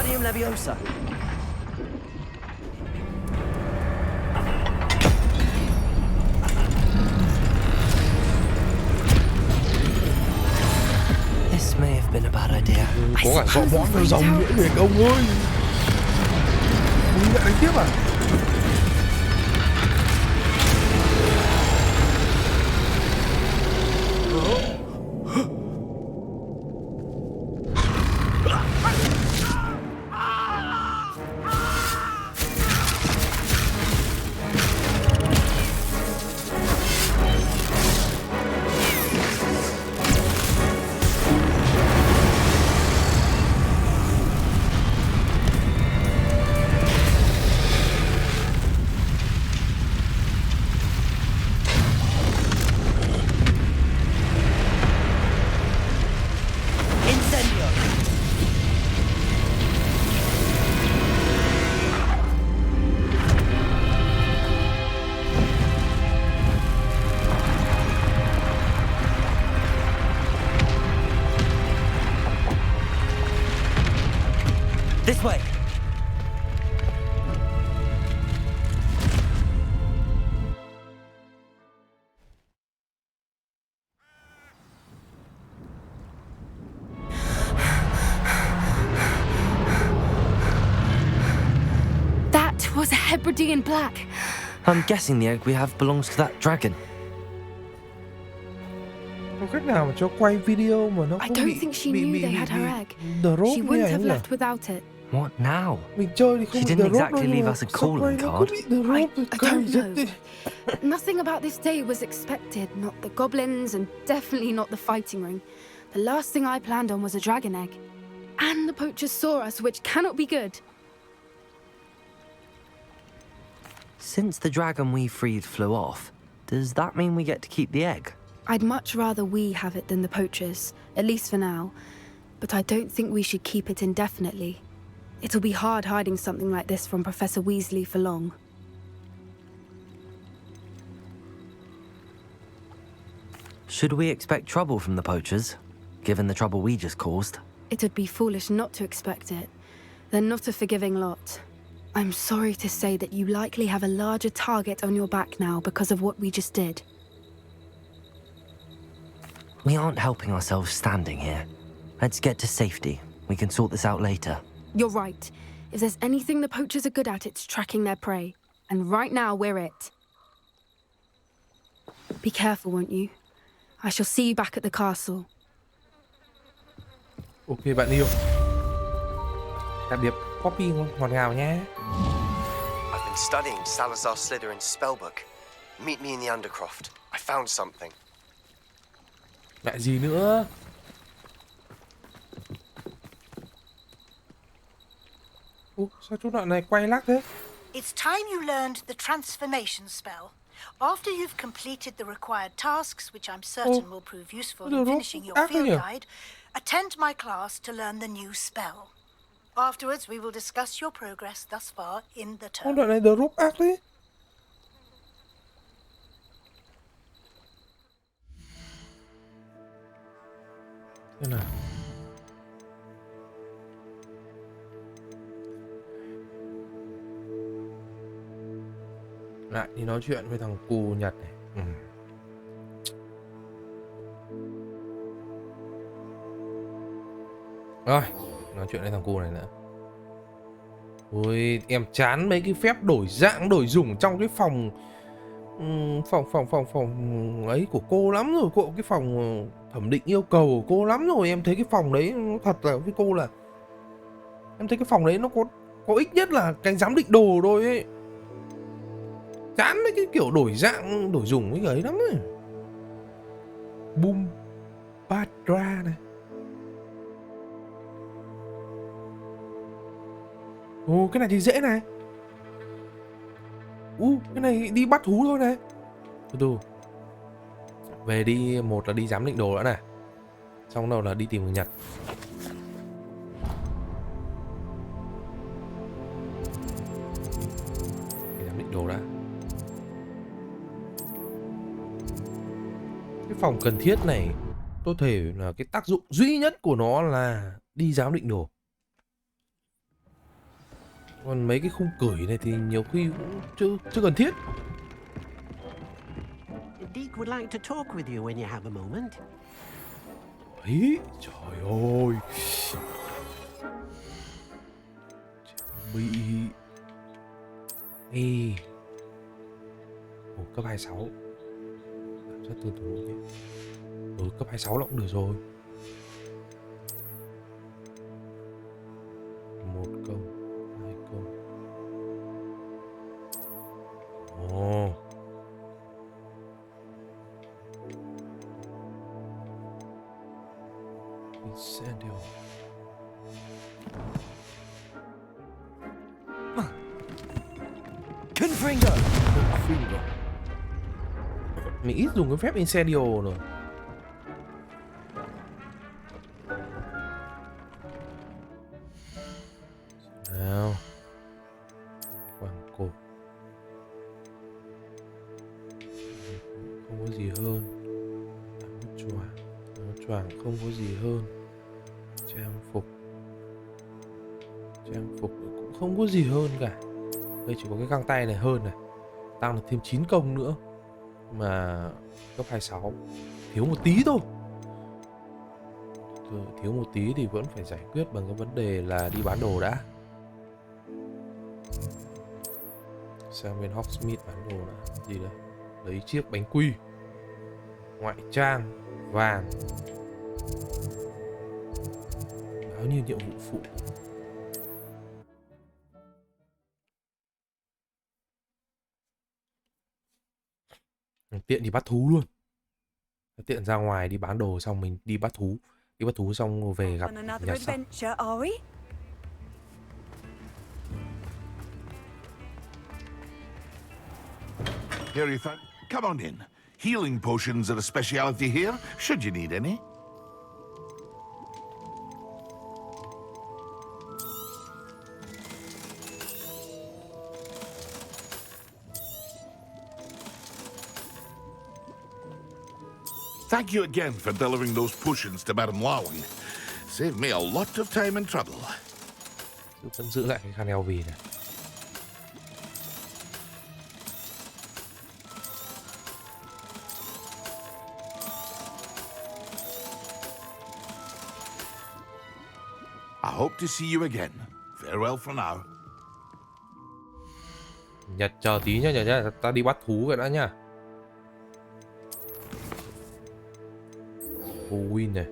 Wingardium Leviosa. This may have been a bad idea. Có cả giọng mõm và dòng nữa kìa ông ơi. Mình lại đánh tiếp à? This way. That was a Hebridean black. I'm guessing the egg we have belongs to that dragon. Có cách nào mà cho quay video mà nó I không don't bị think she knew they had her egg. drop She như wouldn't này have nhỉ? left without it. What now? Mình chơi thì không She bị didn't drop đâu, exactly nhưng leave mà us a sao quay calling nó card. cứ bị drop I rồi, don't rất know. đi. Nothing about this day was expected, not the goblins, and definitely not the fighting ring. The last thing I planned on was a dragon egg. And the poachers saw us, which cannot be good. Since the dragon we freed flew off, does that mean we get to keep the egg? I'd much rather we have it than the poachers, at least for now. But I don't think we should keep it indefinitely. It'll be hard hiding something like this from Professor Weasley for long. Should we expect trouble from the poachers, given the trouble we just caused? It would be foolish not to expect it. They're not a forgiving lot. I'm sorry to say that you likely have a larger target on your back now because of what we just did. We aren't helping ourselves standing here. Let's get to safety. We can sort this out later. You're right. If there's anything the poachers are good at, it's tracking their prey. And right now, we're it. Be careful, won't you? I shall see you back at the castle. Ok bạn yêu. Tạm biệt copy ngọt ngào nhé. I've been studying Salazar Slytherin's spellbook. Meet me in the Undercroft. I found something. Lại gì nữa? Ủa, sao chỗ đoạn này quay lắc thế? It's time you learned the transformation spell. After you've completed the required tasks, which I'm certain will prove useful in finishing your field guide, attend my class to learn the new spell. Afterwards, we will discuss your progress thus far in the term. Đoạn này drop ác đấy. Thế nào? Lại đi nói chuyện với thằng cù Nhật này. Rồi, nói chuyện với thằng cù này nữa. Ôi, em chán mấy cái phép đổi dạng, đổi dùng trong cái phòng ấy của cô lắm rồi. Cái phòng thẩm định yêu cầu của cô lắm rồi. Em thấy cái phòng đấy thật là với cô là em thấy cái phòng đấy nó có ít nhất là cái giám định đồ thôi ấy. Chán mấy cái kiểu đổi dạng, đổi dùng cái ấy lắm ấy. Boom Badra này. Ồ, cái này thì dễ này. Cái này đi bắt thú thôi này. Từ từ. Về đi, một là đi giám định đồ đã này. Xong đầu là đi tìm người Nhật. Đi giám định đồ đã. Cái phòng cần thiết này tôi thể là cái tác dụng duy nhất của nó là đi giám định đồ. Còn mấy cái khung cửi này thì nhiều khi cũng chưa cần thiết. Deke would like to talk with you when you have a moment. Ấy, trời ơi. Bị ê. Ồ, cấp 26. Rất từ từ nhé. Cấp 26 là cũng được rồi. Một công, hai công. Ồ. Incendio. Confringo. Mình ít dùng cái phép Incendio rồi. Nào. Quàng cổ. Không có gì hơn. Áo choàng không có gì hơn. Trang phục cũng không có gì hơn cả. Đây chỉ có cái găng tay này hơn này. Tăng được thêm 9 công nữa. Mà cấp 26 thiếu một tí thôi. Thiếu một tí thì vẫn phải giải quyết bằng cái vấn đề là đi bán đồ đã. Sang bên Hogsmeade bán đồ đã. Gì đây? Lấy chiếc bánh quy. Ngoại trang vàng. Báo như nhiệm vụ phụ. Tiện thì bắt thú luôn. Tiện ra ngoài đi bán đồ xong mình đi bắt thú. Đi bắt thú xong về gặp Nhật sau. Here, Ethan. Come on in. Healing potions are a speciality here, should you need any. Thank you again for delivering those potions to Madame Lawing. Saved me a lot of time and trouble. Vẫn giữ lại cái khăn eo vì này. I hope to see you again. Farewell for now. Nhật chờ tí nhá, Nhật nhá, ta đi bắt thú cái đã nhá. Win này.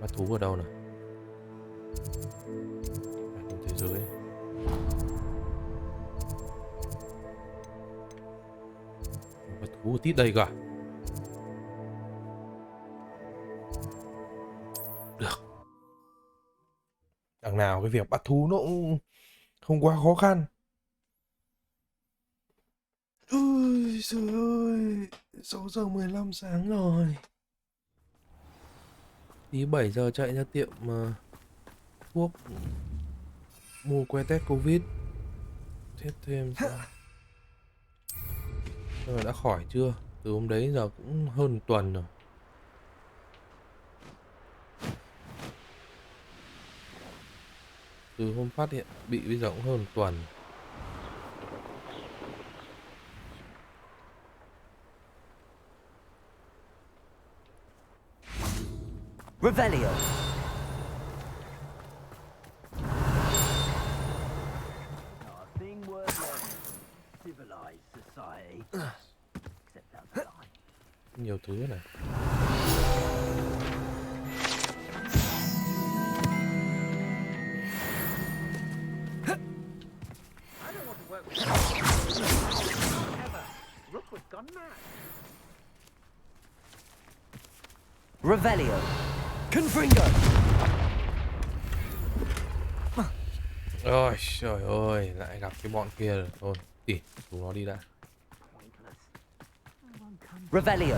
Bắt thú ở đâu nào? Trong thế giới. Bắt thú ở tít đây cả. Được. Đằng nào cái việc bắt thú nó cũng không quá khó khăn. Ôi trời ơi, 6 giờ 15 sáng rồi. Tí 7 giờ chạy ra tiệm thuốc mua que test Covid. Test thêm xem là đã khỏi chưa. Từ hôm đấy giờ cũng hơn 1 tuần rồi. Từ hôm phát hiện bị bây giờ cũng hơn 1 tuần. Revelio. Nothing worth learning from civilized society. Except outside. Nhiều thứ này. I don't want to work with you. Ever. Rook was gone mad. Revelio. Confringo. Ôi trời ơi, lại gặp cái bọn kia rồi. Thôi, tỉ, chúng nó đi đã. Revelio.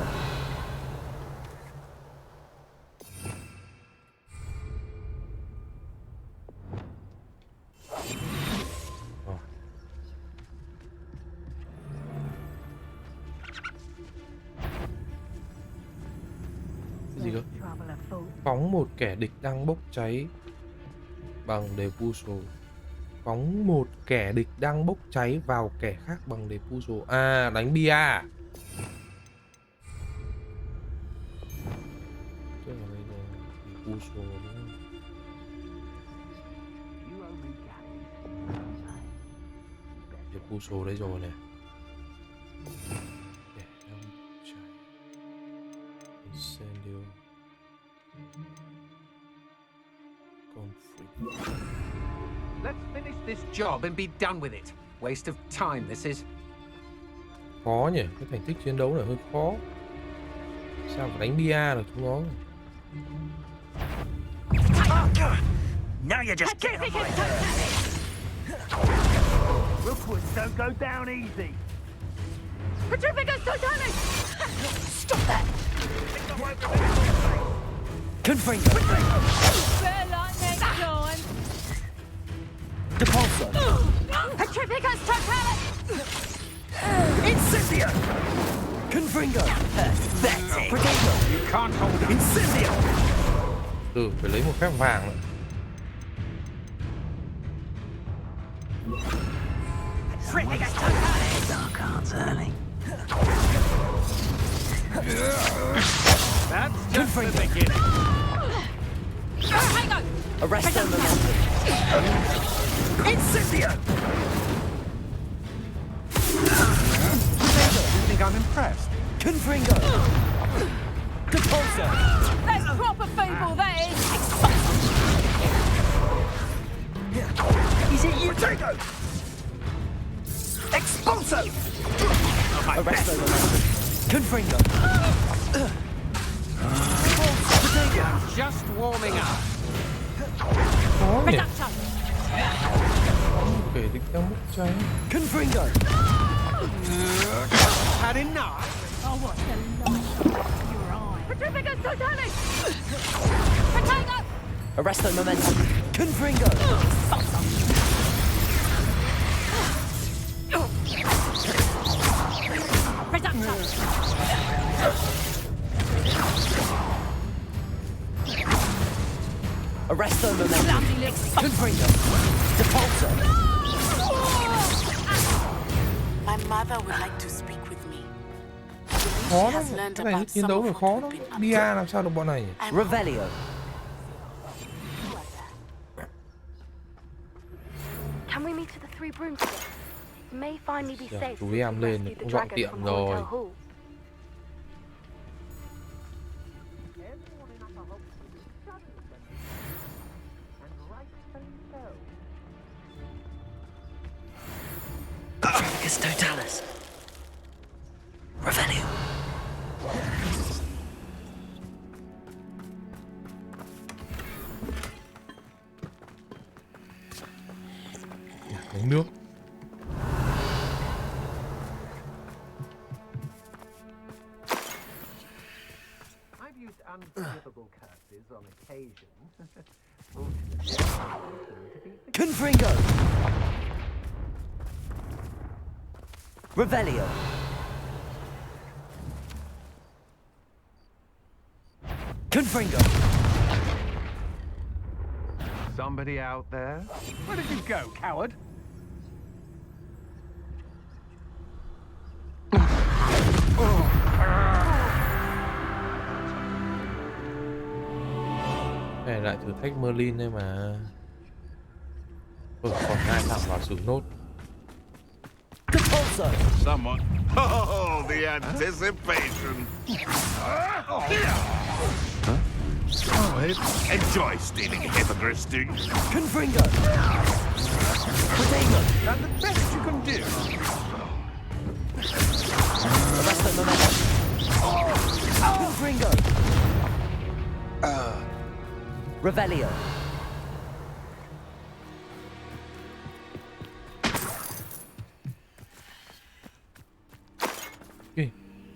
Cái gì cơ? careful. Phóng một kẻ địch đang bốc cháy bằng defusal. Phóng một kẻ địch đang bốc cháy vào kẻ khác bằng defusal. À, đánh bia. Tức là đây là defusal đúng không? Defusal đấy rồi này. Kẻ đang bốc cháy. Incendio. Conflict. Let's finish this job and be done with it. Waste of time this is. Khó nhỉ, cái thành tích chiến đấu này hơi khó. Sao phải đánh bia được chúng nó? Now you're just getting on my nerves. Rookwoods don't go down easy. Petrificus totalis! Stop that! Confringo! Better like next time. Depulso! Petrificus totalis! Incendio! Confringo! Pathetic! Potato! You can't hold it. Incendio! Phải lấy một phép vàng nữa. Petrificus totalis! Dark arts early. That's just the beginning. Hang on! Arrest them momentum. Incendio! You think I'm impressed? Confringo! Depulso! That's proper feeble, that is! Is it you? Potato! Expulso! Arrest them momentum. Confringo! Just warming up. Khó nhỉ? Reduction! Kẻ địch đang bốc cháy. Confringo! Had enough. Oh, what the light! Your eye! Petrificus totalis! Potato! Arrest them momentum. Confringo! Reduction! Arrest them momentum. Confringo! Depulso! My mother would like to speak with me. Khó lắm. Cái này chiến đấu là khó lắm. Bia làm sao được bọn này nhỉ? Revelio! Can we meet at the Three Brooms again? It may finally be safe Chú em lên rescue the cũng dọn dragon tiệm from rồi. Hotel Hall. Petrificus totalis. Revelio. Uống nước. I've used unforgivable curses on occasion. Confringo! Revelio! Confringo! Somebody out there? Where did you go, coward? Này lại thử thách Merlin đây mà. Còn hai thằng vào xử nốt. Someone. Oh, the anticipation. Oh, enjoy stealing hippogriffs, do you? Confringo! Potato! That's the best you can do. Arrest them momentum. Confringo! Revelio!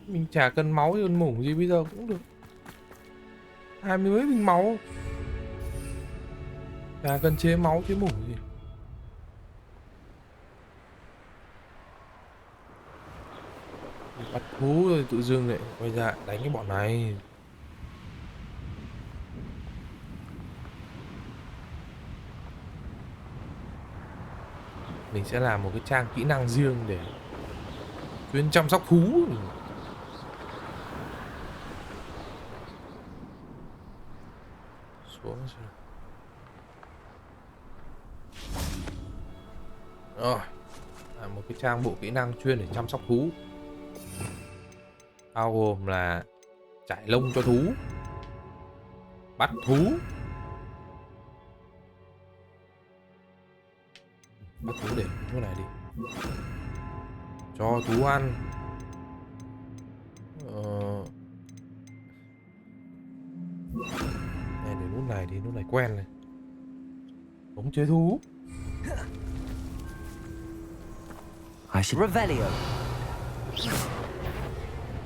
Mình chả cần máu hơn mủng gì bây giờ cũng được. 20 mấy bình máu. Chả cần chế máu chế mủng gì. Bắt thú rồi tự dưng lại quay ra đánh cái bọn này. Mình sẽ làm một cái trang kỹ năng riêng để chuyên chăm sóc thú. Xuống xem. Rồi, làm một cái trang bộ kỹ năng chuyên để chăm sóc thú, bao gồm là trải lông cho thú, bắt thú, bắt thú để chỗ này đi, cho thú ăn, này để nút này thì nút này quen này, khống chế thú. Revelio.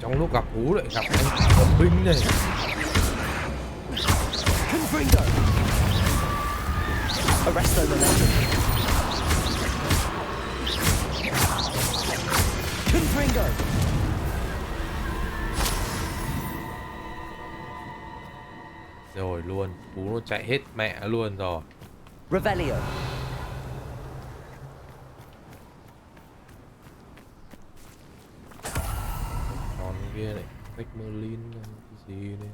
Trong lúc gặp thú lại gặp anh cầm binh này. Confringo. Arresto momentum. Confringo. Rồi luôn, thú nó chạy hết mẹ luôn rồi. Revelio. Tròn kia này, cách Merlin cái gì đây?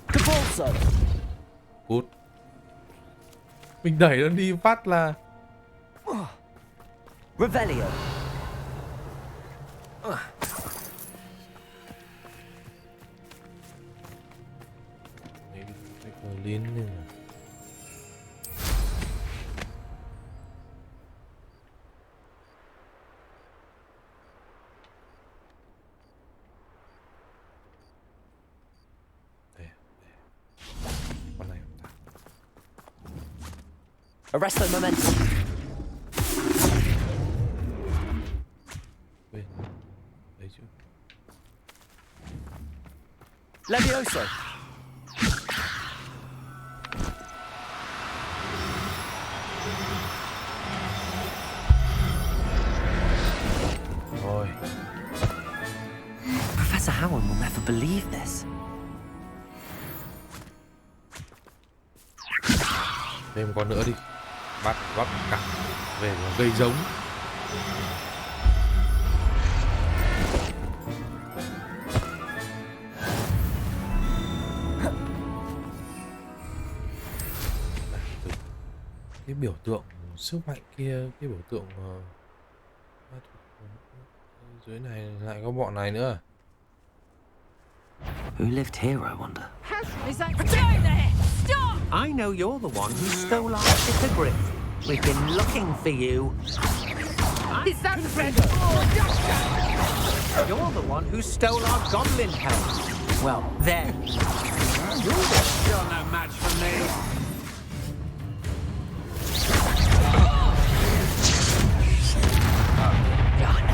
Capulso. Cút. Mình đẩy nó đi phát là Revelio. Cách Merlin này mà. Arresto momentum. Đấy chứ. Levioso. Rồi. Professor Howard will never believe this. Thêm một con nữa đi. Bắt vấp cả về gây giống. Cái biểu tượng sức mạnh kia, cái biểu tượng dưới này lại có bọn này nữa. Who lived here, I wonder? Is that there? Stop! I know you're the one who stole our hippogriff. We've been looking for you. Is that You're the one who stole our goblin helm. Well, there. You're still no match for me.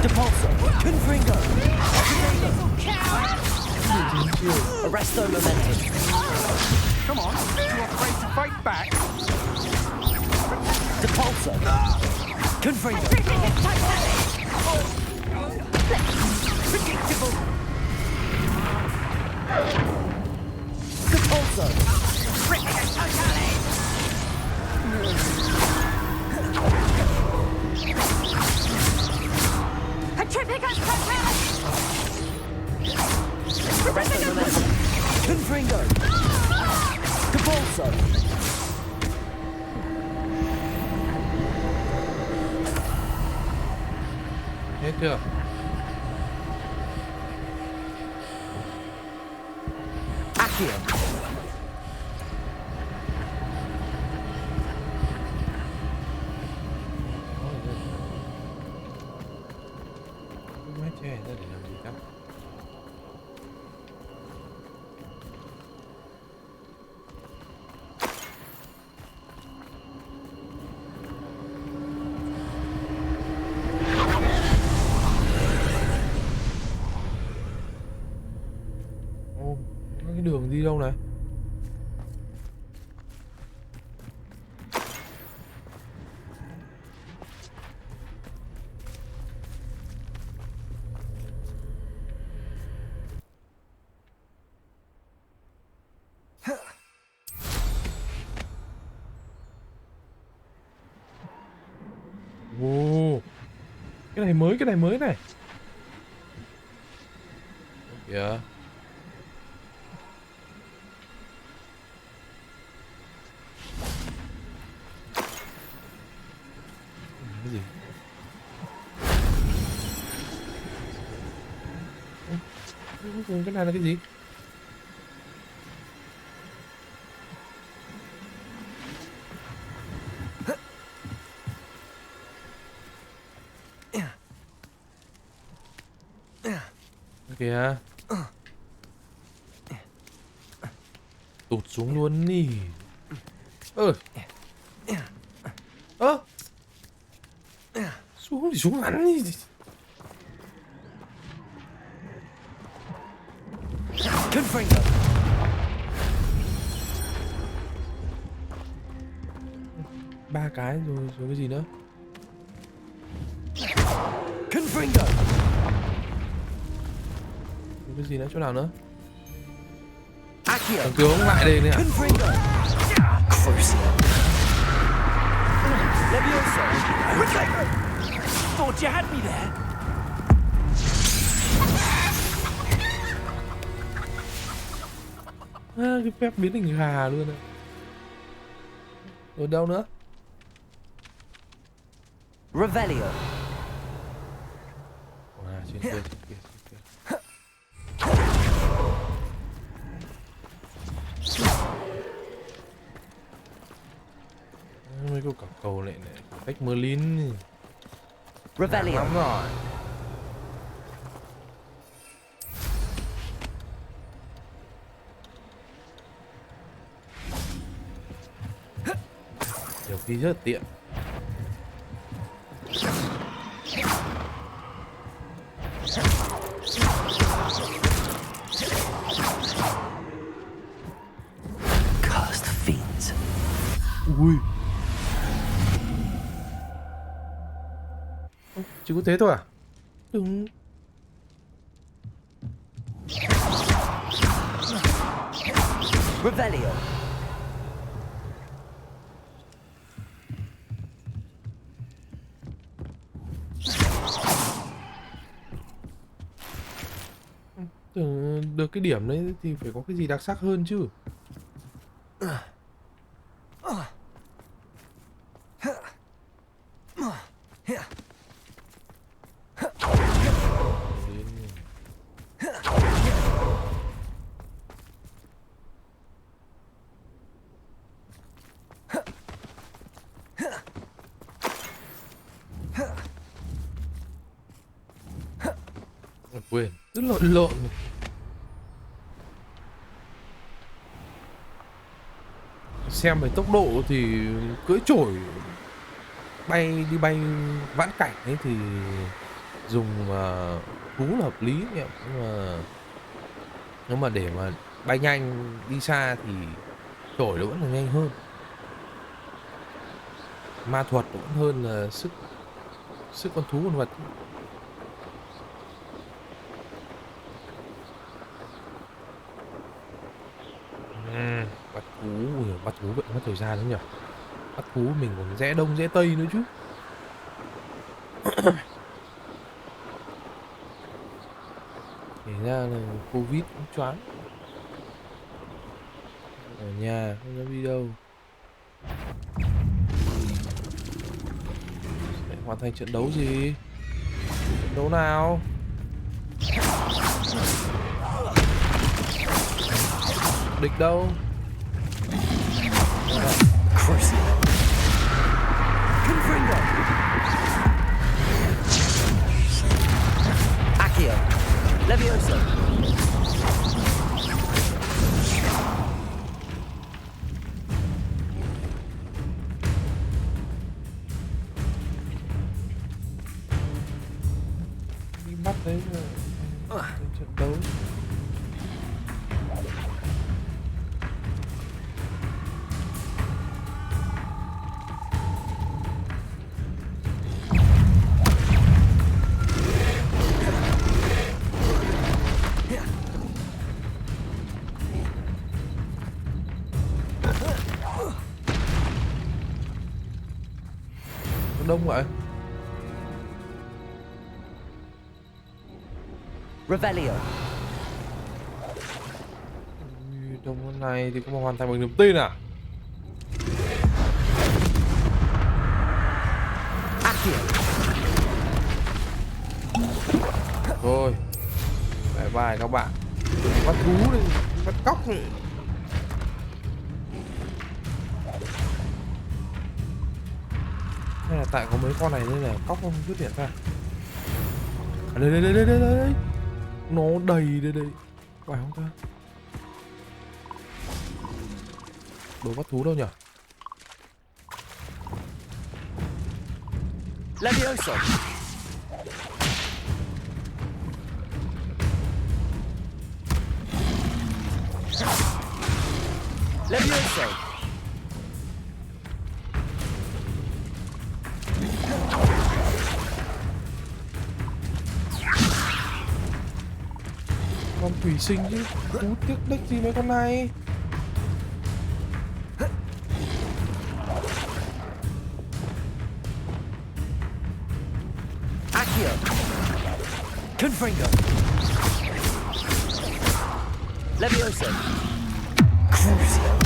Depulso. Confringo. Arresto momentum. Come on, you're afraid to fight back. Depulso. Confringo. predictable? Depulso. Petrificus totalis! Arresto momentum. Confringo. Depulso. Hết chưa? Accio. Mấy che ra để làm gì đó. Cái đường đi đâu này? Cái này mới này. Kìa. Cái gì? Cái này là cái gì? Kìa. Tụt xuống luôn đi. Xuống thì xuống hẳn đi. Ba cái rồi cái gì nữa? Cái gì nữa, chỗ nào nữa? Thằng tướng lại đây nè. Thought you had me there. Cái phép biến thành gà luôn này. Rồi đâu nữa? Revelio. Trên kia. Mấy cái cầu này cách Merlin. Revelio. Lắm rồi. Nhiều khi rất là tiện. Cursed fiends. Ui. Chỉ có thế thôi à? Đừng. Revelio. Được cái điểm đấy thì phải có cái gì đặc sắc hơn chứ. Quên, cứ lộn. Xem về tốc độ thì cưỡi chổi bay vãn cảnh ấy thì dùng cú là hợp lý nhỉ, nhưng mà để mà bay nhanh đi xa thì chổi nó vẫn là nhanh hơn. Ma thuật vẫn hơn là sức con thú con vật. Bắt thú vậy mất thời gian lắm nhỉ. Bắt thú mình còn rẽ đông rẽ tây nữa chứ. Kể ra là Covid cũng choáng. Ở nhà không dám đi đâu. Để hoàn thành trận đấu gì? Trận đấu nào? Địch đâu? Accio. Levioso. Đi bắt đấy rồi. Trận đấu. Đông vậy. Revelio. Trong con này thì có mà hoàn thành bằng niềm tin à? Thôi, bye bye các bạn. Bắt thú đi, bắt cóc thôi. Hay là tại có mấy con này nên là cóc không xuất hiện ra. À, đây. Nó đầy đây. Phải không ta? Đồ bắt thú đâu nhỉ? Levioso. Levioso. Con thủy sinh chứ, cú tiếc đích gì mấy con này. Accio. Confringo. Levioso. Crucio.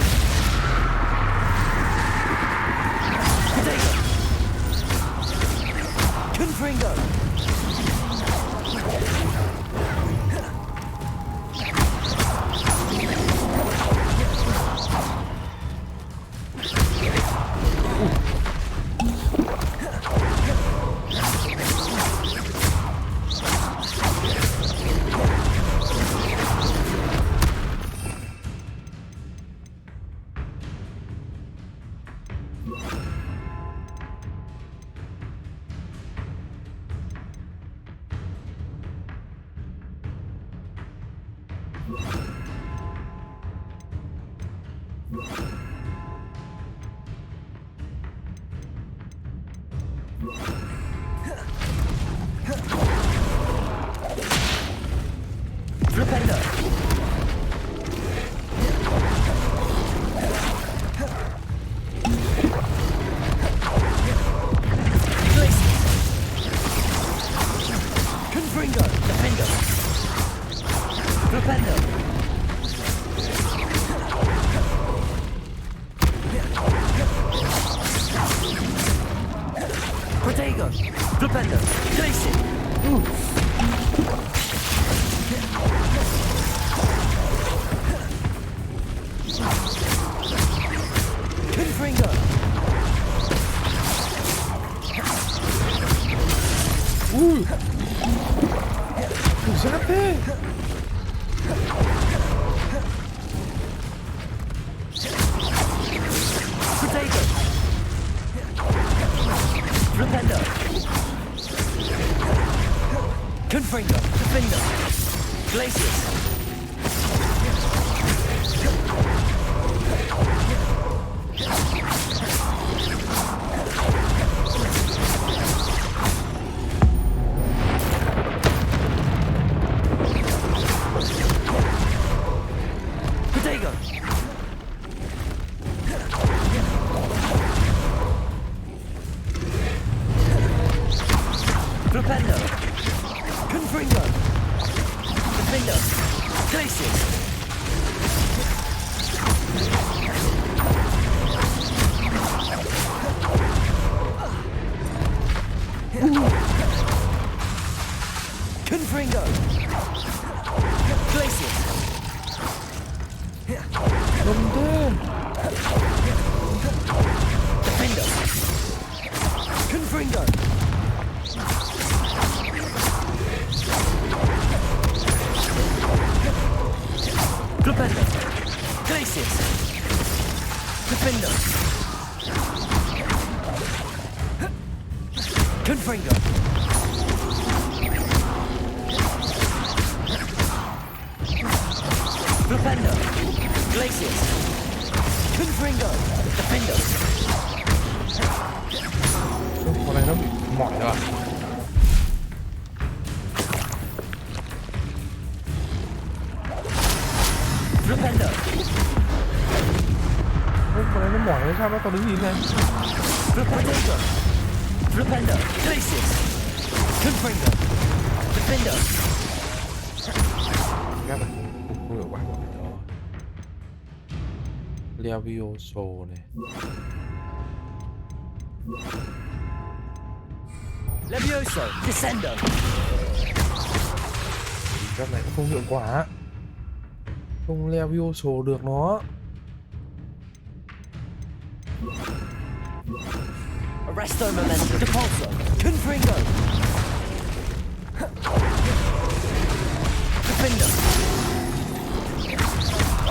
Potato. Confringo. Flipendo. Confringo. Defendo. Flipendo. Protego. Flipendo. Glacier. Confringo. Scusate. Potato. Flipendo. Confringo. Defendo. Glaciers. Potato. Flipendo. Confringo. Defendo. Glaciers. Confringo. Glaciers. Defendo. Confringo. Flipendo. Glaciers. Defendo. Confringo. Flipendo. Glaciers. Confringo. Defendo. Con này nó bị mỏi rồi. Flipendo. Con này nó mỏi hay sao nó còn đứng nhìn này. Flipendo. Flipendo. Glaciers. Confringo. Defendo. Phép này không hiệu quả của cái đó. Levioso này. Levioso, Descendo. Phép này cũng không hiệu quả. Không Levioso được nó. Arresto Momentum, Depulso, Confringo. Defender.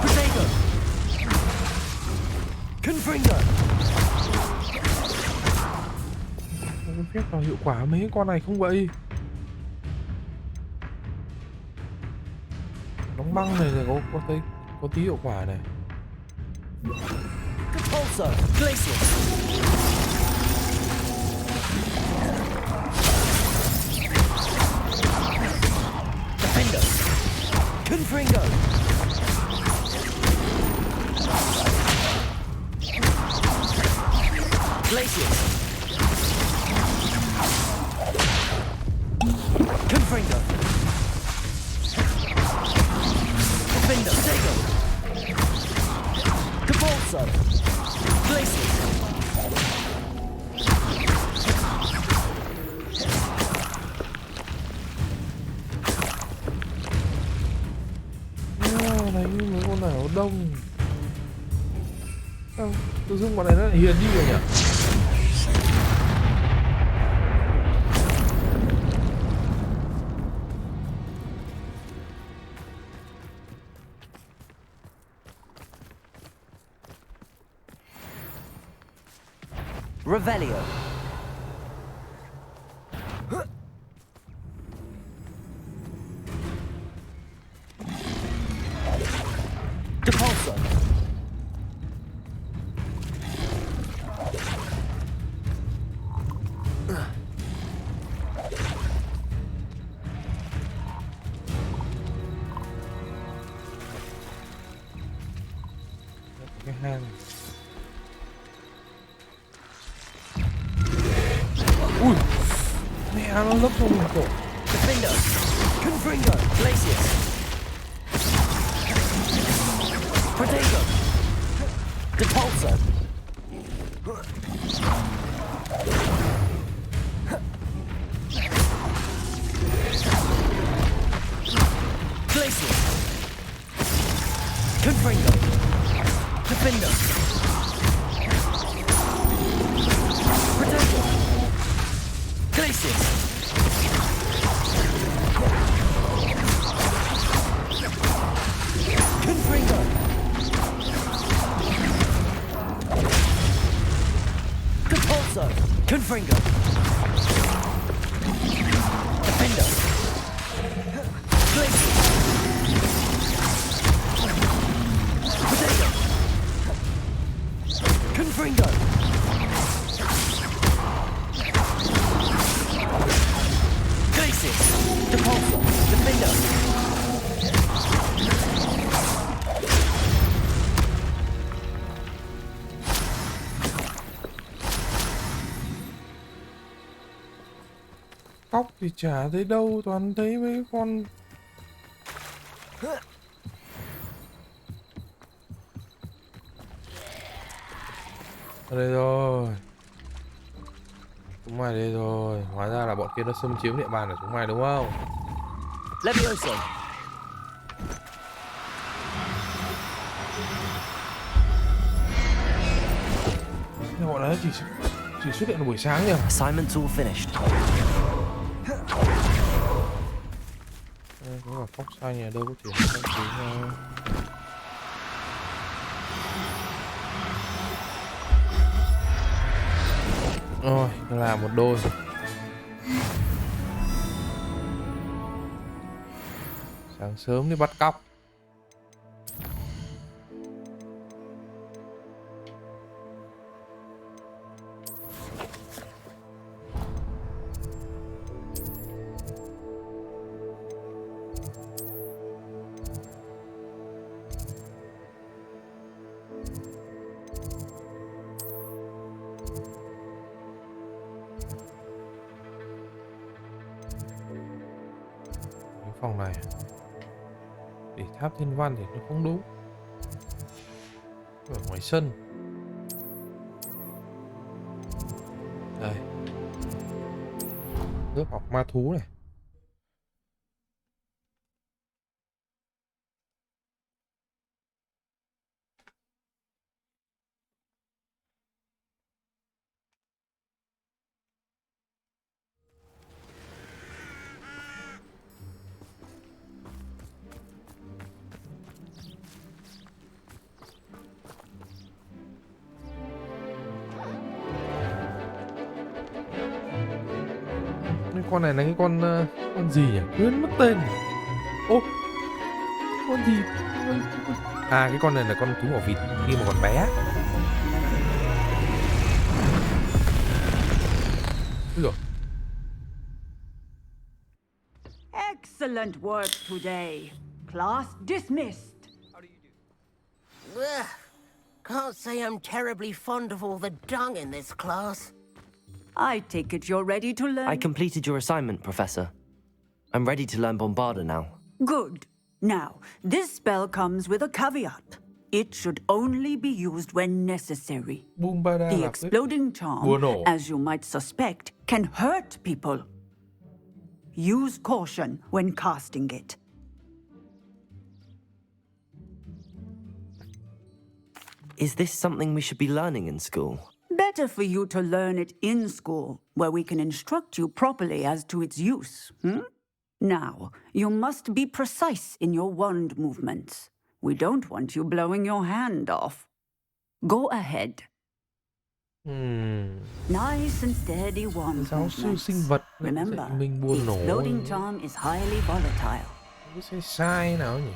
Protego. Confringo. Cái phép nào hiệu quả mấy con này không vậy? Đóng băng này là có tí hiệu quả này. Depulso, Glacius. Defender. Confringo. Glacius. Confringo. Defender. Protego. Depulso. Glacius. Này như mấy con nào đông. Tự dưng bọn này nó hiền đi rồi nhỉ? Revelio. Depulso. Cái hang. Ui, mẹ nó lấp trong mình cổ. Defender. Confringo. Glacius. Protego. Depulso. Glacius. Confringo. Defender. Protego. Glacius. Confringo. Depulso. Confringo. Defender. Glacius. Protego. Confringo. Glacius. Depulso. Defender. Cóc thì chả thấy đâu, toàn thấy mấy con. Ở đây rồi. Chúng mày đây rồi. Hóa ra là bọn kia nó xâm chiếm địa bàn của chúng mày đúng không? Levioso. Nhưng bọn nó chỉ xuất hiện vào buổi sáng nhỉ? Assignment's all finished. Đây, có cả phóc xanh nhà đâu có chuyển sang tí nhau. Rồi, làm một đôi. Sáng sớm đi bắt cóc. Phòng này Để tháp thiên văn thì nó không đúng. Ở ngoài sân. Đây. Lớp học ma thú này. Cái con này là cái con gì nhỉ? Quên mất tên. Ô, con gì? À, cái con này là con thú mỏ vịt khi mà còn bé. Ui dồi. Excellent work today. Class dismissed. Ugh. Can't say I'm terribly fond of all the dung in this class. I take it you're ready to learn. I completed your assignment, Professor. I'm ready to learn Bombarda now. Good. Now, this spell comes with a caveat. It should only be used when necessary. The exploding charm, as you might suspect, can hurt people. Use caution when casting it. Is this something we should be learning in school? Better for you to learn it in school, where we can instruct you properly as to its use. Now, you must be precise in your wand movements. We don't want you blowing your hand off. Go ahead. Nice and steady wand movements. Remember, the exploding charm is highly volatile. Cái sai nào nhỉ?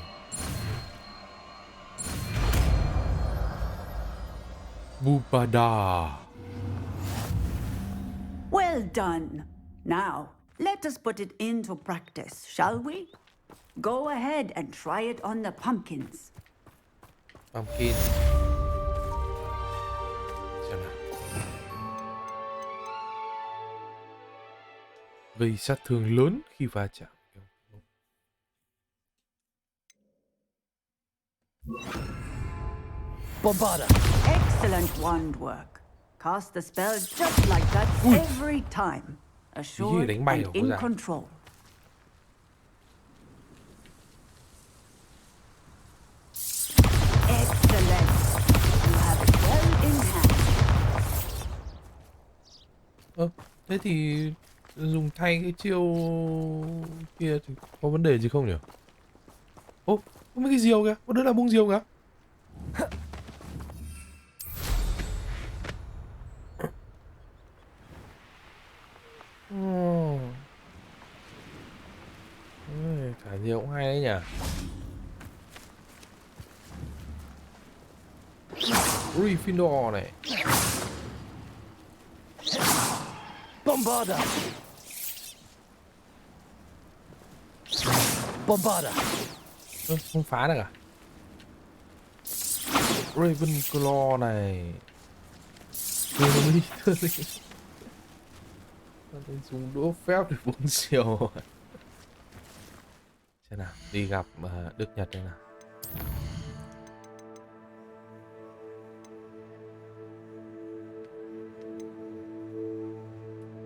Bupada. Well done. Now, let us put it into practice, shall we? Go ahead and try it on the pumpkins. Pumpkin. Gây sát thương lớn khi va chạm. Bombarda. Excellent wand work. Cast the spell just like that every time. Assured and in control. Excellent. You have it well in hand. Thế thì dùng thay cái chiêu kia thì có vấn đề gì không nhỉ? Ô, có mấy cái diều kìa, có đứa là bung diều kìa. Thả diều cũng hay đấy nhỉ. Gryffindor này. Bombarda. Bombarda. Không phá được à? Ravenclaw này. Tôi dùng đũa phép để búng diều. Xem nào, đi gặp Đức Nhật đây nào.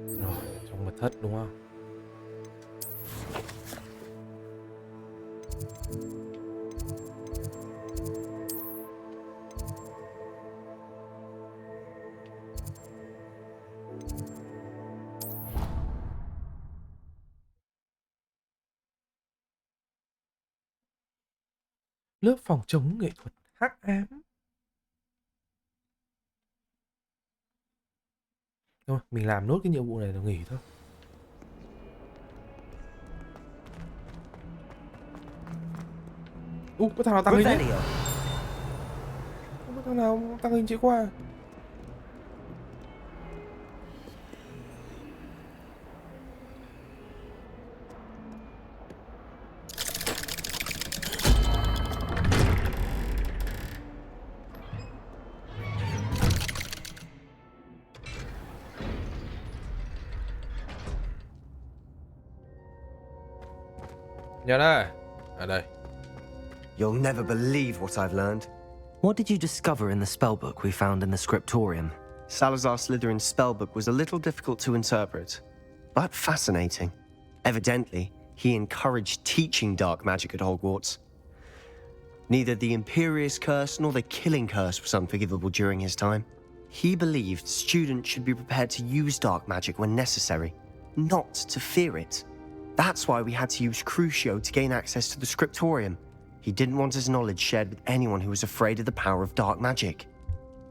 Rồi, trong mật thất đúng không? Lớp phòng chống nghệ thuật hắc ám. Thôi, mình làm nốt cái nhiệm vụ này rồi nghỉ thôi. Có thằng nào tăng hình đấy? Không có thằng nào tăng hình chị qua. Nhớ đây. Ở đây. You'll never believe what I've learned. What did you discover in the spellbook we found in the scriptorium? Salazar Slytherin's spellbook was a little difficult to interpret, but fascinating. Evidently, he encouraged teaching dark magic at Hogwarts. Neither the Imperious Curse nor the Killing Curse was unforgivable during his time. He believed students should be prepared to use dark magic when necessary, not to fear it. That's why we had to use Crucio to gain access to the scriptorium. He didn't want his knowledge shared with anyone who was afraid of the power of dark magic.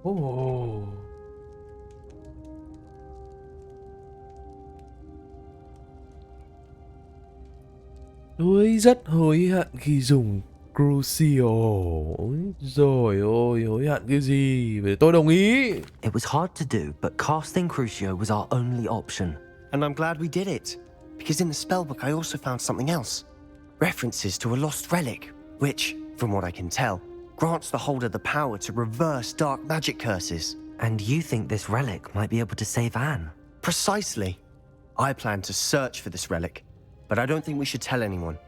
Oh. Tôi rất hối hận khi dùng Crucio. Ôi trời ơi, hối hận cái gì? Vậy tôi đồng ý. It was hard to do, but casting Crucio was our only option. And I'm glad we did it, because in the spellbook I also found something else. References to a lost relic, which, from what I can tell, grants the holder the power to reverse dark magic curses. And you think this relic might be able to save Anne? Precisely. I plan to search for this relic, but I don't think we should tell anyone.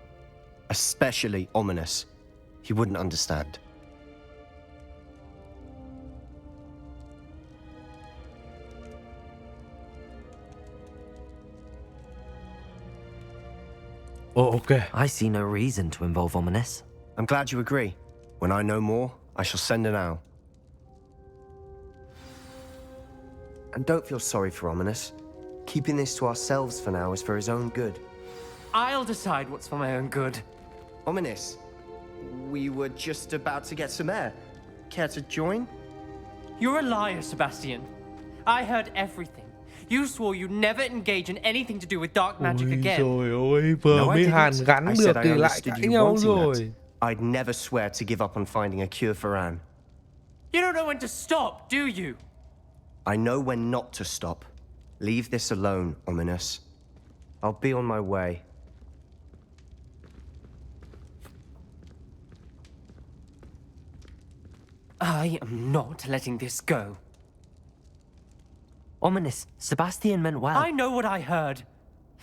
Especially Ominous. He wouldn't understand. Oh, okay. I see no reason to involve Ominous. I'm glad you agree. When I know more, I shall send an owl. And don't feel sorry for Ominous. Keeping this to ourselves for now is for his own good. I'll decide what's for my own good. Ominous, we were just about to get some air. Care to join? You're a liar, Sebastian. I heard everything. You swore you'd never engage in anything to do with dark magic again. Ôi trời ơi, vừa mới hàn gắn I được said I thì lại understood cãi you nhau wanting rồi. that. I'd never swear to give up on finding a cure for Anne. You don't know when to stop, do you? I know when not to stop. Leave this alone, Ominous. I'll be on my way. I am not letting this go. Ominous, Sebastian meant well. I know what I heard.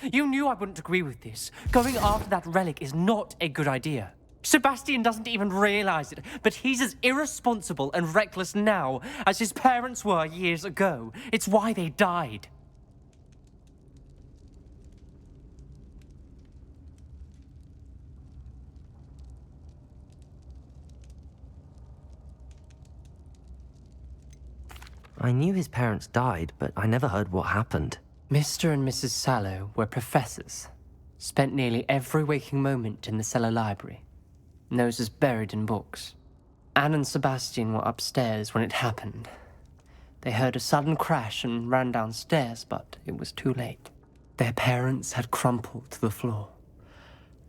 You knew I wouldn't agree with this. Going after that relic is not a good idea. Sebastian doesn't even realize it, but he's as irresponsible and reckless now as his parents were years ago. It's why they died. I knew his parents died, but I never heard what happened. Mr. and Mrs. Sallow were professors. Spent nearly every waking moment in the cellar library. Noses buried in books. Anne and Sebastian were upstairs when it happened. They heard a sudden crash and ran downstairs, but it was too late. Their parents had crumpled to the floor.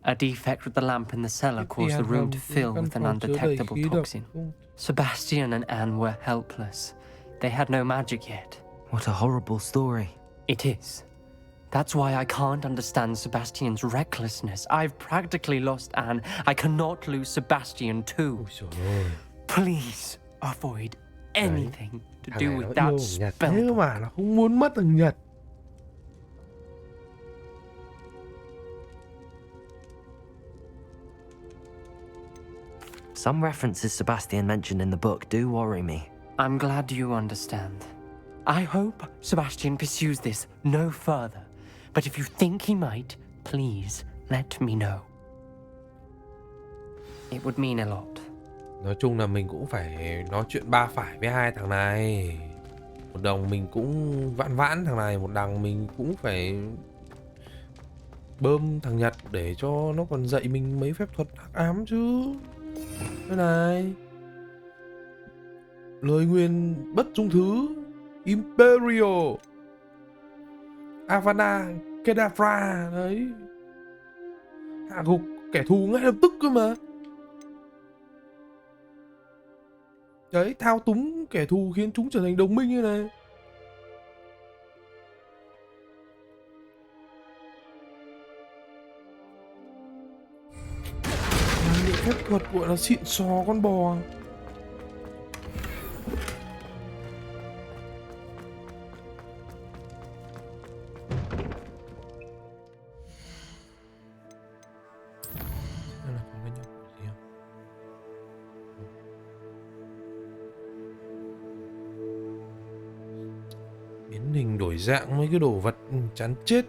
A defect with the lamp in the cellar caused the room to fill with an undetectable toxin. Sebastian and Anne were helpless. They had no magic yet. What a horrible story. It is. That's why I can't understand Sebastian's recklessness. I've practically lost Anne. I cannot lose Sebastian too. Please avoid anything to do with that spell. Thế mà nó không muốn mất thằng Nhật. Some references Sebastian mentioned in the book do worry me. I'm glad you understand. I hope Sebastian pursues this no further. But if you think he might, please let me know. It would mean a lot. Nói chung là mình cũng phải nói chuyện ba phải với hai thằng này. Một đằng mình cũng vãn vãn thằng này, một đằng mình cũng phải bơm thằng Nhật để cho nó còn dạy mình mấy phép thuật hắc ám chứ. Đây này. Lời nguyền bất dung thứ Imperio Avada Kedavra đấy, hạ gục kẻ thù ngay lập tức cơ mà. Đấy, thao túng kẻ thù khiến chúng trở thành đồng minh như này. Những phép thuật gọi là xịn sò con bò. Biến hình đổi dạng mấy cái đồ vật chán chết.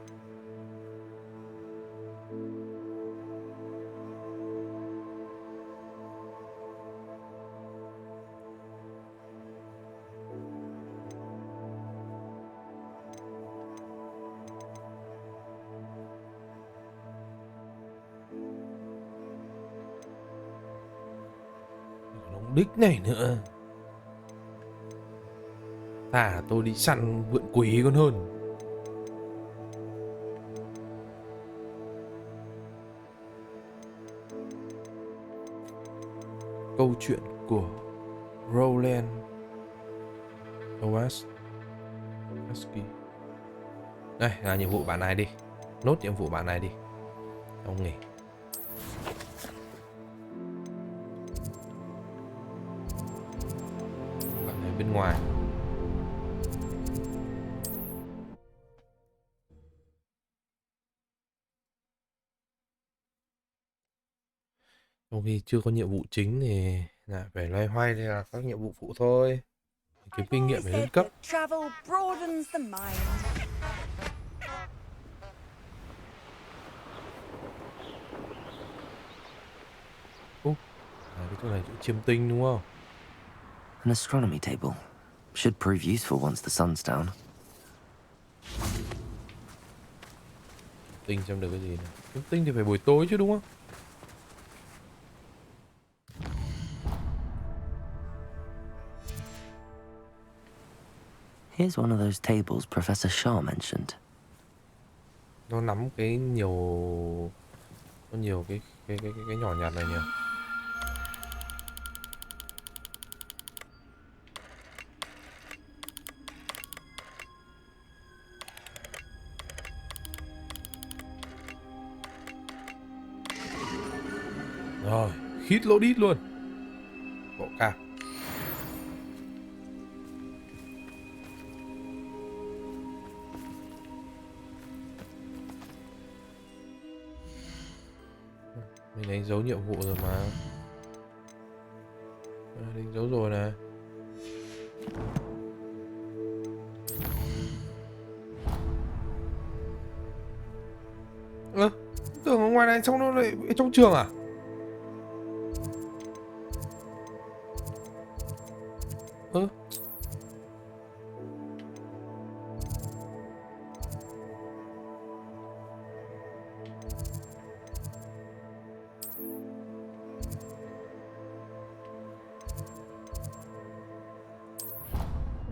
Ông đích này nữa. Thà tôi đi săn vượn quỷ còn hơn. Câu chuyện của Roland Owaski. Đây là nhiệm vụ bản này đi. Nốt nhiệm vụ bản này đi. Ông nghỉ. Bạn này bên ngoài. Trong khi chưa có nhiệm vụ chính thì lại phải loay hoay đây là các nhiệm vụ phụ thôi. Kiếm kinh nghiệm để lên cấp. Travel broadens the mind. Cái chỗ này chỗ chiêm tinh đúng không? An astronomy table. Should prove useful once the sun's down. Tinh xem được cái gì này. Chiêm tinh thì phải buổi tối chứ đúng không? Here's one of those tables Professor Shaw mentioned. Nó nắm cái có nhiều cái nhỏ nhặt này nhỉ. Rồi, khít lỗ đít luôn. Bộ cạp. Mình đánh dấu nhiệm vụ rồi mà. Đánh dấu rồi này. Tưởng ở ngoài này xong nó lại trong trường à?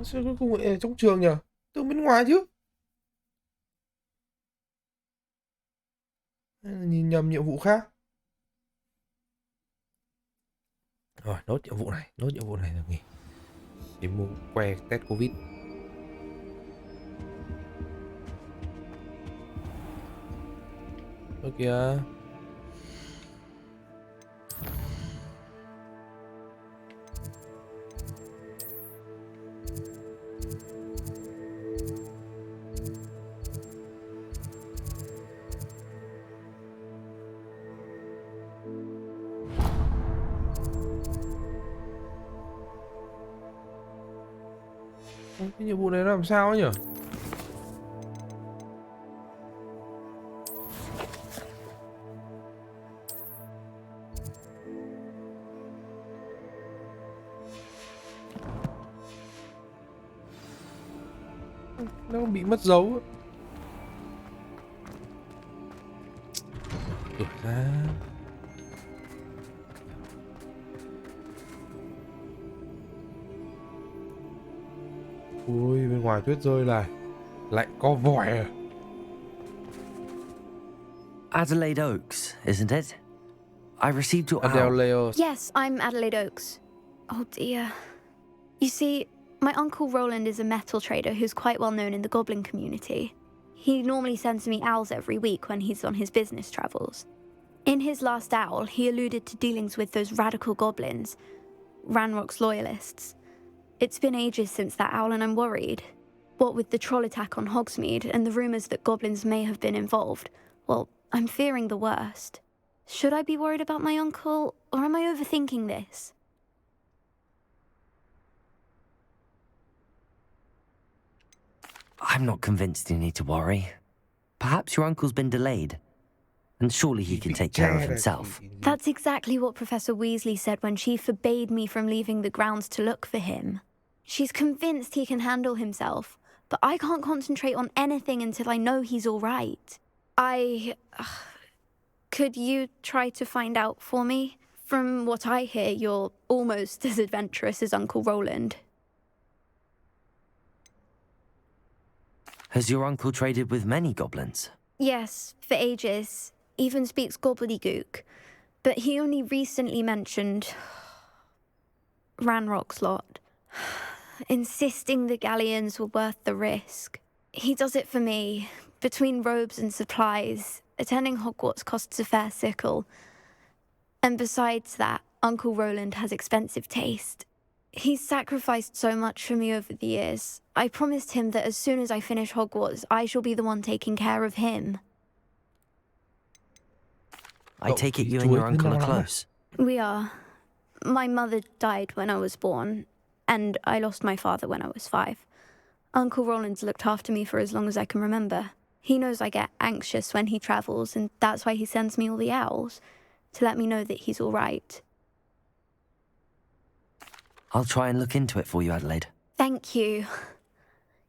Sao cuối cùng lại ở trong trường nhỉ? Tưởng bên ngoài chứ. Nhìn nhầm nhiệm vụ khác. Rồi, nốt nhiệm vụ này được nghỉ. Để mua que test Covid. Ơ kìa. Cái nhiệm vụ này nó làm sao ấy nhỉ? Nó bị mất dấu. Cửa ra. Ui, bên ngoài tuyết rơi này. Lạnh co vòi à. Adelaide Oaks, isn't it? I received your Adelaide. Yes, I'm Adelaide Oaks. Oh dear. You see, my uncle Roland is a metal trader who's quite well known in the goblin community. He normally sends me owls every week when he's on his business travels. In his last owl, he alluded to dealings with those radical goblins, Ranrock's loyalists. It's been ages since that owl and I'm worried. What with the troll attack on Hogsmeade and the rumours that goblins may have been involved, well, I'm fearing the worst. Should I be worried about my uncle, or am I overthinking this? I'm not convinced you need to worry. Perhaps your uncle's been delayed, and surely he can take care of himself. That's exactly what Professor Weasley said when she forbade me from leaving the grounds to look for him. She's convinced he can handle himself, but I can't concentrate on anything until I know he's all right. Could you try to find out for me? From what I hear, you're almost as adventurous as Uncle Roland. Has your uncle traded with many goblins? Yes, for ages. Even speaks gobbledygook. But he only recently mentioned Ranrock's lot, insisting the galleons were worth the risk. He does it for me. Between robes and supplies, attending Hogwarts costs a fair sickle. And besides that, Uncle Roland has expensive taste. He's sacrificed so much for me over the years. I promised him that as soon as I finish Hogwarts, I shall be the one taking care of him. I take it you and your uncle are close. We are. My mother died when I was born, and I lost my father when I was 5. Uncle Roland's looked after me for as long as I can remember. He knows I get anxious when he travels, and that's why he sends me all the owls, to let me know that he's all right. I'll try and look into it for you, Adelaide. Thank you.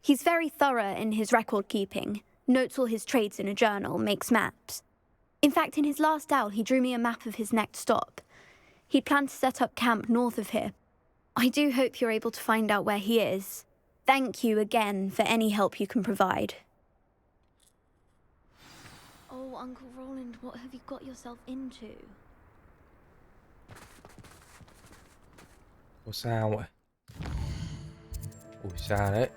He's very thorough in his record keeping, notes all his trades in a journal, makes maps. In fact, in his last owl, he drew me a map of his next stop. He'd planned to set up camp north of here. I do hope you're able to find out where he is. Thank you again for any help you can provide. Oh, Uncle Roland, what have you got yourself into? Có sao vậy? Ủa xa đấy.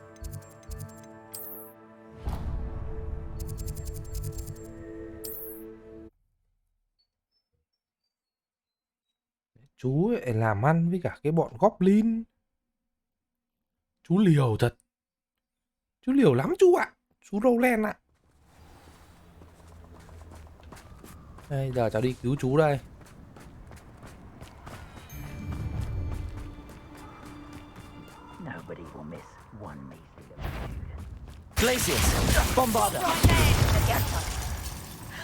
Chú ấy làm ăn với cả cái bọn Goblin. Chú liều thật. Chú liều lắm chú ạ. Chú Roland ạ. Đây, giờ cháu đi cứu chú đây. Nobody will miss one measly little student. Glaciers! Bombarder!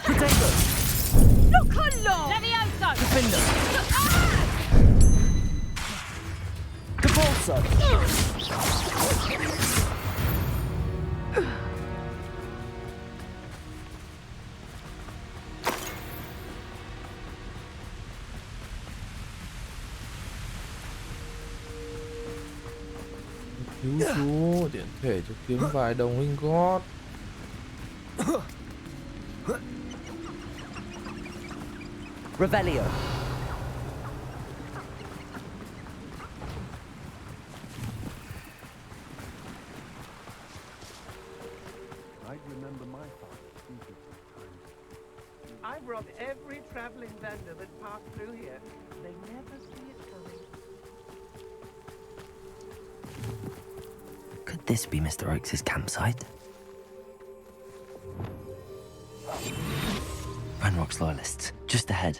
Potatoes! Look along! Levioso! Defender! Capulso! Cứu chú, tiện thể cho kiếm vài đồng huynh gót. Revelio. I've robbed every traveling vendor that passed through here. They never see it coming. Could this be Mr. Oakes' campsite? Ranrock's loyalists, just ahead.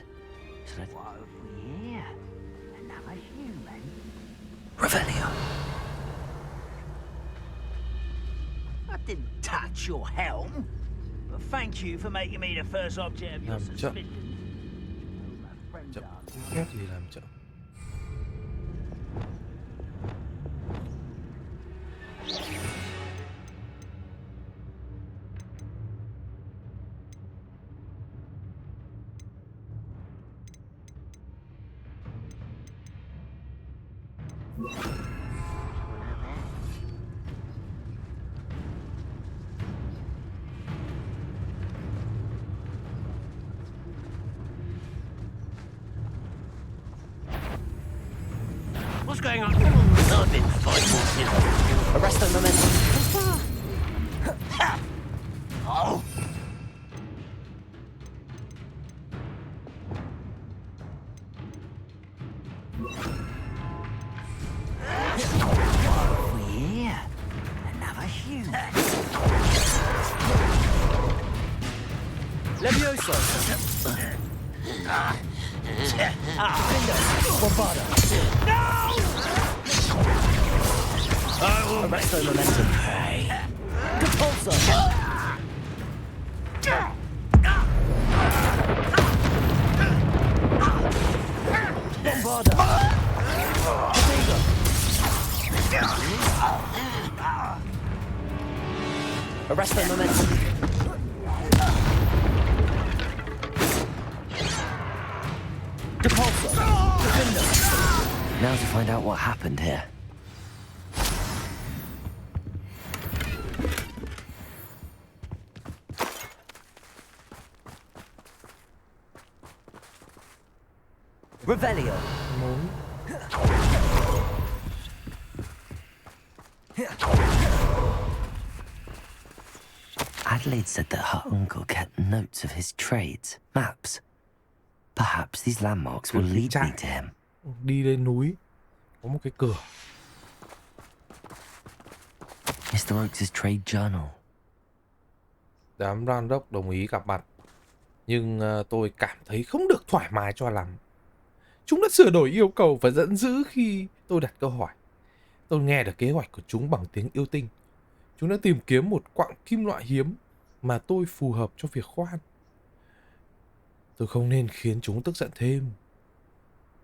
Should I... What have we here? Another human? Revelio. I didn't touch your helm. But thank you for making me the first object of your suspicion. Phép gì làm chậm? What's going on? I've been fighting. Arrest the momentum. Oh! Here, another human. Levioso. Bombarder. I will arrest the momentum. Arrest their momentum. Depulsor. Defender. Now to find out what happened here. Revelio. Adelaide said that her uncle kept notes of his trades, maps. Perhaps these landmarks will lead me to him. Đi lên núi, có một cái cửa. Mr. Oakes' trade journal. Đám Ran Đốc đồng ý gặp mặt, nhưng tôi cảm thấy không được thoải mái cho lắm. Chúng đã sửa đổi yêu cầu và giận dữ khi tôi đặt câu hỏi. Tôi nghe được kế hoạch của chúng bằng tiếng yêu tinh. Chúng đã tìm kiếm một quặng kim loại hiếm mà tôi phù hợp cho việc khoan. Tôi không nên khiến chúng tức giận thêm.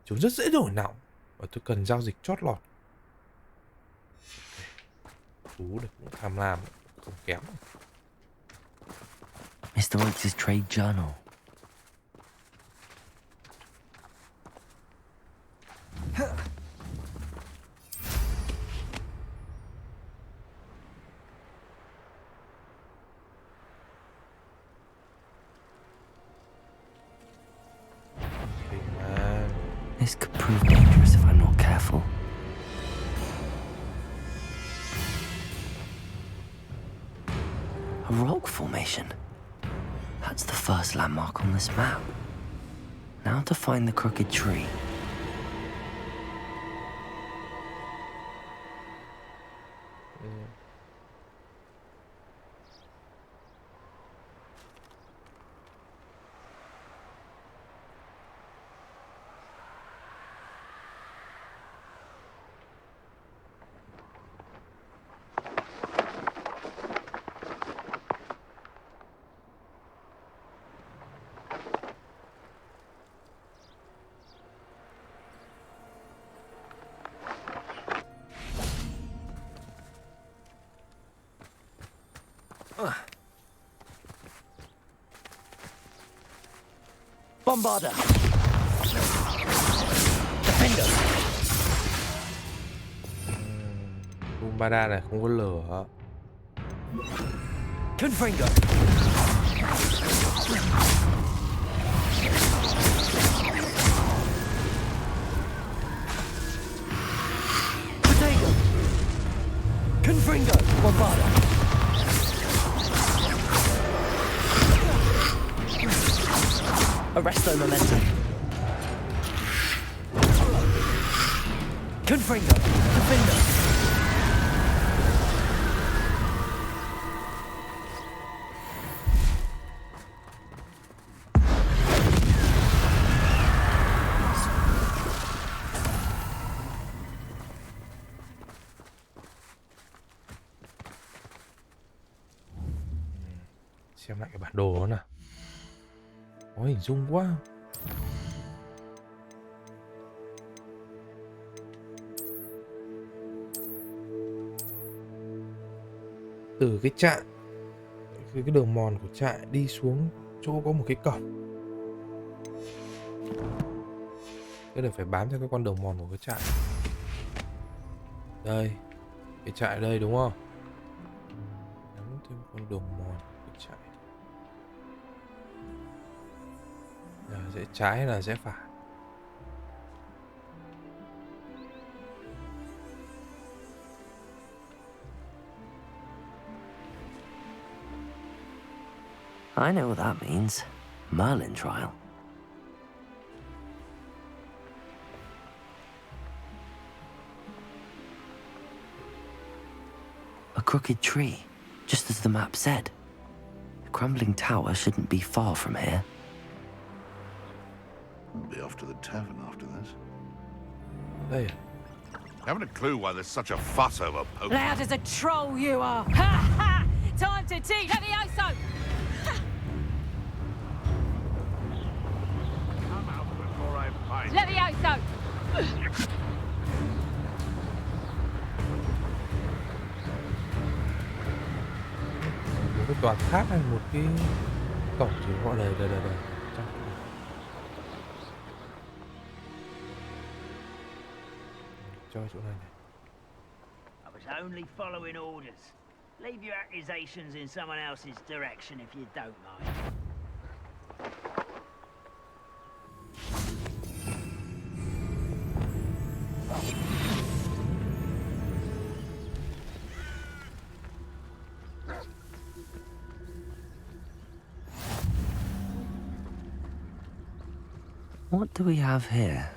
Chúng rất dễ nổi nóng và tôi cần giao dịch chót lọt. Chú được cũng tham lam, không kém. Mr. Oakes' trade journal. This could prove dangerous if I'm not careful. A rock formation. That's the first landmark on this map. Now to find the crooked tree. Bombarder. Defender. Bombarder này không có lửa. Confringo. Potato. Confringo. Bombarder. Arrest their momentum. Confringo. Defender. Xem lại cái bản đồ đó nào. Có hình dung quá. Từ cái trại, cái đường mòn của trại đi xuống chỗ có một cái cổng. Cái này phải bám theo cái con đường mòn của cái trại. Đây, cái trại đây đúng không? Bám theo con đường mòn của cái trại. Rẽ trái hay là rẽ phải? I know what that means. Merlin trial. A crooked tree, just as the map said. The crumbling tower shouldn't be far from here. We'll be off to the tavern after this. Hey. Haven't a clue why there's such a fuss over poker. Loud as a troll you are! Ha ha! time to teach. Levioso! Come out before I find Levioso! Một cái tòa tháp hay một cái cổng gì gọi là đây. Cho chỗ này này. I was only following orders. Leave your accusations in someone else's direction if you don't mind. What do we have here?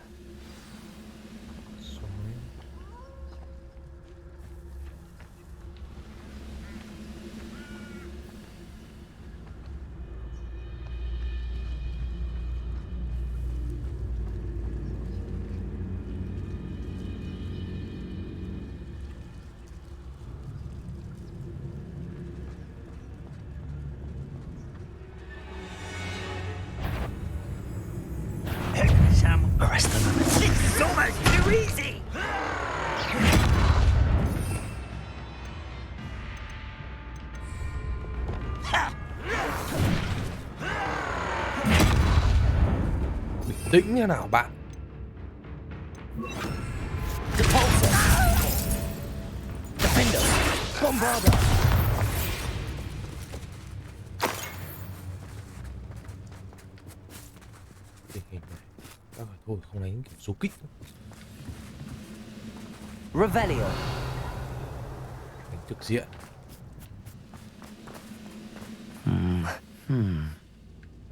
Arrest them. This is almost too easy! Bình tĩnh như nào bạn. Defender! Bombarder! Tình hình này. Thôi không đánh kiểu số kích. Revelio. Đánh trực diện.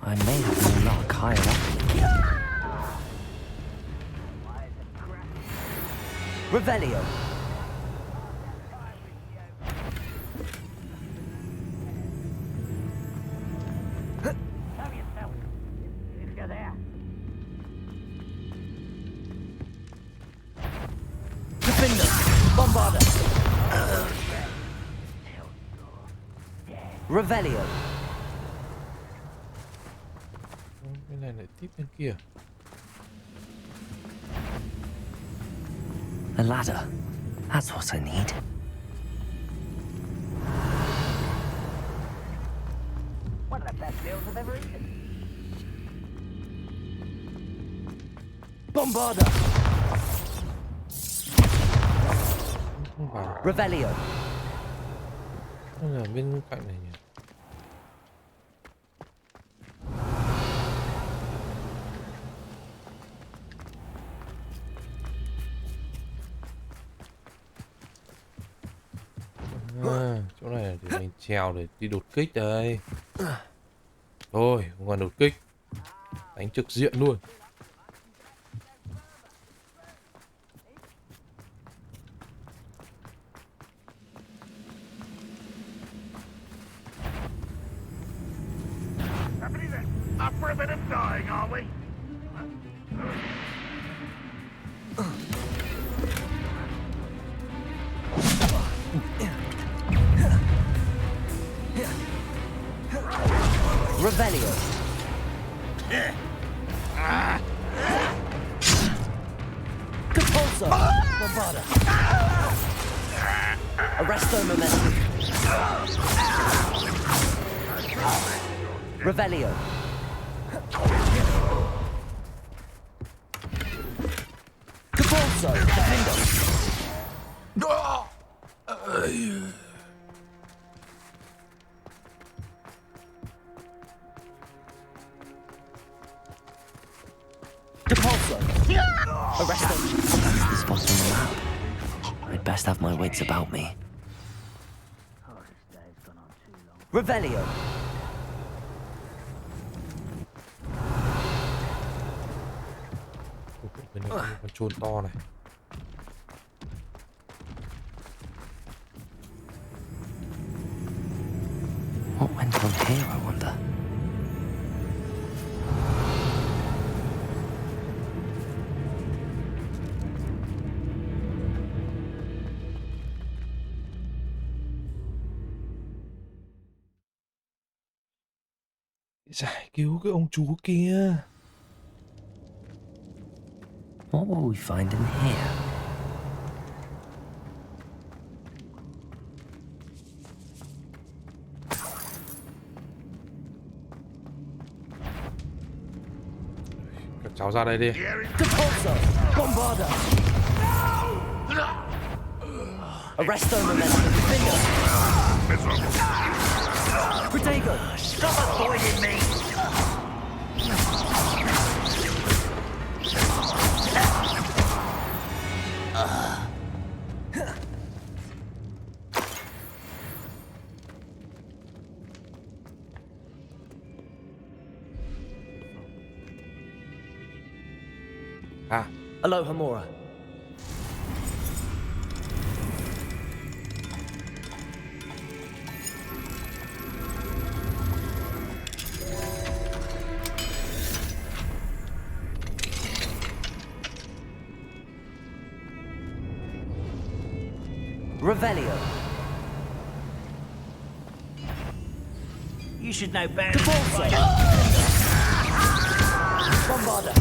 I may have more luck higher up. Revelio. Revelio. Cái này lại tiếp bên kia. A ladder. That's what I need. One of the best meals I've ever eaten. Bombarder. Không phải. Revelio. Nó là bên cạnh này nhỉ. Chỗ này để mình trèo để đi đột kích đây. Thôi, không còn đột kích. Đánh trực diện luôn. Up for a bit of dying, are we? Revelio. Compulso. Bombarda. Arresto momentum. Revelio. Compulso. Defender. Depulso. Arresto. That's the spot on the map. I'd best have my wits about me. Revelio. Bên này có con chôn to này. What went on here, I wonder? Giải cứu cái ông chú kia. What will we find in here? Các cháu ra đây đi. Arresto momentum. Protego, Stop avoiding me! Aloha Mora. Revelio. You should know better. Bombarder.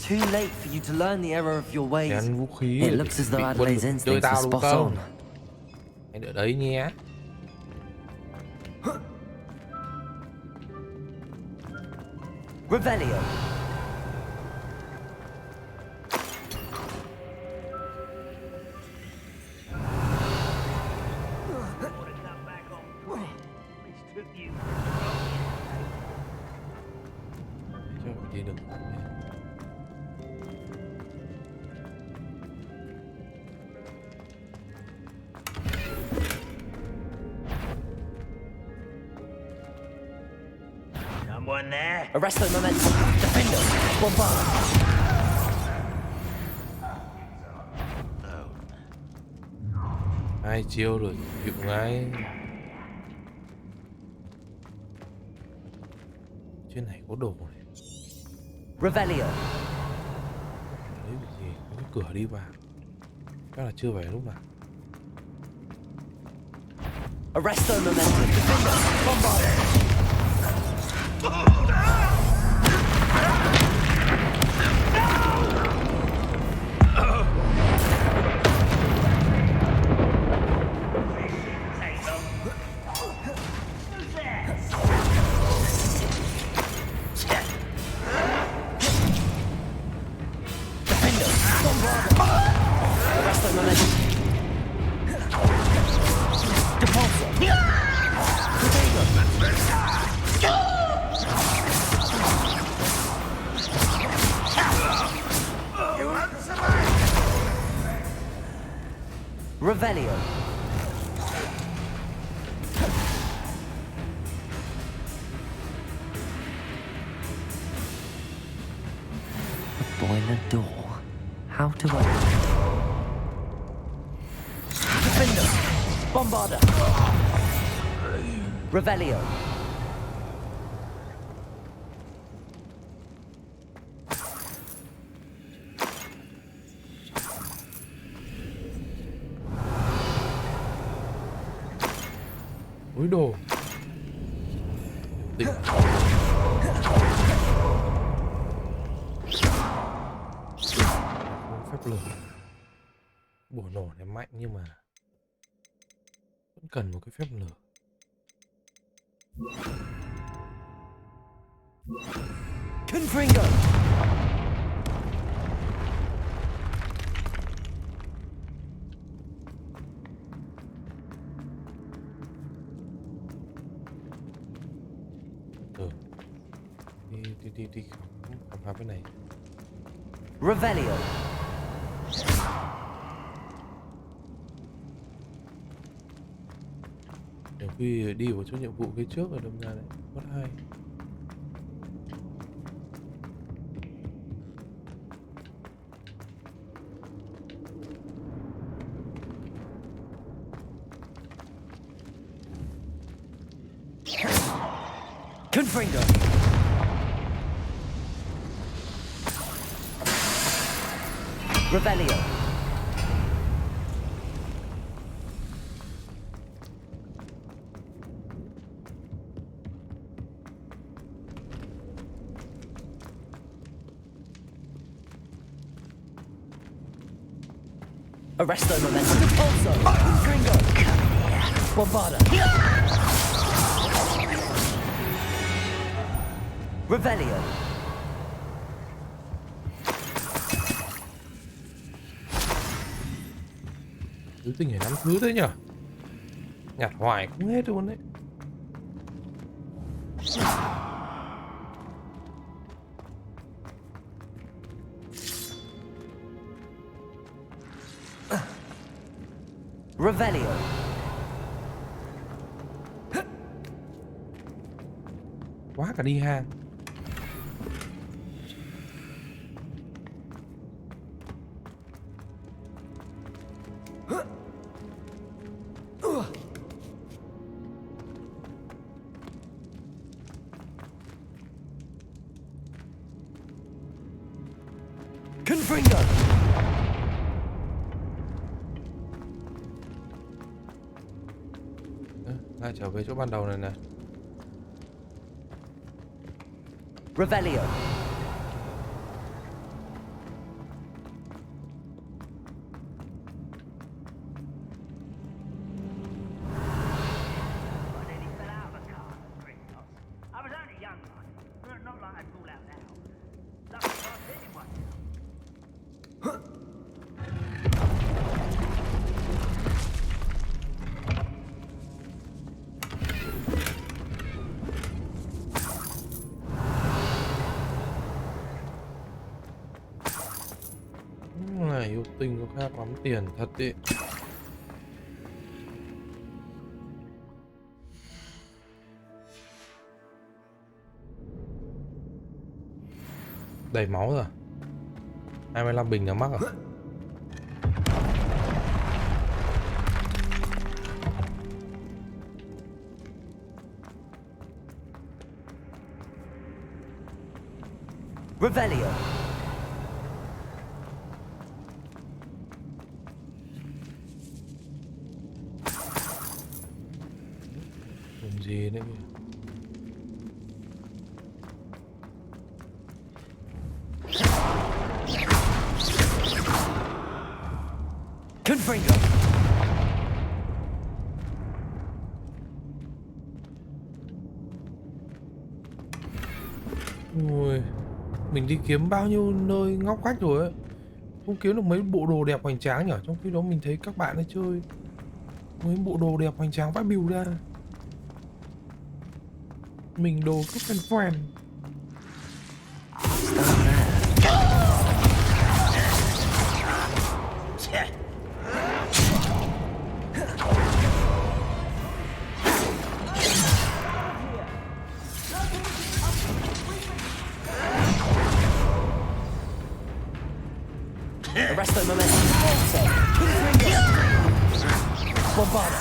Too late for you to learn the error of your ways. Gắn vũ khí. It looks as though Adelaide's chơi instincts tao are đúng spot không? on. Hãy đợi đấy nhé. Revelio. Đi được. Someone there? Arresto momentum. Defender. Bombarder. Hai chiêu rồi chịu ngay. Trên này có đồ này. Revelio. Đấy cái gì? Có cái cửa đi vào. Chắc là chưa về lúc nào. Arresto momentum. Defender. Bombarder. Revelio. A boiler door. How to open it? Defender. Bombarder. Revelio. Úi đồ. Tỉnh. Phép lửa. Bùa nổ này mạnh nhưng mà vẫn cần một cái phép lửa. Confringo. Đi khám phá cái này. Revelio. Nhiều khi đi vào chỗ nhiệm vụ cái trước rồi đâm ra lại mất hay. Confringo. Revelio. Arresto momentum. Also, Gringo. Bombarda. Revelio. Thứ tình này 5 thứ đấy nhở. Nhặt hoài không hết luôn đấy. Revelio. Quá cả đi hang. Confringo. Lại trở về chỗ ban đầu này nè. Revelio. Này yêu tinh có khác lắm tiền thật ý. Đầy máu rồi. 25 bình là mắc à? Revelio. Làm gì đấy kìa. Confringo. Ui, mình đi kiếm bao nhiêu nơi ngóc ngách rồi ấy, không kiếm được mấy bộ đồ đẹp hoành tráng nhở. Trong khi đó mình thấy các bạn ấy chơi mấy bộ đồ đẹp hoành tráng vãi bìu ra, mình đồ cứ phèn. Arresto momentum. Also, Confringo. Bombarda.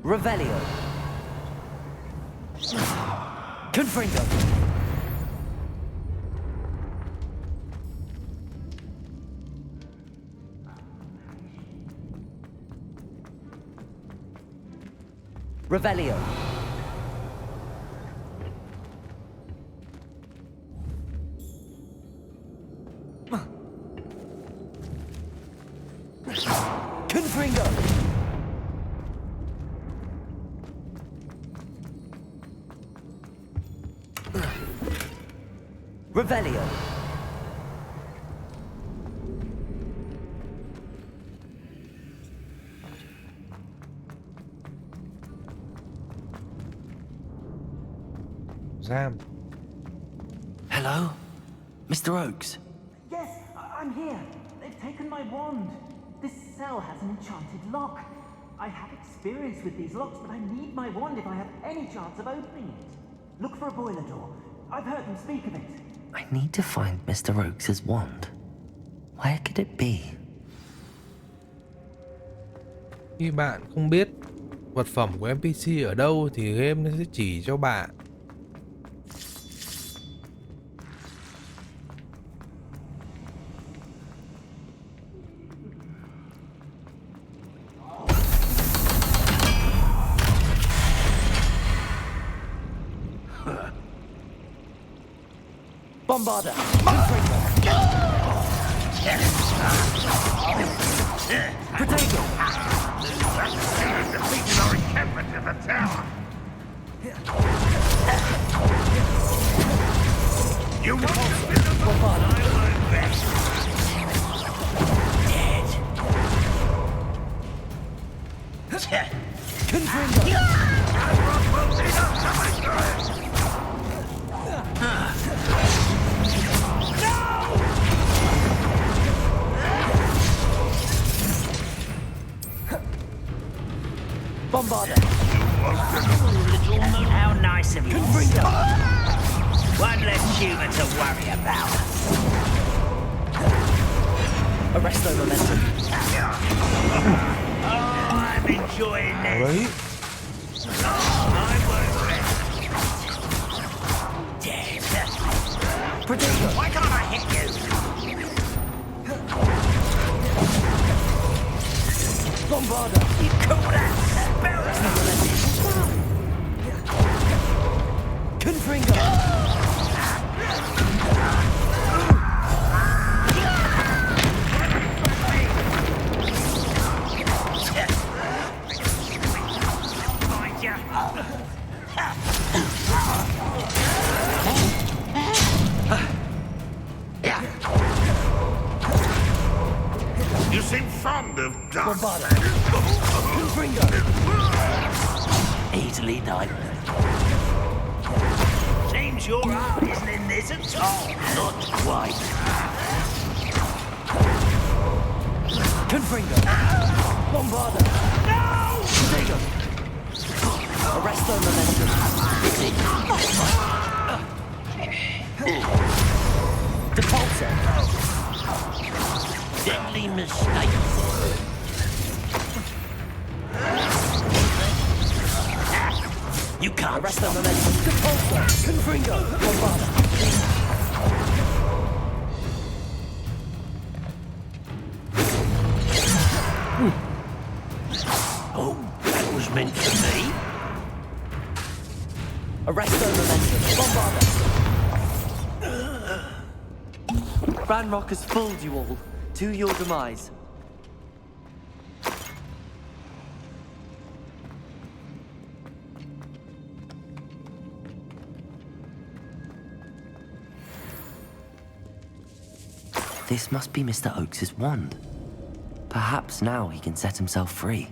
Revelio. Confringo. Revelio. Confringo. Revelio. Giam. Hello, Mr. Oakes. Yes, I'm here. They've taken my wand. This cell has an enchanted lock. I have experience with these locks, but I need my wand if I have any chance of opening it. Look for a boiler door. I've heard them speak of it. I need to find Mr. Oakes' wand. Where could it be? Khi bạn không biết vật phẩm của NPC ở đâu thì game nó sẽ chỉ cho bạn. Bombarder! Potato! Defeated our encampment in the tower. You want to build a bombarder? I won't rest. Dead. Confringo! Bombarder! How nice of you to stop. One less human to worry about. Arresto momentum. Oh, I'm enjoying this. I won't rest. Dead. Potato! Why can't I hit you? Bombarder! You call that spell? Confringo! You seem fond of dust. Bombarder! Confringo! Easily done. Seems your heart isn't in this at all. Not quite. Confringo! Bombarder! No! Potato! Arresto momentum. Depulso! Deadly mistake. You can't Arresto stop. momentum. Depulso! Confringo! Bombarder! Oh, that was meant for me. Arresto momentum. Bombarder! Ranrock has fooled you all. To your demise. This must be Mr. Oakes's wand. Perhaps now he can set himself free.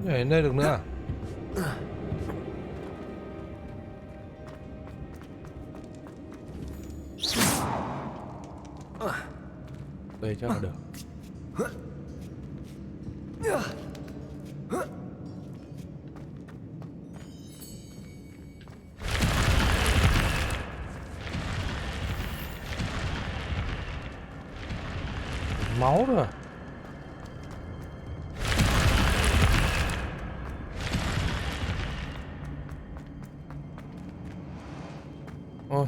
Nhảy lên đây được nữa à? Đây chắc là được. Máu rồi. Ôi.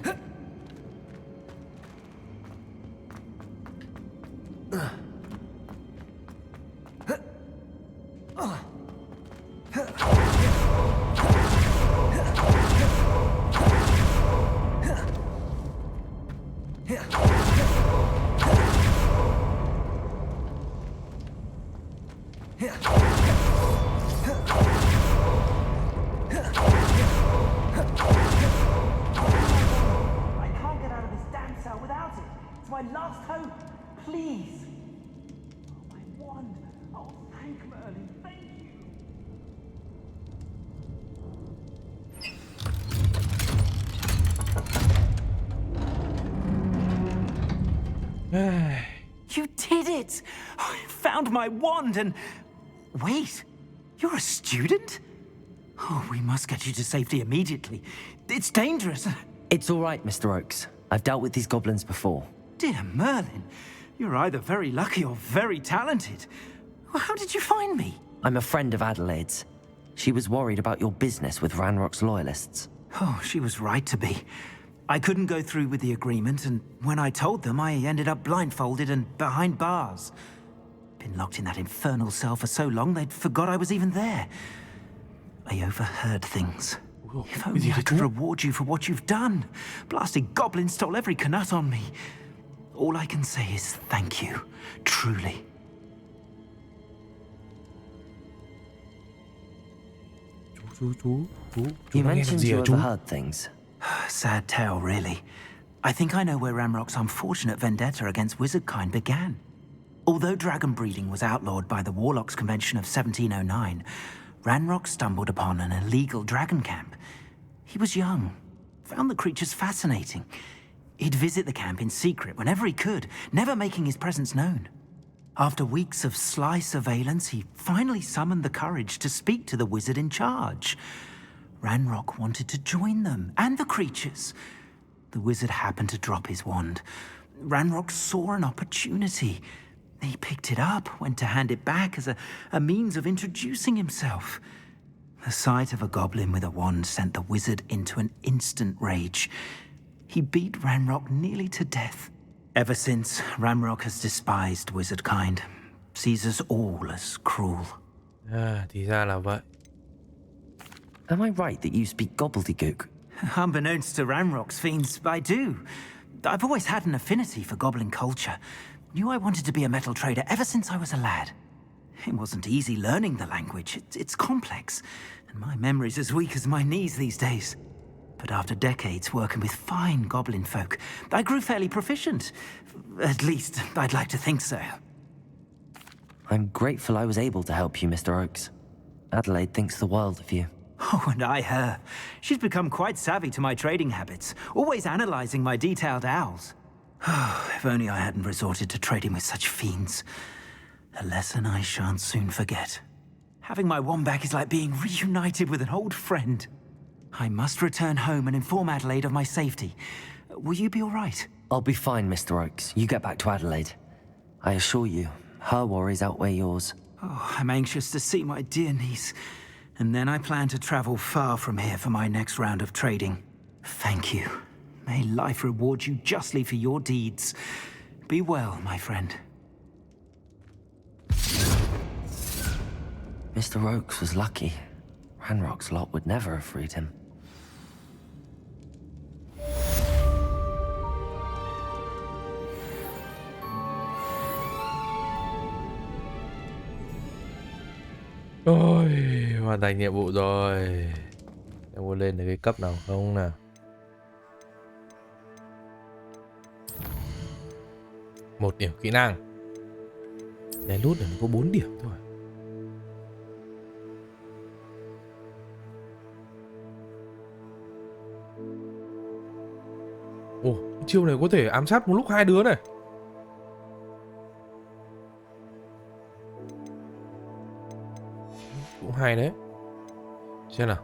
You did it! I found my wand and... Wait, you're a student? Oh, we must get you to safety immediately. It's dangerous. It's all right, Mr. Oakes. I've dealt with these goblins before. Dear Merlin, you're either very lucky or very talented. Well, how did you find me? I'm a friend of Adelaide's. She was worried about your business with Ranrock's loyalists. Oh, she was right to be. I couldn't go through with the agreement, and when I told them, I ended up blindfolded and behind bars. Been locked in that infernal cell for so long, they'd forgot I was even there. I overheard things. If only I could reward you for what you've done. Blasted goblin stole every canut on me. All I can say is thank you, truly. You mentioned you overheard things. Sad tale, really. I think I know where Ranrock's unfortunate vendetta against wizardkind began. Although dragon breeding was outlawed by the Warlocks Convention of 1709, Ranrock stumbled upon an illegal dragon camp. He was young, found the creatures fascinating. He'd visit the camp in secret whenever he could, never making his presence known. After weeks of sly surveillance, he finally summoned the courage to speak to the wizard in charge. Ranrock wanted to join them, and the creatures. The wizard happened to drop his wand. Ranrock saw an opportunity. He picked it up, went to hand it back as a means of introducing himself. The sight of a goblin with a wand sent the wizard into an instant rage. He beat Ranrock nearly to death. Ever since, Ranrock has despised wizardkind, sees us all as cruel. Thì ra là vậy. Am I right that you speak gobbledygook? Unbeknownst to Ranrock's fiends, I do. I've always had an affinity for goblin culture. Knew I wanted to be a metal trader ever since I was a lad. It wasn't easy learning the language. It's complex, and my memory's as weak as my knees these days. But after decades working with fine goblin folk, I grew fairly proficient. At least, I'd like to think so. I'm grateful I was able to help you, Mr. Oakes. Adelaide thinks the world of you. Oh, and I her. She's become quite savvy to my trading habits, always analyzing my detailed owls. If only I hadn't resorted to trading with such fiends. A lesson I shan't soon forget. Having my wand back is like being reunited with an old friend. I must return home and inform Adelaide of my safety. Will you be all right? I'll be fine, Mr. Oakes. You get back to Adelaide. I assure you, her worries outweigh yours. Oh, I'm anxious to see my dear niece. And then I plan to travel far from here for my next round of trading. Thank you. May life reward you justly for your deeds. Be well, my friend. Mr. Oakes was lucky. Ranrock's lot would never have freed him. Ôi, hoàn thành nhiệm vụ rồi. Em có lên được cái cấp nào không nào? Một điểm kỹ năng. Lén lút này có 4 điểm thôi. Ồ, chiêu này có thể ám sát một lúc 2 đứa này. Cũng hay đấy. Xem nào.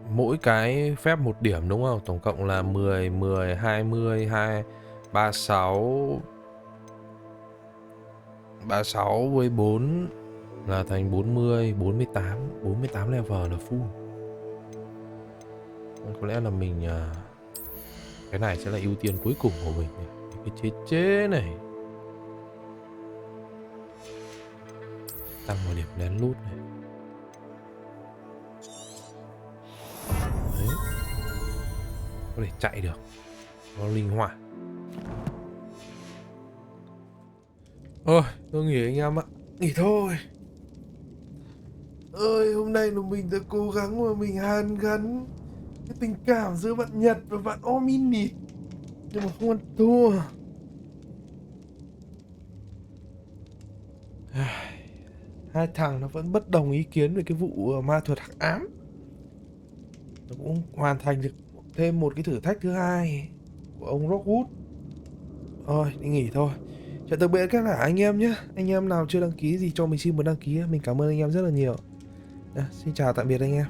Mỗi cái phép 1 điểm đúng không? Tổng cộng là 10, 10, 20, 36 với 4 là thành 40, 48 level là full. Có lẽ là mình cái này sẽ là ưu tiên cuối cùng của mình. Cái chế này tăng một điểm lén lút này. Đấy. Có thể chạy được, nó linh hoạt. Thôi, tôi nghỉ anh em ạ. Nghỉ thôi. Ơi, hôm nay là mình đã cố gắng mà mình hàn gắn cái tình cảm giữa bạn Nhật và bạn Ominit, nhưng mà không ăn thua. Hai thằng nó vẫn bất đồng ý kiến về cái vụ ma thuật hắc ám. Nó cũng hoàn thành được thêm một cái thử thách thứ hai của ông Rockwood. Thôi, đi nghỉ thôi. Chào tạm biệt các anh em nhé. Anh em nào chưa đăng ký gì cho mình xin một đăng ký. Mình cảm ơn anh em rất là nhiều. Xin chào tạm biệt anh em.